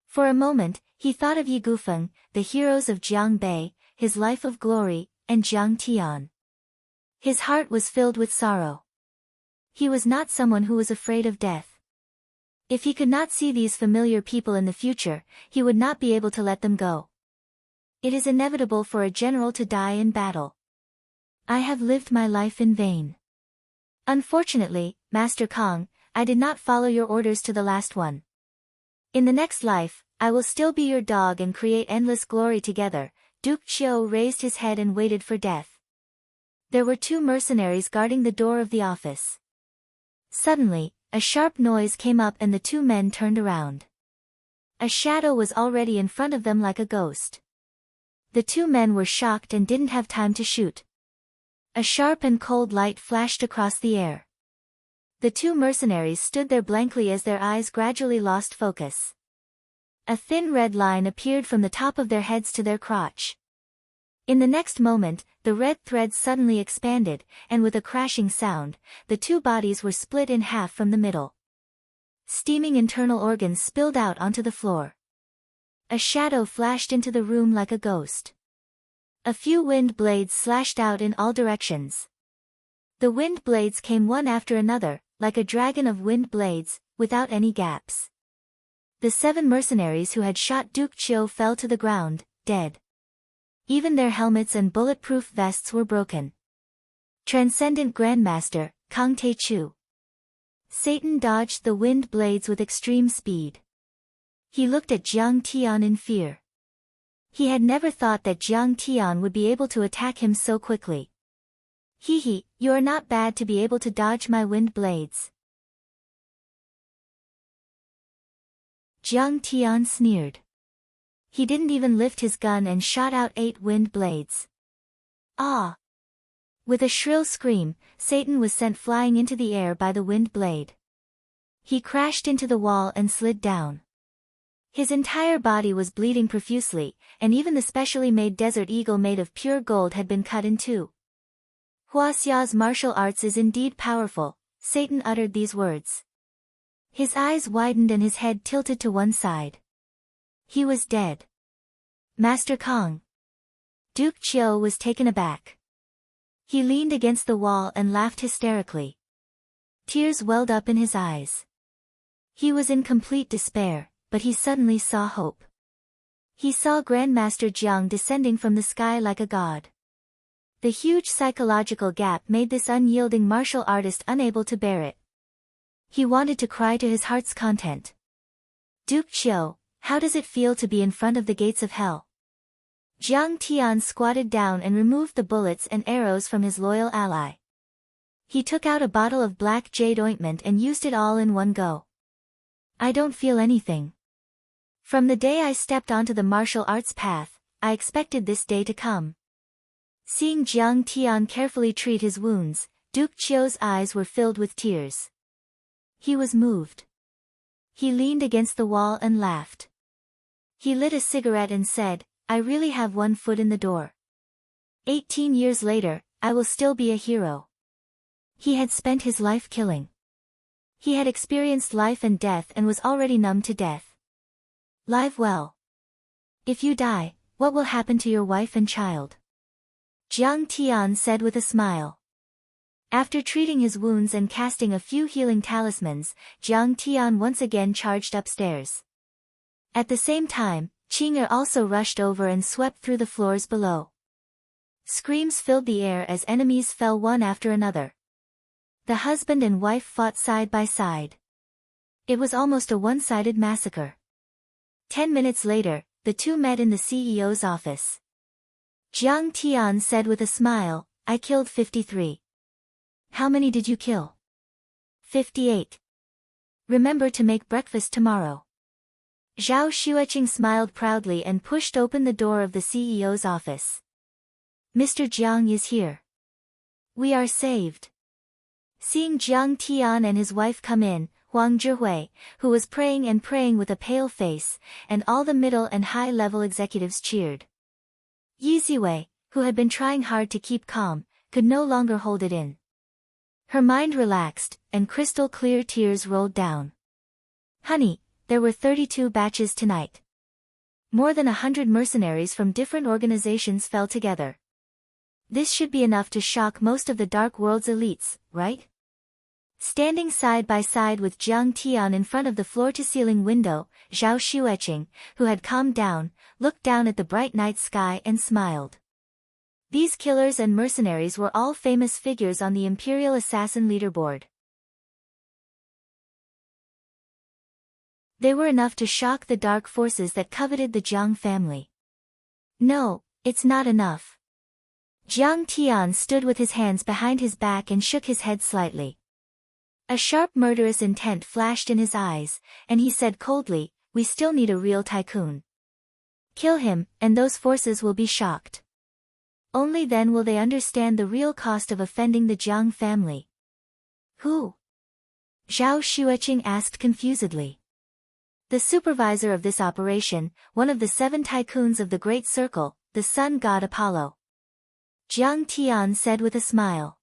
For a moment, he thought of Yi Gufeng, the heroes of Jiang Bei, his life of glory, and Jiang Tian. His heart was filled with sorrow. He was not someone who was afraid of death. If he could not see these familiar people in the future, he would not be able to let them go. It is inevitable for a general to die in battle. I have lived my life in vain. Unfortunately, Master Kong, I did not follow your orders to the last one. In the next life, I will still be your dog and create endless glory together. Duke Chiu raised his head and waited for death. There were 2 mercenaries guarding the door of the office. Suddenly, a sharp noise came up and the 2 men turned around. A shadow was already in front of them like a ghost. The 2 men were shocked and didn't have time to shoot. A sharp and cold light flashed across the air. The 2 mercenaries stood there blankly as their eyes gradually lost focus. A thin red line appeared from the top of their heads to their crotch. In the next moment, the red thread suddenly expanded, and with a crashing sound, the 2 bodies were split in half from the middle. Steaming internal organs spilled out onto the floor. A shadow flashed into the room like a ghost. A few wind blades slashed out in all directions. The wind blades came one after another, like a dragon of wind blades, without any gaps. The 7 mercenaries who had shot Duke Chiu fell to the ground, dead. Even their helmets and bulletproof vests were broken. Transcendent Grandmaster, Kang Tae-chu. Satan dodged the wind blades with extreme speed. He looked at Jiang Tian in fear. He had never thought that Jiang Tian would be able to attack him so quickly. Hee, you are not bad to be able to dodge my wind blades. Jiang Tian sneered. He didn't even lift his gun and shot out 8 wind blades. Ah! With a shrill scream, Satan was sent flying into the air by the wind blade. He crashed into the wall and slid down. His entire body was bleeding profusely, and even the specially made desert eagle made of pure gold had been cut in 2. Hua Xia's martial arts is indeed powerful, Satan uttered these words. His eyes widened and his head tilted to one side. He was dead. Master Kong. Duke Chiu was taken aback. He leaned against the wall and laughed hysterically. Tears welled up in his eyes. He was in complete despair, but he suddenly saw hope. He saw Grandmaster Jiang descending from the sky like a god. The huge psychological gap made this unyielding martial artist unable to bear it. He wanted to cry to his heart's content. Duke Chiu, how does it feel to be in front of the gates of hell? Jiang Tian squatted down and removed the bullets and arrows from his loyal ally. He took out a bottle of black jade ointment and used it all in one go. I don't feel anything. From the day I stepped onto the martial arts path, I expected this day to come. Seeing Jiang Tian carefully treat his wounds, Duke Chiu's eyes were filled with tears. He was moved. He leaned against the wall and laughed. He lit a cigarette and said, I really have one foot in the door. 18 years later, I will still be a hero. He had spent his life killing. He had experienced life and death and was already numb to death. Live well. If you die, what will happen to your wife and child? Jiang Tian said with a smile. After treating his wounds and casting a few healing talismans, Jiang Tian once again charged upstairs. At the same time, Qing'er also rushed over and swept through the floors below. Screams filled the air as enemies fell one after another. The husband and wife fought side by side. It was almost a one-sided massacre. 10 minutes later, the 2 met in the CEO's office. Jiang Tian said with a smile, I killed 53. How many did you kill? 58. Remember to make breakfast tomorrow. Zhao Xueqing smiled proudly and pushed open the door of the CEO's office. Mr. Jiang is here. We are saved. Seeing Jiang Tian and his wife come in, Huang Zhihui, who was praying with a pale face, and all the middle and high-level executives cheered. Yi Ziwei, who had been trying hard to keep calm, could no longer hold it in. Her mind relaxed, and crystal-clear tears rolled down. Honey, there were 32 batches tonight. More than 100 mercenaries from different organizations fell together. This should be enough to shock most of the Dark World's elites, right? Standing side by side with Jiang Tian in front of the floor-to-ceiling window, Zhao Xueqing, who had calmed down, looked down at the bright night sky and smiled. These killers and mercenaries were all famous figures on the Imperial Assassin leaderboard. They were enough to shock the dark forces that coveted the Jiang family. No, it's not enough. Jiang Tian stood with his hands behind his back and shook his head slightly. A sharp murderous intent flashed in his eyes, and he said coldly, "We still need a real tycoon. Kill him, and those forces will be shocked. Only then will they understand the real cost of offending the Jiang family." "Who?" Zhao Xueqing asked confusedly. "The supervisor of this operation, one of the 7 tycoons of the Great Circle, the sun god Apollo." Jiang Tian said with a smile.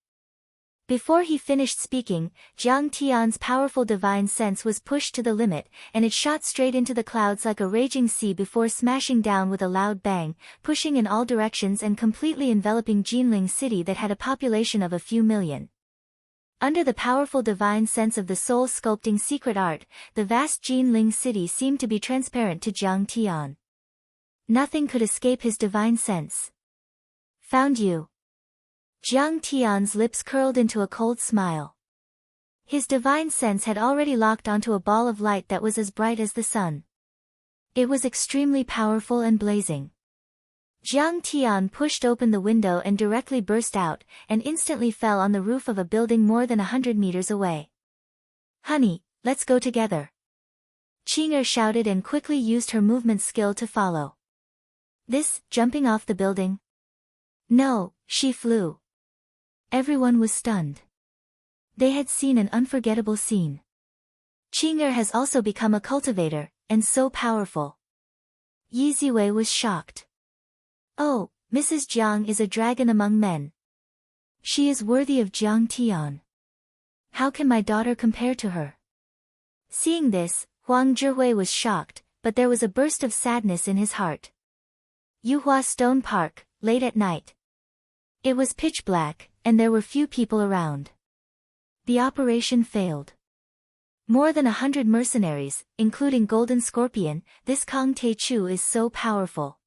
Before he finished speaking, Jiang Tian's powerful divine sense was pushed to the limit, and it shot straight into the clouds like a raging sea before smashing down with a loud bang, pushing in all directions and completely enveloping Jinling City that had a population of a few million. Under the powerful divine sense of the soul-sculpting secret art, the vast Jinling City seemed to be transparent to Jiang Tian. Nothing could escape his divine sense. "Found you." Jiang Tian's lips curled into a cold smile. His divine sense had already locked onto a ball of light that was as bright as the sun. It was extremely powerful and blazing. Jiang Tian pushed open the window and directly burst out, and instantly fell on the roof of a building more than 100 meters away. "Honey, let's go together." Qing'er shouted and quickly used her movement skill to follow. "This, jumping off the building?" "No, she flew." Everyone was stunned. They had seen an unforgettable scene. Qing'er has also become a cultivator, and so powerful. Yi Ziwei was shocked. "Oh, Mrs. Jiang is a dragon among men. She is worthy of Jiang Tian. How can my daughter compare to her?" Seeing this, Huang Zhihui was shocked, but there was a burst of sadness in his heart. Yuhua Stone Park, late at night. It was pitch black, and there were few people around. The operation failed. More than 100 mercenaries, including Golden Scorpion, this Kang Te-Chu is so powerful.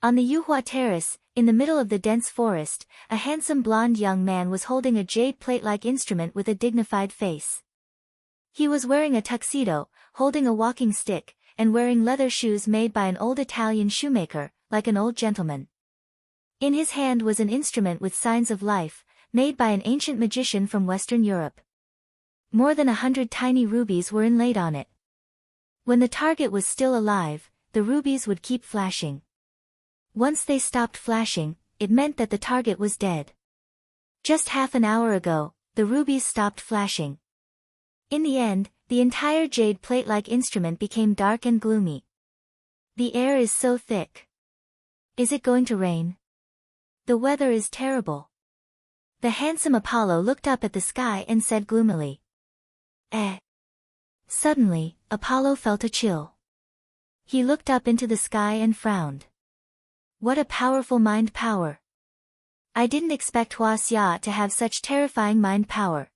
On the Yuhua Terrace, in the middle of the dense forest, a handsome blonde young man was holding a jade plate-like instrument with a dignified face. He was wearing a tuxedo, holding a walking stick, and wearing leather shoes made by an old Italian shoemaker, like an old gentleman. In his hand was an instrument with signs of life, made by an ancient magician from Western Europe. More than 100 tiny rubies were inlaid on it. When the target was still alive, the rubies would keep flashing. Once they stopped flashing, it meant that the target was dead. Just half an hour ago, the rubies stopped flashing. In the end, the entire jade plate-like instrument became dark and gloomy. The air is so thick. Is it going to rain? The weather is terrible. The handsome Apollo looked up at the sky and said gloomily. Eh. Suddenly, Apollo felt a chill. He looked up into the sky and frowned. What a powerful mind power. I didn't expect Hua Xia to have such terrifying mind power.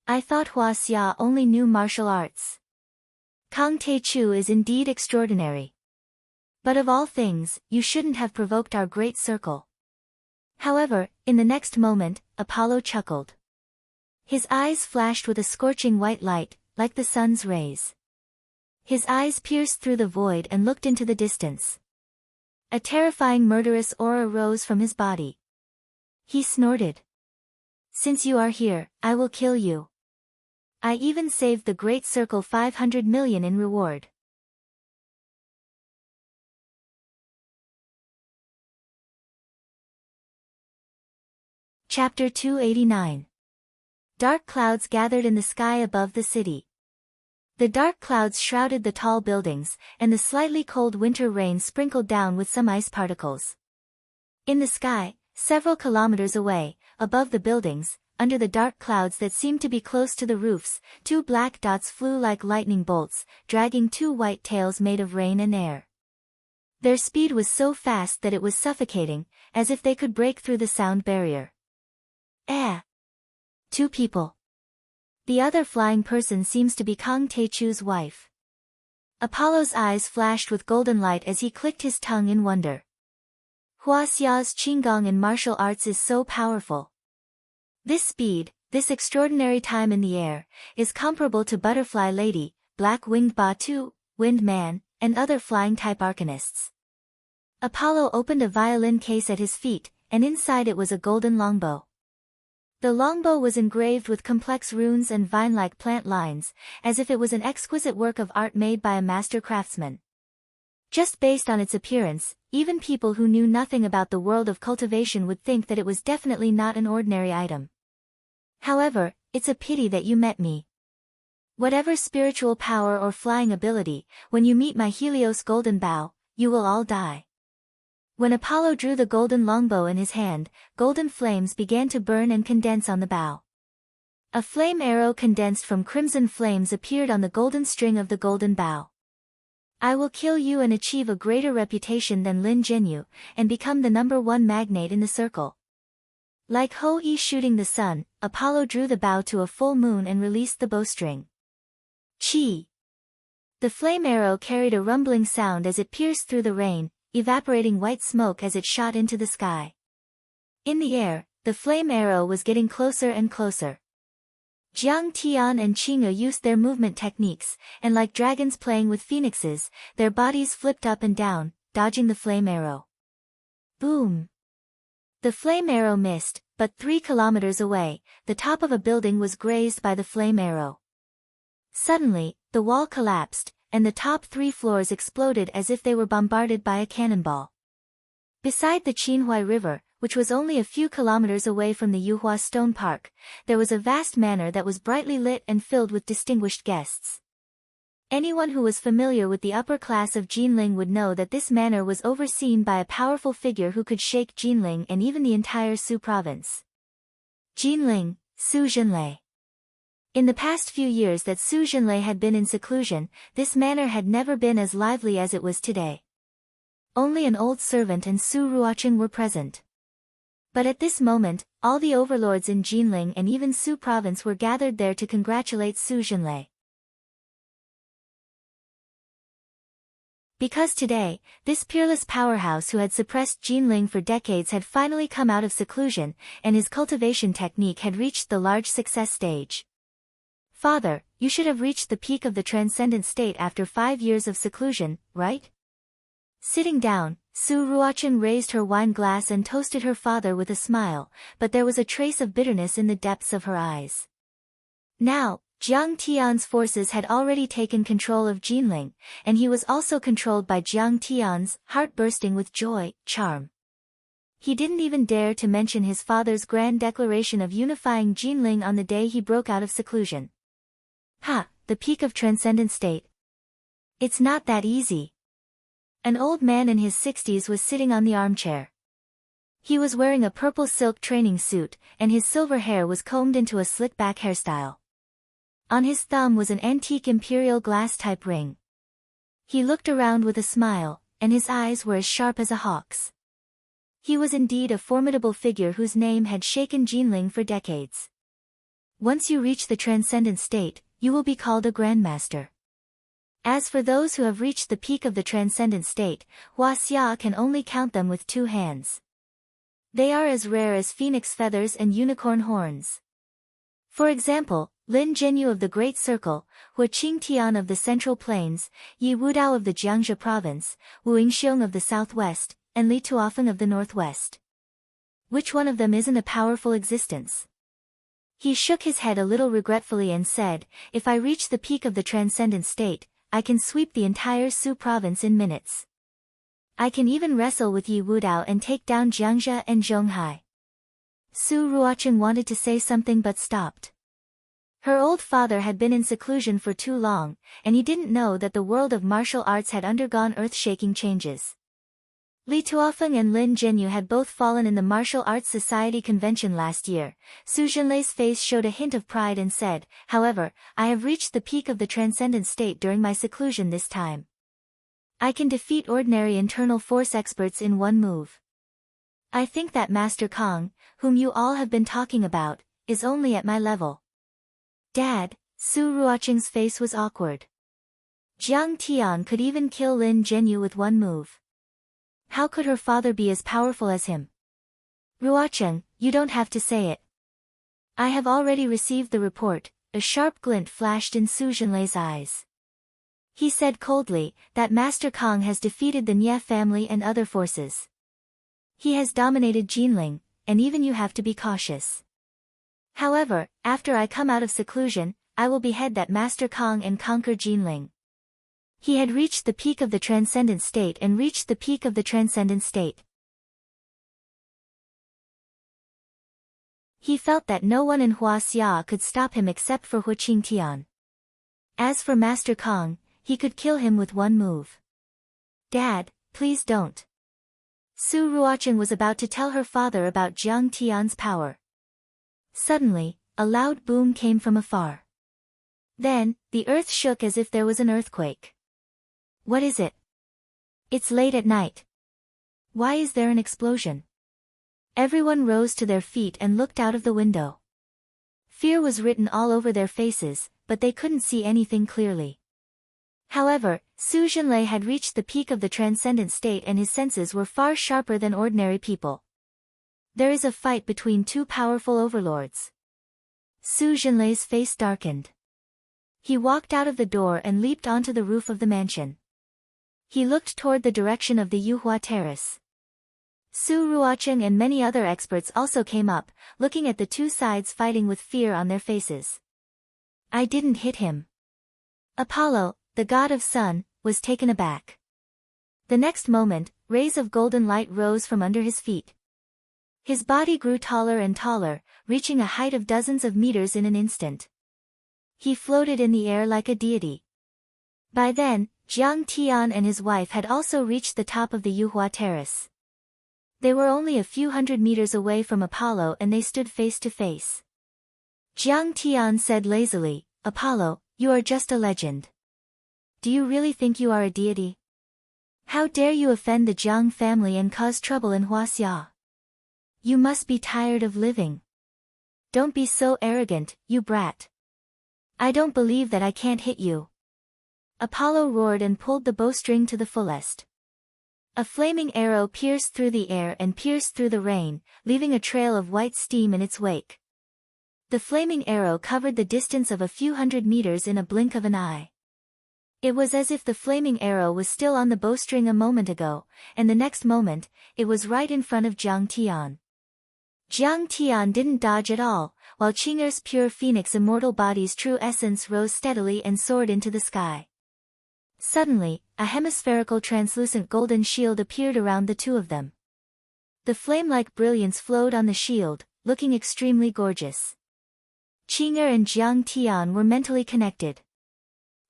I thought Hua Xia only knew martial arts. Kang Te-Chu is indeed extraordinary. But of all things, you shouldn't have provoked our great circle. However, in the next moment, Apollo chuckled. His eyes flashed with a scorching white light, like the sun's rays. His eyes pierced through the void and looked into the distance. A terrifying murderous aura rose from his body. He snorted. Since you are here, I will kill you. I even saved the Great Circle 500 million in reward. Chapter 289. Dark clouds gathered in the sky above the city. The dark clouds shrouded the tall buildings, and the slightly cold winter rain sprinkled down with some ice particles. In the sky, several kilometers away, above the buildings, under the dark clouds that seemed to be close to the roofs, 2 black dots flew like lightning bolts, dragging 2 white tails made of rain and air. Their speed was so fast that it was suffocating, as if they could break through the sound barrier. 2 people. The other flying person seems to be Kang Te-Chu's wife. Apollo's eyes flashed with golden light as he clicked his tongue in wonder. Hua Xia's qigong in martial arts is so powerful. This speed, this extraordinary time in the air, is comparable to Butterfly Lady, Black-Winged Batu, Wind Man, and other flying-type arcanists. Apollo opened a violin case at his feet, and inside it was a golden longbow. The longbow was engraved with complex runes and vine-like plant lines, as if it was an exquisite work of art made by a master craftsman. Just based on its appearance, even people who knew nothing about the world of cultivation would think that it was definitely not an ordinary item. However, it's a pity that you met me. Whatever spiritual power or flying ability, when you meet my Helios golden bow, you will all die. When Apollo drew the golden longbow in his hand, golden flames began to burn and condense on the bow. A flame arrow condensed from crimson flames appeared on the golden string of the golden bow. I will kill you and achieve a greater reputation than Lin Zhenyu, and become the #1 magnate in the circle. Like Ho-E shooting the sun, Apollo drew the bow to a full moon and released the bowstring. Chi! The flame arrow carried a rumbling sound as it pierced through the rain, evaporating white smoke as it shot into the sky. In the air, the flame arrow was getting closer and closer. Jiang Tian and Qing'e used their movement techniques, and like dragons playing with phoenixes, their bodies flipped up and down, dodging the flame arrow. Boom! The flame arrow missed, but 3 kilometers away, the top of a building was grazed by the flame arrow. Suddenly, the wall collapsed, and the top 3 floors exploded as if they were bombarded by a cannonball. Beside the Qinhuai River, which was only a few kilometers away from the Yuhua Stone Park, there was a vast manor that was brightly lit and filled with distinguished guests. Anyone who was familiar with the upper class of Jinling would know that this manor was overseen by a powerful figure who could shake Jinling and even the entire Su province. Jinling, Su Zhenlei. In the past few years that Su Zhenlei had been in seclusion, this manor had never been as lively as it was today. Only an old servant and Su Ruocheng were present. But at this moment, all the overlords in Jinling and even Su province were gathered there to congratulate Su Zhenlei. Because today, this peerless powerhouse who had suppressed Jinling for decades had finally come out of seclusion, and his cultivation technique had reached the large success stage. Father, you should have reached the peak of the transcendent state after 5 years of seclusion, right? Sitting down, Su Ruocheng raised her wine glass and toasted her father with a smile, but there was a trace of bitterness in the depths of her eyes. Now, Jiang Tian's forces had already taken control of Jinling, and he was also controlled by Jiang Tian's, heart bursting with joy, charm. He didn't even dare to mention his father's grand declaration of unifying Jinling on the day he broke out of seclusion. Ha, the peak of transcendent state. It's not that easy. An old man in his 60s was sitting on the armchair. He was wearing a purple silk training suit, and his silver hair was combed into a slick-back hairstyle. On his thumb was an antique imperial glass-type ring. He looked around with a smile, and his eyes were as sharp as a hawk's. He was indeed a formidable figure whose name had shaken Jinling for decades. Once you reach the transcendent state, you will be called a grandmaster. As for those who have reached the peak of the transcendent state, Hua Xia can only count them with 2 hands. They are as rare as phoenix feathers and unicorn horns. For example, Lin Zhenyu of the Great Circle, Hua Qingtian of the Central Plains, Yi Wudao of the Jiangxia Province, Wu Yingxiong of the Southwest, and Li Tuofeng of the Northwest. Which one of them isn't a powerful existence? He shook his head a little regretfully and said, if I reach the peak of the transcendent state, I can sweep the entire Su province in minutes. I can even wrestle with Yi Wudao and take down Jiangxia and Zhonghai. Su Ruocheng wanted to say something but stopped. Her old father had been in seclusion for too long, and he didn't know that the world of martial arts had undergone earth-shaking changes. Li Tuofeng and Lin Zhenyu had both fallen in the Martial Arts Society convention last year. Su Zhenlei's face showed a hint of pride and said, however, I have reached the peak of the transcendent state during my seclusion this time. I can defeat ordinary internal force experts in one move. I think that Master Kong, whom you all have been talking about, is only at my level. Dad, Su Ruocheng's face was awkward. Jiang Tian could even kill Lin Zhenyu with one move. How could her father be as powerful as him? Ruocheng, you don't have to say it. I have already received the report. A sharp glint flashed in Su Zhenlei's eyes. He said coldly that Master Kong has defeated the Nie family and other forces. He has dominated Jinling, and even you have to be cautious. However, after I come out of seclusion, I will behead that Master Kong and conquer Jinling. He had reached the peak of the transcendent state and reached the peak of the transcendent state. He felt that no one in Huaxia could stop him except for Hu Qingtian. As for Master Kong, he could kill him with one move. Dad, please don't. Su Ruocheng was about to tell her father about Jiang Tian's power. Suddenly, a loud boom came from afar. Then, the earth shook as if there was an earthquake. What is it? It's late at night. Why is there an explosion? Everyone rose to their feet and looked out of the window. Fear was written all over their faces, but they couldn't see anything clearly. However, Su Zhenlei had reached the peak of the transcendent state and his senses were far sharper than ordinary people. There is a fight between two powerful overlords. Su Zhenlei's face darkened. He walked out of the door and leaped onto the roof of the mansion. He looked toward the direction of the Yuhua Terrace. Su Ruocheng and many other experts also came up, looking at the two sides fighting with fear on their faces. I didn't hit him. Apollo, the god of sun, was taken aback. The next moment, rays of golden light rose from under his feet. His body grew taller and taller, reaching a height of dozens of meters in an instant. He floated in the air like a deity. By then, Jiang Tian and his wife had also reached the top of the Yuhua Terrace. They were only a few hundred meters away from Apollo and they stood face to face. Jiang Tian said lazily, Apollo, you are just a legend. Do you really think you are a deity? How dare you offend the Jiang family and cause trouble in Huaxia? You must be tired of living. Don't be so arrogant, you brat. I don't believe that I can't hit you. Apollo roared and pulled the bowstring to the fullest. A flaming arrow pierced through the air and pierced through the rain, leaving a trail of white steam in its wake. The flaming arrow covered the distance of a few hundred meters in a blink of an eye. It was as if the flaming arrow was still on the bowstring a moment ago, and the next moment, it was right in front of Jiang Tian. Jiang Tian didn't dodge at all, while Qing'er's pure phoenix immortal body's true essence rose steadily and soared into the sky. Suddenly, a hemispherical translucent golden shield appeared around the two of them. The flame-like brilliance flowed on the shield, looking extremely gorgeous. Qing'er and Jiang Tian were mentally connected.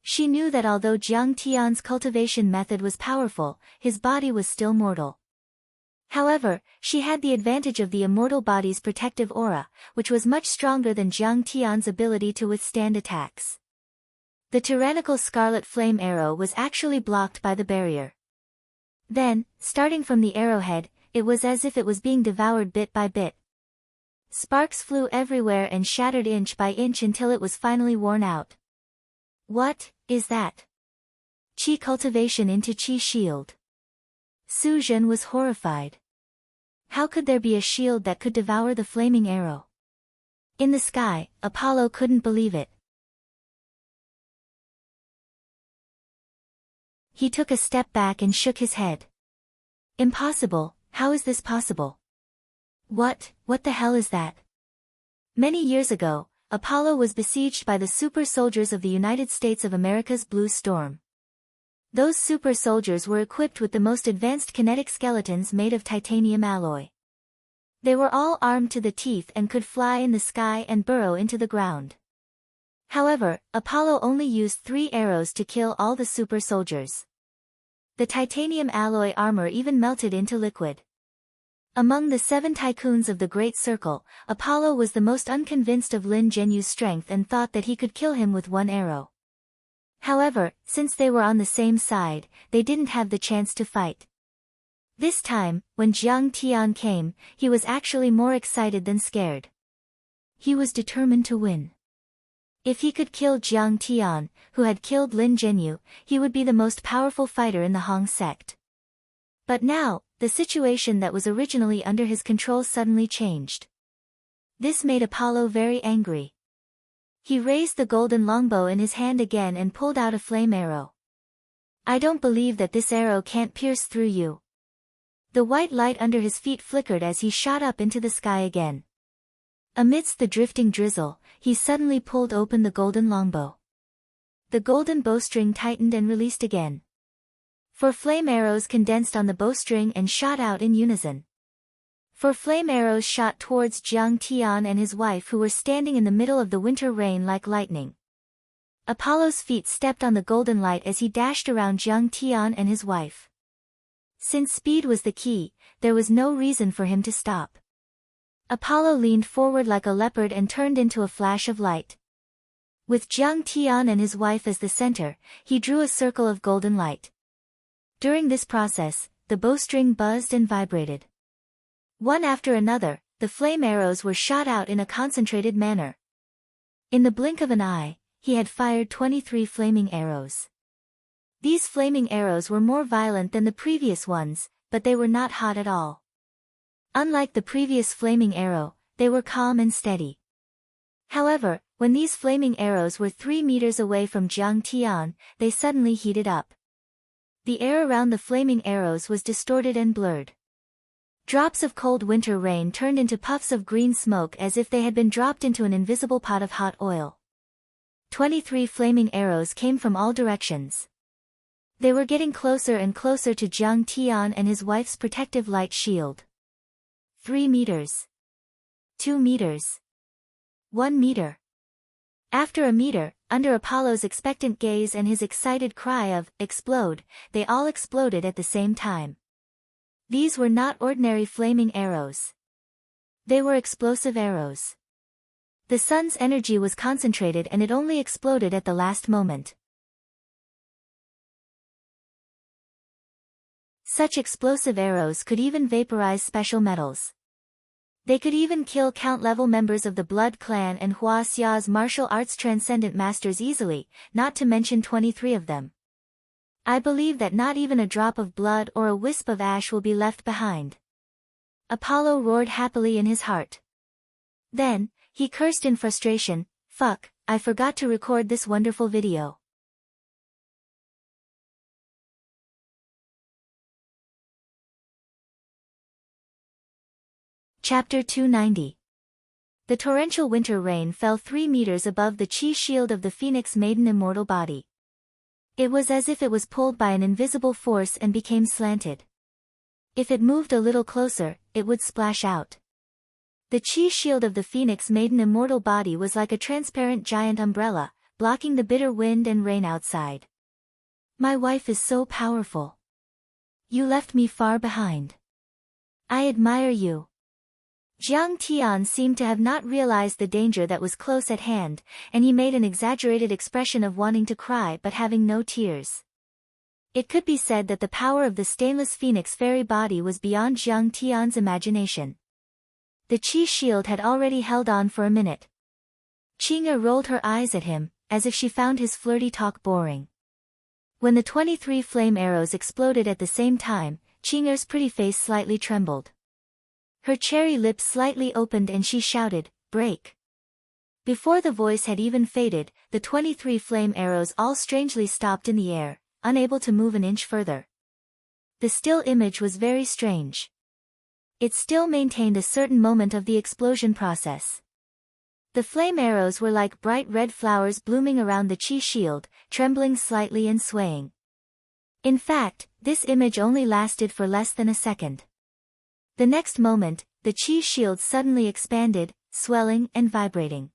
She knew that although Jiang Tian's cultivation method was powerful, his body was still mortal. However, she had the advantage of the immortal body's protective aura, which was much stronger than Jiang Tian's ability to withstand attacks. The tyrannical scarlet flame arrow was actually blocked by the barrier. Then, starting from the arrowhead, it was as if it was being devoured bit by bit. Sparks flew everywhere and shattered inch by inch until it was finally worn out. What is that? Qi cultivation into Qi shield. Su Zhen was horrified. How could there be a shield that could devour the flaming arrow? In the sky, Apollo couldn't believe it. He took a step back and shook his head. Impossible, how is this possible? What the hell is that? Many years ago, Apollo was besieged by the super soldiers of the United States of America's Blue Storm. Those super soldiers were equipped with the most advanced kinetic skeletons made of titanium alloy. They were all armed to the teeth and could fly in the sky and burrow into the ground. However, Apollo only used 3 arrows to kill all the super soldiers. The titanium alloy armor even melted into liquid. Among the 7 tycoons of the Great Circle, Apollo was the most unconvinced of Lin Zhenyu's strength and thought that he could kill him with 1 arrow. However, since they were on the same side, they didn't have the chance to fight. This time, when Jiang Tian came, he was actually more excited than scared. He was determined to win. If he could kill Jiang Tian, who had killed Lin Zhenyu, he would be the most powerful fighter in the Hong sect. But now, the situation that was originally under his control suddenly changed. This made Apollo very angry. He raised the golden longbow in his hand again and pulled out a flame arrow. I don't believe that this arrow can't pierce through you. The white light under his feet flickered as he shot up into the sky again. Amidst the drifting drizzle, he suddenly pulled open the golden longbow. The golden bowstring tightened and released again. 4 flame arrows condensed on the bowstring and shot out in unison. 4 flame arrows shot towards Jiang Tian and his wife, who were standing in the middle of the winter rain like lightning. Apollo's feet stepped on the golden light as he dashed around Jiang Tian and his wife. Since speed was the key, there was no reason for him to stop. Apollo leaned forward like a leopard and turned into a flash of light. With Jiang Tian and his wife as the center, he drew a circle of golden light. During this process, the bowstring buzzed and vibrated. One after another, the flame arrows were shot out in a concentrated manner. In the blink of an eye, he had fired 23 flaming arrows. These flaming arrows were more violent than the previous ones, but they were not hot at all. Unlike the previous flaming arrow, they were calm and steady. However, when these flaming arrows were 3 meters away from Jiang Tian, they suddenly heated up. The air around the flaming arrows was distorted and blurred. Drops of cold winter rain turned into puffs of green smoke as if they had been dropped into an invisible pot of hot oil. 23 flaming arrows came from all directions. They were getting closer and closer to Jiang Tian and his wife's protective light shield. 3 meters. 2 meters. 1 meter. After a meter, under Apollo's expectant gaze and his excited cry of, "Explode," they all exploded at the same time. These were not ordinary flaming arrows. They were explosive arrows. The sun's energy was concentrated and it only exploded at the last moment. Such explosive arrows could even vaporize special metals. They could even kill count-level members of the Blood Clan and Hua Xia's martial arts transcendent masters easily, not to mention 23 of them. I believe that not even a drop of blood or a wisp of ash will be left behind. Apollo roared happily in his heart. Then, he cursed in frustration, "Fuck, I forgot to record this wonderful video." Chapter 290. The torrential winter rain fell 3 meters above the chi shield of the Phoenix Maiden immortal body. It was as if it was pulled by an invisible force and became slanted. If it moved a little closer, it would splash out. The chi shield of the Phoenix Maiden immortal body was like a transparent giant umbrella, blocking the bitter wind and rain outside. My wife is so powerful. You left me far behind. I admire you. Jiang Tian seemed to have not realized the danger that was close at hand, and he made an exaggerated expression of wanting to cry but having no tears. It could be said that the power of the stainless phoenix fairy body was beyond Jiang Tian's imagination. The chi shield had already held on for a minute. Qing'er rolled her eyes at him, as if she found his flirty talk boring. When the 23 flame arrows exploded at the same time, Qing'er's pretty face slightly trembled. Her cherry lips slightly opened and she shouted, "Break!" Before the voice had even faded, the 23 flame arrows all strangely stopped in the air, unable to move an inch further. The still image was very strange. It still maintained a certain moment of the explosion process. The flame arrows were like bright red flowers blooming around the chi shield, trembling slightly and swaying. In fact, this image only lasted for less than a second. The next moment, the chi shield suddenly expanded, swelling and vibrating.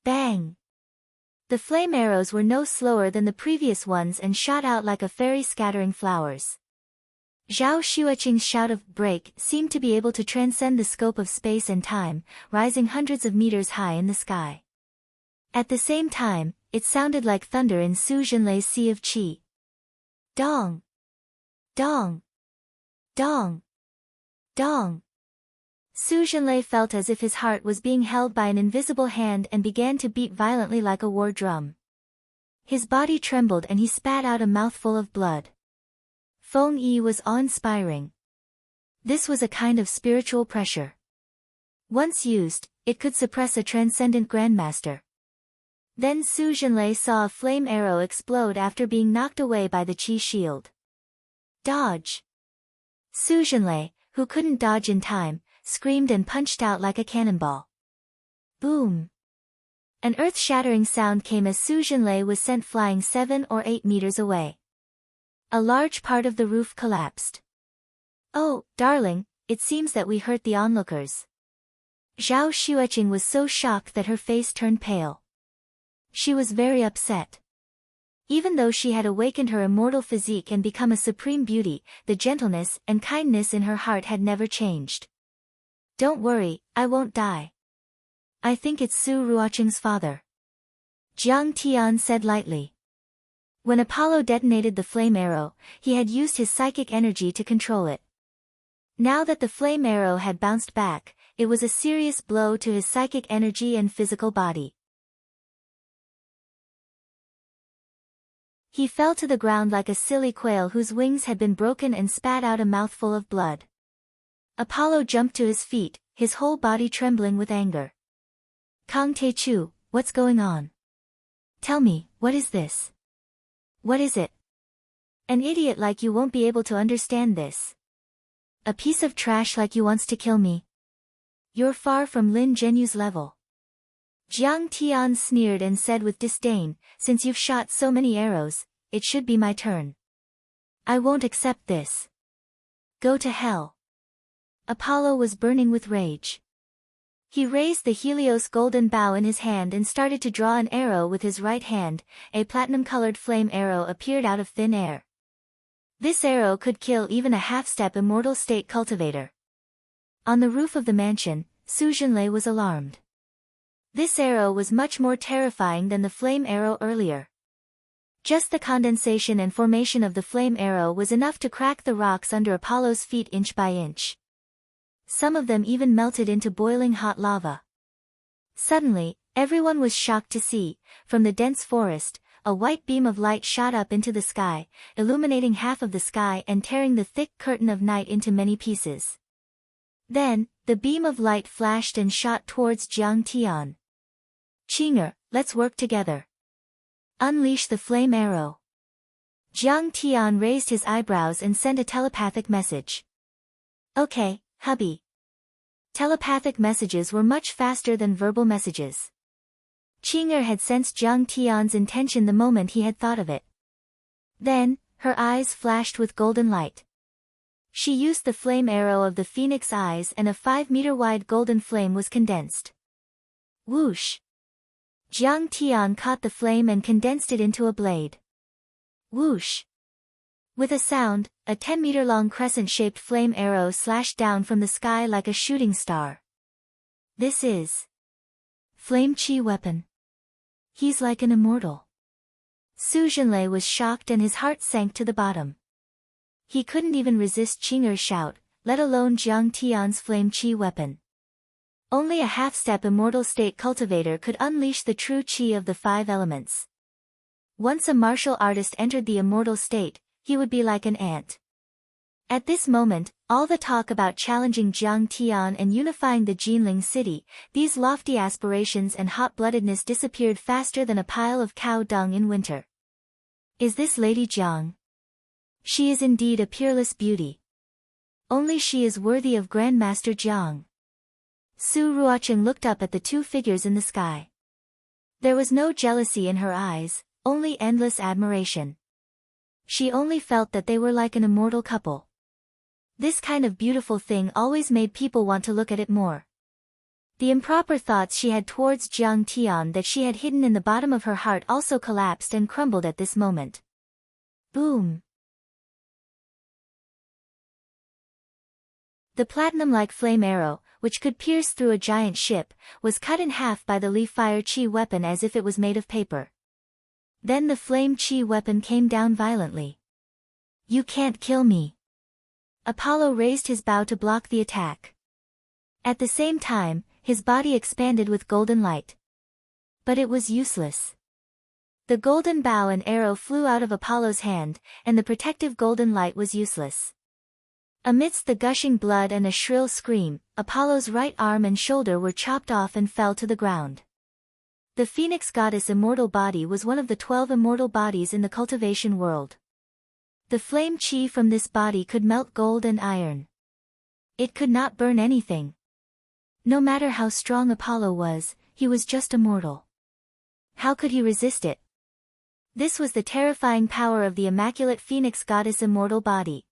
Bang! The flame arrows were no slower than the previous ones and shot out like a fairy scattering flowers. Zhao Xueqing's shout of "break" seemed to be able to transcend the scope of space and time, rising hundreds of meters high in the sky. At the same time, it sounded like thunder in Su Jinlei's Sea of Qi. Dong! Dong! Dong! Dong! Su Zhenlei felt as if his heart was being held by an invisible hand and began to beat violently like a war drum. His body trembled and he spat out a mouthful of blood. Feng Yi was awe-inspiring. This was a kind of spiritual pressure. Once used, it could suppress a transcendent grandmaster. Then Su Zhenlei saw a flame arrow explode after being knocked away by the qi shield. Dodge! Su Zhenlei, who couldn't dodge in time, screamed and punched out like a cannonball. Boom! An earth-shattering sound came as Su Zhenlei was sent flying 7 or 8 meters away. A large part of the roof collapsed. Oh, darling, it seems that we hurt the onlookers. Zhao Xueqing was so shocked that her face turned pale. She was very upset. Even though she had awakened her immortal physique and become a supreme beauty, the gentleness and kindness in her heart had never changed. Don't worry, I won't die. I think it's Su Ruoqing's father. Jiang Tian said lightly. When Apollo detonated the flame arrow, he had used his psychic energy to control it. Now that the flame arrow had bounced back, it was a serious blow to his psychic energy and physical body. He fell to the ground like a silly quail whose wings had been broken and spat out a mouthful of blood. Apollo jumped to his feet, his whole body trembling with anger. Kang Teichu, what's going on? Tell me, what is this? What is it? An idiot like you won't be able to understand this. A piece of trash like you wants to kill me. You're far from Lin Zhenyu's level. Jiang Tian sneered and said with disdain, since you've shot so many arrows, it should be my turn. I won't accept this. Go to hell. Apollo was burning with rage. He raised the Helios golden bow in his hand and started to draw an arrow with his right hand. A platinum-colored flame arrow appeared out of thin air. This arrow could kill even a half-step immortal state cultivator. On the roof of the mansion, Su Zhenlei was alarmed. This arrow was much more terrifying than the flame arrow earlier. Just the condensation and formation of the flame arrow was enough to crack the rocks under Apollo's feet inch by inch. Some of them even melted into boiling hot lava. Suddenly, everyone was shocked to see, from the dense forest, a white beam of light shot up into the sky, illuminating half of the sky and tearing the thick curtain of night into many pieces. Then, the beam of light flashed and shot towards Jiang Tian. Qing'er, let's work together. Unleash the flame arrow. Jiang Tian raised his eyebrows and sent a telepathic message. Okay, hubby. Telepathic messages were much faster than verbal messages. Qing'er had sensed Jiang Tian's intention the moment he had thought of it. Then, her eyes flashed with golden light. She used the flame arrow of the phoenix eyes and a 5-meter-wide golden flame was condensed. Whoosh! Jiang Tian caught the flame and condensed it into a blade. Whoosh! With a sound, a 10-meter-long crescent-shaped flame arrow slashed down from the sky like a shooting star. This is Flame Chi weapon. He's like an immortal. Su Zhenlei was shocked and his heart sank to the bottom. He couldn't even resist Qing'er's shout, let alone Jiang Tian's Flame Chi weapon. Only a half-step immortal state cultivator could unleash the true Qi of the 5 elements. Once a martial artist entered the immortal state, he would be like an ant. At this moment, all the talk about challenging Jiang Tian and unifying the Jinling city, these lofty aspirations and hot-bloodedness disappeared faster than a pile of cow dung in winter. Is this Lady Jiang? She is indeed a peerless beauty. Only she is worthy of Grandmaster Jiang. Su Ruoqing looked up at the 2 figures in the sky. There was no jealousy in her eyes, only endless admiration. She only felt that they were like an immortal couple. This kind of beautiful thing always made people want to look at it more. The improper thoughts she had towards Jiang Tian that she had hidden in the bottom of her heart also collapsed and crumbled at this moment. Boom! The platinum-like flame arrow, which could pierce through a giant ship, was cut in half by the Li Fire Chi weapon as if it was made of paper. Then the Flame Chi weapon came down violently. You can't kill me. Apollo raised his bow to block the attack. At the same time, his body expanded with golden light. But it was useless. The golden bow and arrow flew out of Apollo's hand, and the protective golden light was useless. Amidst the gushing blood and a shrill scream, Apollo's right arm and shoulder were chopped off and fell to the ground. The Phoenix goddess' immortal body was one of the 12 immortal bodies in the cultivation world. The flame chi from this body could melt gold and iron. It could not burn anything. No matter how strong Apollo was, he was just a mortal. How could he resist it? This was the terrifying power of the immaculate Phoenix goddess' immortal body.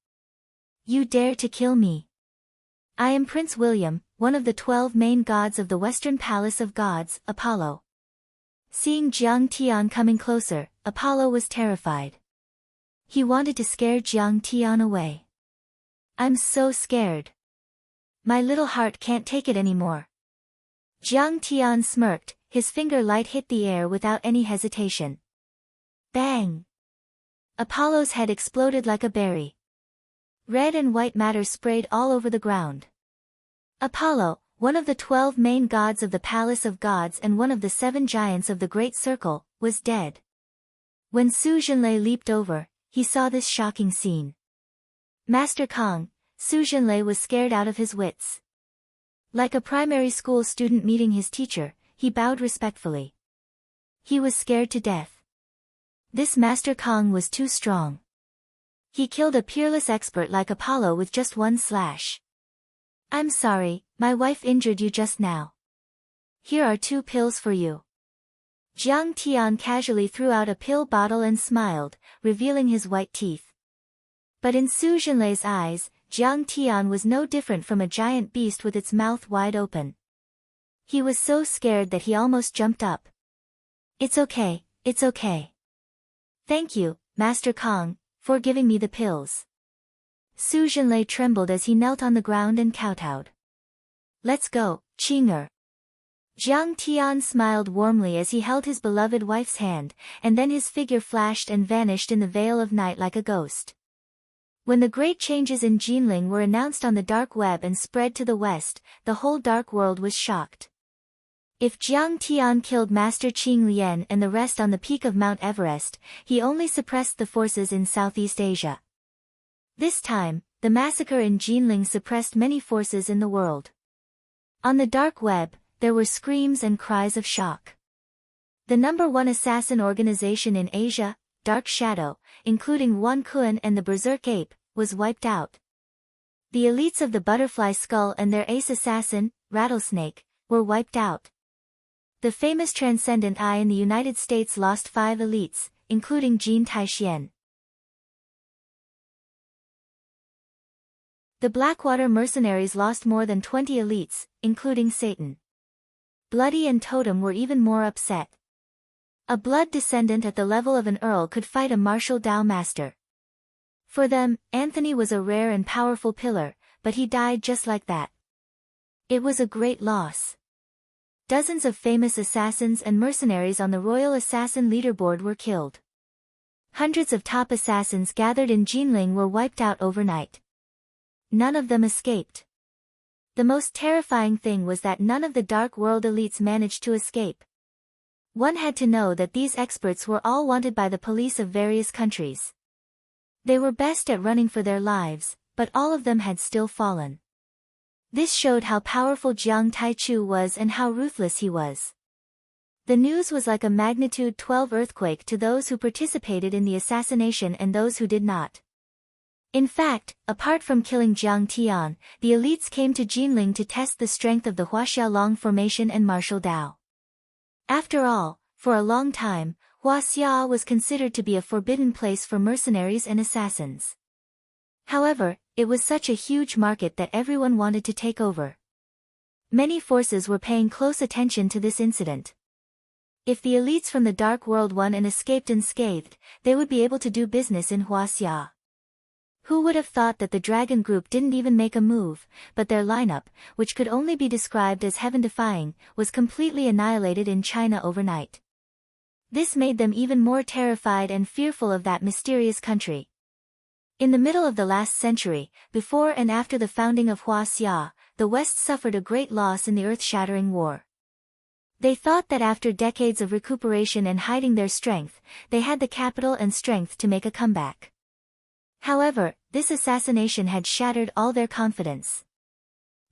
You dare to kill me? I am Prince William, one of the 12 main gods of the Western Palace of Gods, Apollo. Seeing Jiang Tian coming closer, Apollo was terrified. He wanted to scare Jiang Tian away. I'm so scared. My little heart can't take it anymore. Jiang Tian smirked, his finger light hit the air without any hesitation. Bang! Apollo's head exploded like a berry. Red and white matter sprayed all over the ground. Apollo, one of the 12 main gods of the Palace of Gods and one of the 7 giants of the Great Circle, was dead. When Su Zhenlei leaped over, he saw this shocking scene. Master Kong, Su Zhenlei was scared out of his wits. Like a primary school student meeting his teacher, he bowed respectfully. He was scared to death. This Master Kong was too strong. He killed a peerless expert like Apollo with just one slash. I'm sorry, my wife injured you just now. Here are 2 pills for you. Jiang Tian casually threw out a pill bottle and smiled, revealing his white teeth. But in Su Zhenlei's eyes, Jiang Tian was no different from a giant beast with its mouth wide open. He was so scared that he almost jumped up. It's okay, it's okay. Thank you, Master Kong, for giving me the pills. Su Zhenlei trembled as he knelt on the ground and kowtowed. Let's go, Qing'er. Jiang Tian smiled warmly as he held his beloved wife's hand, and then his figure flashed and vanished in the veil of night like a ghost. When the great changes in Jinling were announced on the dark web and spread to the west, the whole dark world was shocked. If Jiang Tian killed Master Qing Lian and the rest on the peak of Mount Everest, he only suppressed the forces in Southeast Asia. This time, the massacre in Jinling suppressed many forces in the world. On the dark web, there were screams and cries of shock. The #1 assassin organization in Asia, Dark Shadow, including Wan Kun and the Berserk Ape, was wiped out. The elites of the Butterfly Skull and their ace assassin, Rattlesnake, were wiped out. The famous Transcendent Eye in the United States lost 5 elites, including Jin Taixian. The Blackwater mercenaries lost more than 20 elites, including Satan. Bloody and Totem were even more upset. A blood descendant at the level of an earl could fight a martial Dao master. For them, Anthony was a rare and powerful pillar, but he died just like that. It was a great loss. Dozens of famous assassins and mercenaries on the Royal Assassin Leaderboard were killed. Hundreds of top assassins gathered in Jinling were wiped out overnight. None of them escaped. The most terrifying thing was that none of the Dark World elites managed to escape. One had to know that these experts were all wanted by the police of various countries. They were best at running for their lives, but all of them had still fallen. This showed how powerful Jiang Taichu was and how ruthless he was. The news was like a magnitude 12 earthquake to those who participated in the assassination and those who did not. In fact, apart from killing Jiang Tian, the elites came to Jinling to test the strength of the Huaxiaolong formation and martial Dao. After all, for a long time, Huaxia was considered to be a forbidden place for mercenaries and assassins. However, it was such a huge market that everyone wanted to take over. Many forces were paying close attention to this incident. If the elites from the Dark World won and escaped unscathed, they would be able to do business in Huaxia. Who would have thought that the Dragon Group didn't even make a move, but their lineup, which could only be described as heaven-defying, was completely annihilated in China overnight. This made them even more terrified and fearful of that mysterious country. In the middle of the last century, before and after the founding of Huaxia, the West suffered a great loss in the earth-shattering war. They thought that after decades of recuperation and hiding their strength, they had the capital and strength to make a comeback. However, this assassination had shattered all their confidence.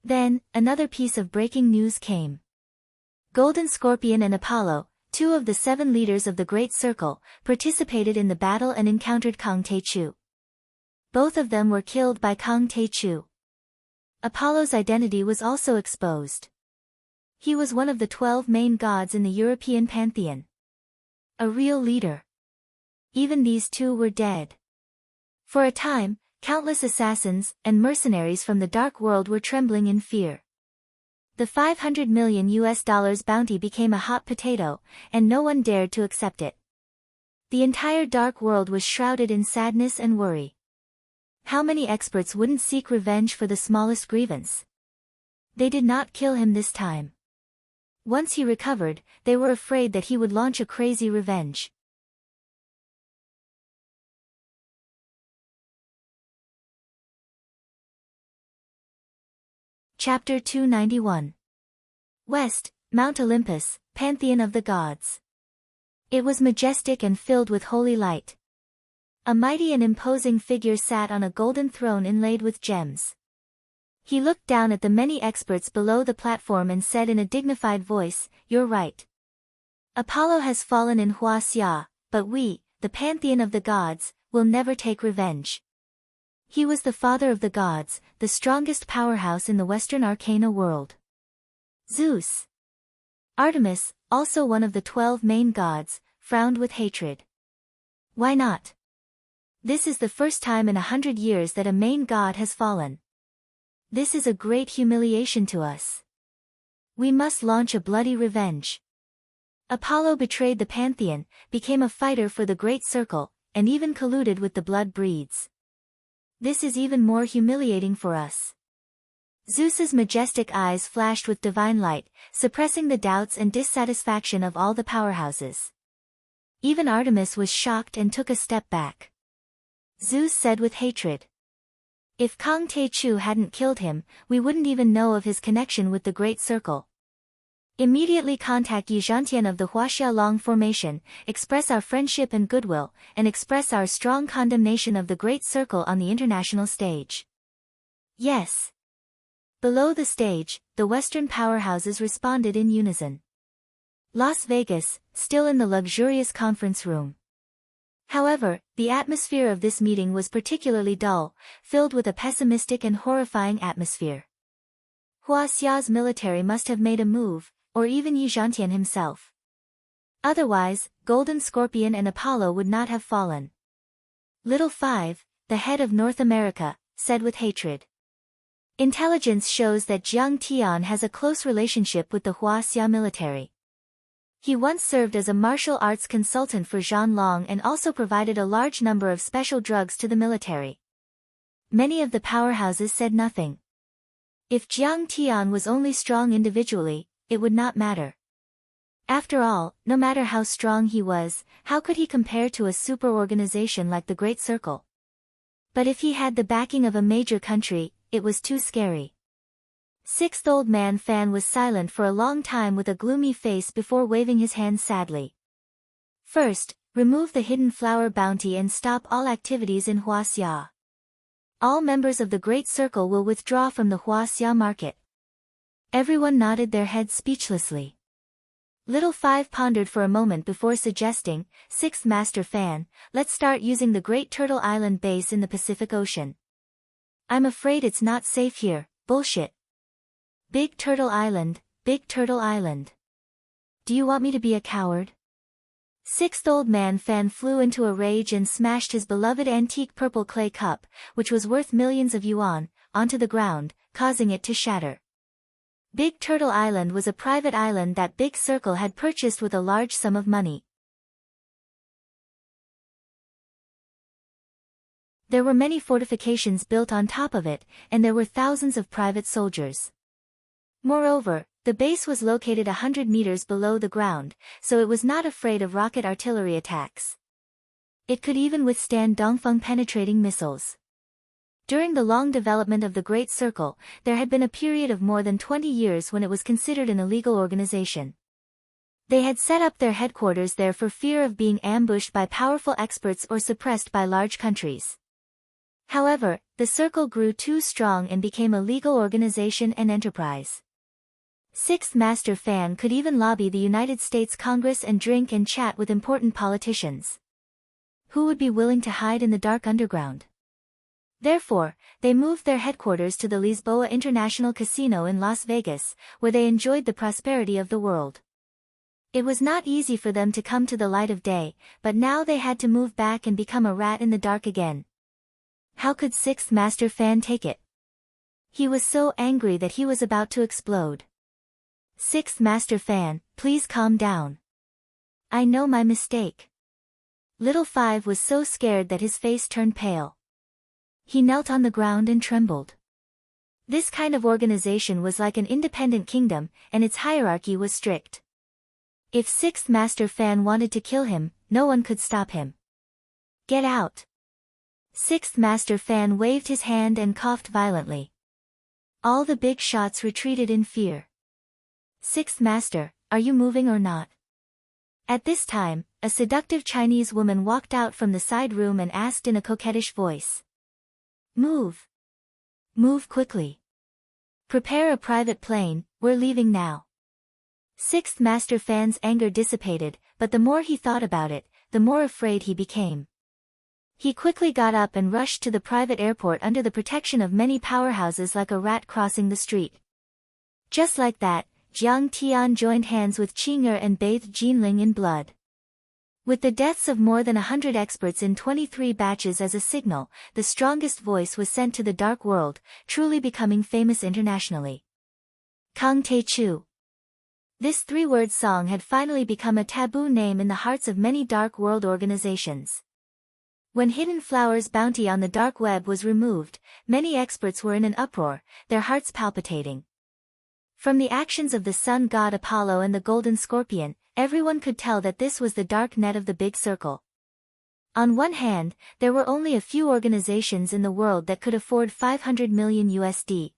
Then, another piece of breaking news came. Golden Scorpion and Apollo, two of the 7 leaders of the Great Circle, participated in the battle and encountered Kang Tae-chu. Both of them were killed by Kang Tae-chu. Apollo's identity was also exposed. He was one of the 12 main gods in the European pantheon. A real leader. Even these two were dead. For a time, countless assassins and mercenaries from the dark world were trembling in fear. The $500 million bounty became a hot potato, and no one dared to accept it. The entire dark world was shrouded in sadness and worry. How many experts wouldn't seek revenge for the smallest grievance? They did not kill him this time. Once he recovered, they were afraid that he would launch a crazy revenge. Chapter 291. West, Mount Olympus, Pantheon of the Gods. It was majestic and filled with holy light. A mighty and imposing figure sat on a golden throne inlaid with gems. He looked down at the many experts below the platform and said in a dignified voice, "You're right. Apollo has fallen in Huaxia, but we, the Pantheon of the Gods, will never take revenge." He was the father of the gods, the strongest powerhouse in the Western Arcana world. Zeus. Artemis, also one of the 12 main gods, frowned with hatred. Why not? This is the first time in 100 years that a main god has fallen. This is a great humiliation to us. We must launch a bloody revenge. Apollo betrayed the Pantheon, became a fighter for the Great Circle, and even colluded with the blood breeds. This is even more humiliating for us. Zeus's majestic eyes flashed with divine light, suppressing the doubts and dissatisfaction of all the powerhouses. Even Artemis was shocked and took a step back. Zeus said with hatred. If Kang Tae-chu hadn't killed him, we wouldn't even know of his connection with the Great Circle. Immediately contact Yi Zhantian of the Huaxiaolong Formation, express our friendship and goodwill, and express our strong condemnation of the Great Circle on the international stage. Yes. Below the stage, the Western powerhouses responded in unison. Las Vegas, still in the luxurious conference room. However, the atmosphere of this meeting was particularly dull, filled with a pessimistic and horrifying atmosphere. Huaxia's military must have made a move, or even Yi Zhantian himself. Otherwise, Golden Scorpion and Apollo would not have fallen. Little Five, the head of North America, said with hatred. Intelligence shows that Jiang Tian has a close relationship with the Huaxia military. He once served as a martial arts consultant for Zhan Long and also provided a large number of special drugs to the military. Many of the powerhouses said nothing. If Jiang Tian was only strong individually, it would not matter. After all, no matter how strong he was, how could he compare to a super-organization like the Great Circle? But if he had the backing of a major country, it was too scary. Sixth Old Man Fan was silent for a long time with a gloomy face before waving his hand sadly. First, remove the hidden flower bounty and stop all activities in Huaxia. All members of the Great Circle will withdraw from the Huaxia market. Everyone nodded their heads speechlessly. Little Five pondered for a moment before suggesting, Sixth Master Fan, let's start using the Great Turtle Island base in the Pacific Ocean. I'm afraid it's not safe here, bullshit. Big Turtle Island, Big Turtle Island. Do you want me to be a coward? Sixth Old Man Fan flew into a rage and smashed his beloved antique purple clay cup, which was worth millions of yuan, onto the ground, causing it to shatter. Big Turtle Island was a private island that Big Circle had purchased with a large sum of money. There were many fortifications built on top of it, and there were thousands of private soldiers. Moreover, the base was located 100 meters below the ground, so it was not afraid of rocket artillery attacks. It could even withstand Dongfeng penetrating missiles. During the long development of the Great Circle, there had been a period of more than 20 years when it was considered an illegal organization. They had set up their headquarters there for fear of being ambushed by powerful experts or suppressed by large countries. However, the Circle grew too strong and became a legal organization and enterprise. Sixth Master Fan could even lobby the United States Congress and drink and chat with important politicians. Who would be willing to hide in the dark underground? Therefore, they moved their headquarters to the Lisboa International Casino in Las Vegas, where they enjoyed the prosperity of the world. It was not easy for them to come to the light of day, but now they had to move back and become a rat in the dark again. How could Sixth Master Fan take it? He was so angry that he was about to explode. Sixth Master Fan, please calm down. I know my mistake. Little Five was so scared that his face turned pale. He knelt on the ground and trembled. This kind of organization was like an independent kingdom, and its hierarchy was strict. If Sixth Master Fan wanted to kill him, no one could stop him. Get out! Sixth Master Fan waved his hand and coughed violently. All the big shots retreated in fear. Sixth Master, are you moving or not? At this time, a seductive Chinese woman walked out from the side room and asked in a coquettish voice. Move. Move quickly. Prepare a private plane, we're leaving now. Sixth Master Fan's anger dissipated, but the more he thought about it, the more afraid he became. He quickly got up and rushed to the private airport under the protection of many powerhouses like a rat crossing the street. Just like that, Jiang Tian joined hands with Qing'er and bathed Jinling in blood. With the deaths of more than 100 experts in 23 batches as a signal, the strongest voice was sent to the dark world, truly becoming famous internationally. Kang Te Chu. This three-word song had finally become a taboo name in the hearts of many dark world organizations. When Hidden Flower's bounty on the dark web was removed, many experts were in an uproar, their hearts palpitating. From the actions of the sun god Apollo and the golden scorpion, everyone could tell that this was the dark net of the Big Circle. On one hand, there were only a few organizations in the world that could afford 500 million USD.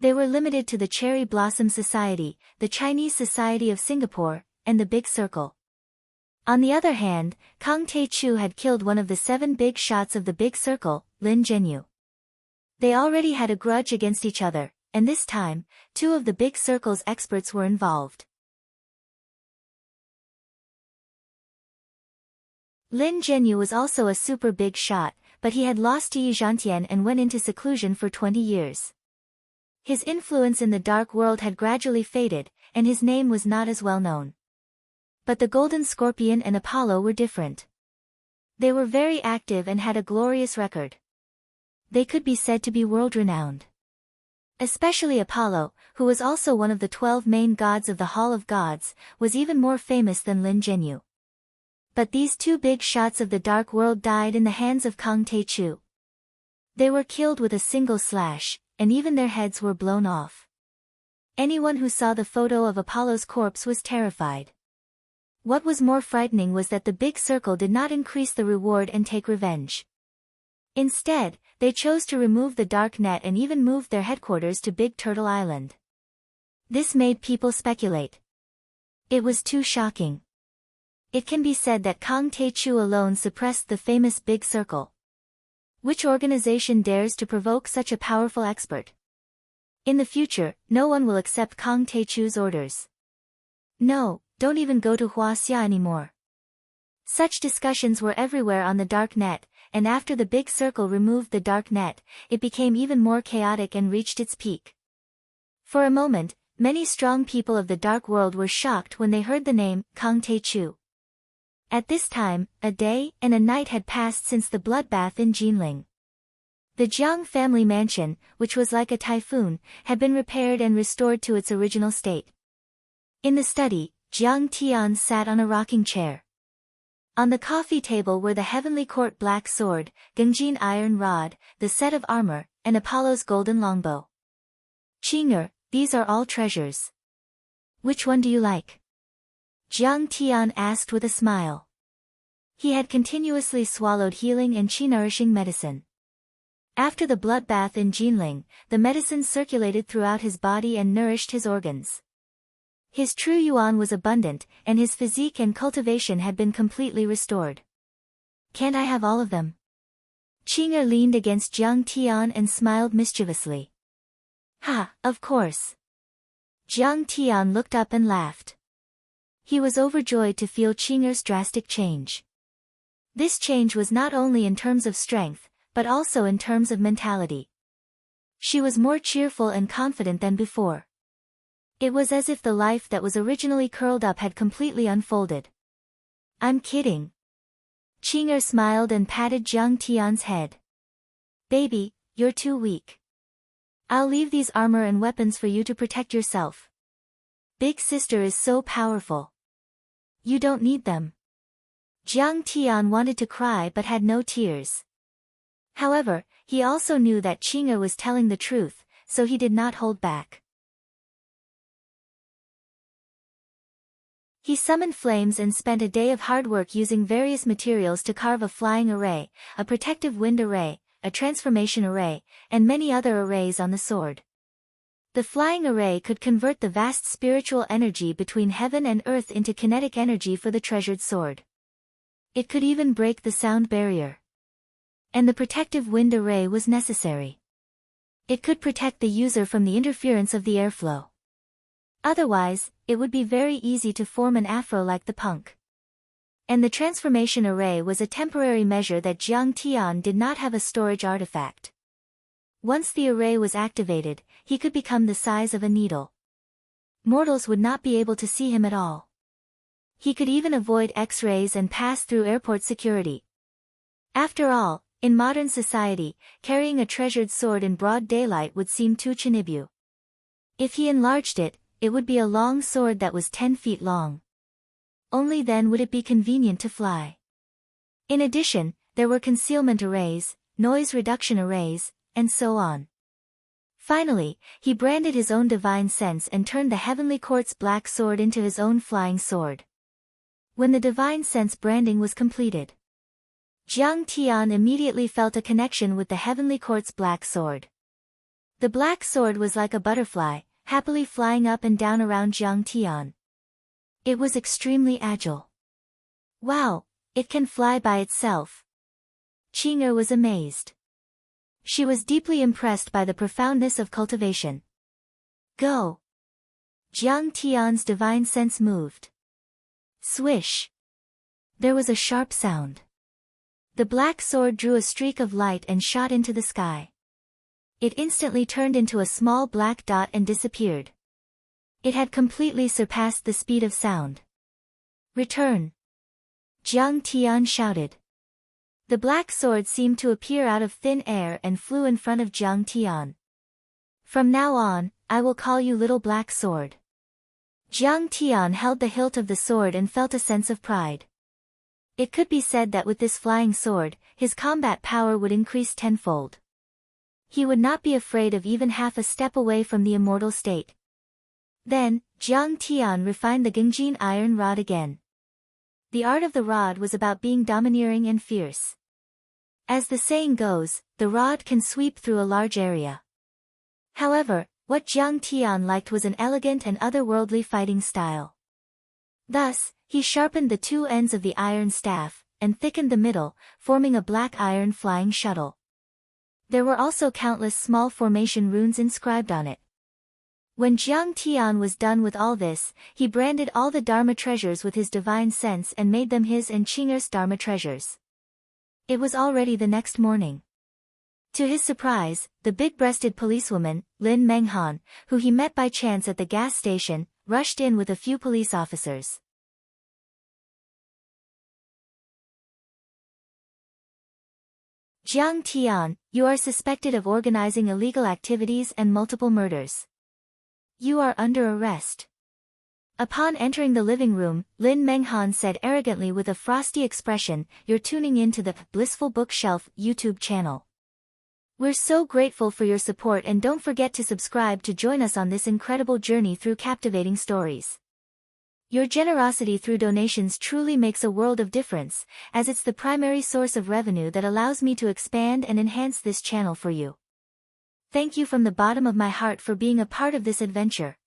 They were limited to the Cherry Blossom Society, the Chinese Society of Singapore, and the Big Circle. On the other hand, Kang Te Chu had killed one of the 7 big shots of the Big Circle, Lin Zhenyu. They already had a grudge against each other, and this time, 2 of the Big Circle's experts were involved. Lin Zhenyu was also a super big shot, but he had lost to Yi Zhantian and went into seclusion for 20 years. His influence in the dark world had gradually faded, and his name was not as well known. But the Golden Scorpion and Apollo were different. They were very active and had a glorious record. They could be said to be world-renowned. Especially Apollo, who was also one of the 12 main gods of the Hall of Gods, was even more famous than Lin Zhenyu. But these 2 big shots of the dark world died in the hands of Kang Te Chu. They were killed with a single slash, and even their heads were blown off. Anyone who saw the photo of Apollo's corpse was terrified. What was more frightening was that the Big Circle did not increase the reward and take revenge. Instead, they chose to remove the dark net and even moved their headquarters to Big Turtle Island. This made people speculate. It was too shocking. It can be said that Kang Te Chu alone suppressed the famous Big Circle. Which organization dares to provoke such a powerful expert? In the future, no one will accept Kang Te Chu's orders. No, don't even go to Huaxia anymore. Such discussions were everywhere on the dark net, and after the Big Circle removed the dark net, it became even more chaotic and reached its peak. For a moment, many strong people of the dark world were shocked when they heard the name Kang Te Chu. At this time, a day and a night had passed since the bloodbath in Jinling. The Jiang family mansion, which was like a typhoon, had been repaired and restored to its original state. In the study, Jiang Tian sat on a rocking chair. On the coffee table were the Heavenly Court black sword, Gengjin iron rod, the set of armor, and Apollo's golden longbow. Qing'er, these are all treasures. Which one do you like? Jiang Tian asked with a smile. He had continuously swallowed healing and qi-nourishing medicine. After the bloodbath in Jinling, the medicine circulated throughout his body and nourished his organs. His true yuan was abundant, and his physique and cultivation had been completely restored. Can't I have all of them? Qing'er leaned against Jiang Tian and smiled mischievously. Ha, of course. Jiang Tian looked up and laughed. He was overjoyed to feel Qing'er's drastic change. This change was not only in terms of strength, but also in terms of mentality. She was more cheerful and confident than before. It was as if the life that was originally curled up had completely unfolded. I'm kidding. Qing'er smiled and patted Jiang Tian's head. Baby, you're too weak. I'll leave these armor and weapons for you to protect yourself. Big sister is so powerful. You don't need them. Jiang Tian wanted to cry but had no tears. However, he also knew that Qing'er was telling the truth, so he did not hold back. He summoned flames and spent a day of hard work using various materials to carve a flying array, a protective wind array, a transformation array, and many other arrays on the sword. The flying array could convert the vast spiritual energy between heaven and earth into kinetic energy for the treasured sword. It could even break the sound barrier. And the protective wind array was necessary. It could protect the user from the interference of the airflow. Otherwise, it would be very easy to form an afro like the punk. And the transformation array was a temporary measure that Jiang Tian did not have a storage artifact. Once the array was activated, he could become the size of a needle. Mortals would not be able to see him at all. He could even avoid X-rays and pass through airport security. After all, in modern society, carrying a treasured sword in broad daylight would seem too chinibu. If he enlarged it, it would be a long sword that was 10 feet long. Only then would it be convenient to fly. In addition, there were concealment arrays, noise reduction arrays, and so on. Finally, he branded his own divine sense and turned the heavenly quartz black sword into his own flying sword. When the divine sense branding was completed, Jiang Tian immediately felt a connection with the heavenly quartz black sword. The black sword was like a butterfly, happily flying up and down around Jiang Tian. It was extremely agile. Wow, it can fly by itself. Qing'er was amazed. She was deeply impressed by the profoundness of cultivation. Go! Jiang Tian's divine sense moved. Swish! There was a sharp sound. The black sword drew a streak of light and shot into the sky. It instantly turned into a small black dot and disappeared. It had completely surpassed the speed of sound. Return! Jiang Tian shouted. The black sword seemed to appear out of thin air and flew in front of Jiang Tian. From now on, I will call you Little Black Sword. Jiang Tian held the hilt of the sword and felt a sense of pride. It could be said that with this flying sword, his combat power would increase tenfold. He would not be afraid of even half a step away from the immortal state. Then, Jiang Tian refined the Gengjin iron rod again. The art of the rod was about being domineering and fierce. As the saying goes, the rod can sweep through a large area. However, what Jiang Tian liked was an elegant and otherworldly fighting style. Thus, he sharpened the two ends of the iron staff, and thickened the middle, forming a black iron flying shuttle. There were also countless small formation runes inscribed on it. When Jiang Tian was done with all this, he branded all the Dharma treasures with his divine sense and made them his and Qing'er's Dharma treasures. It was already the next morning. To his surprise, the big-breasted policewoman, Lin Menghan, who he met by chance at the gas station, rushed in with a few police officers. Jiang Tian, you are suspected of organizing illegal activities and multiple murders. You are under arrest. Upon entering the living room, Lin Menghan said arrogantly with a frosty expression, "You're tuning in to the Blissful Bookshelf YouTube channel. We're so grateful for your support and don't forget to subscribe to join us on this incredible journey through captivating stories." Your generosity through donations truly makes a world of difference, as it's the primary source of revenue that allows me to expand and enhance this channel for you. Thank you from the bottom of my heart for being a part of this adventure.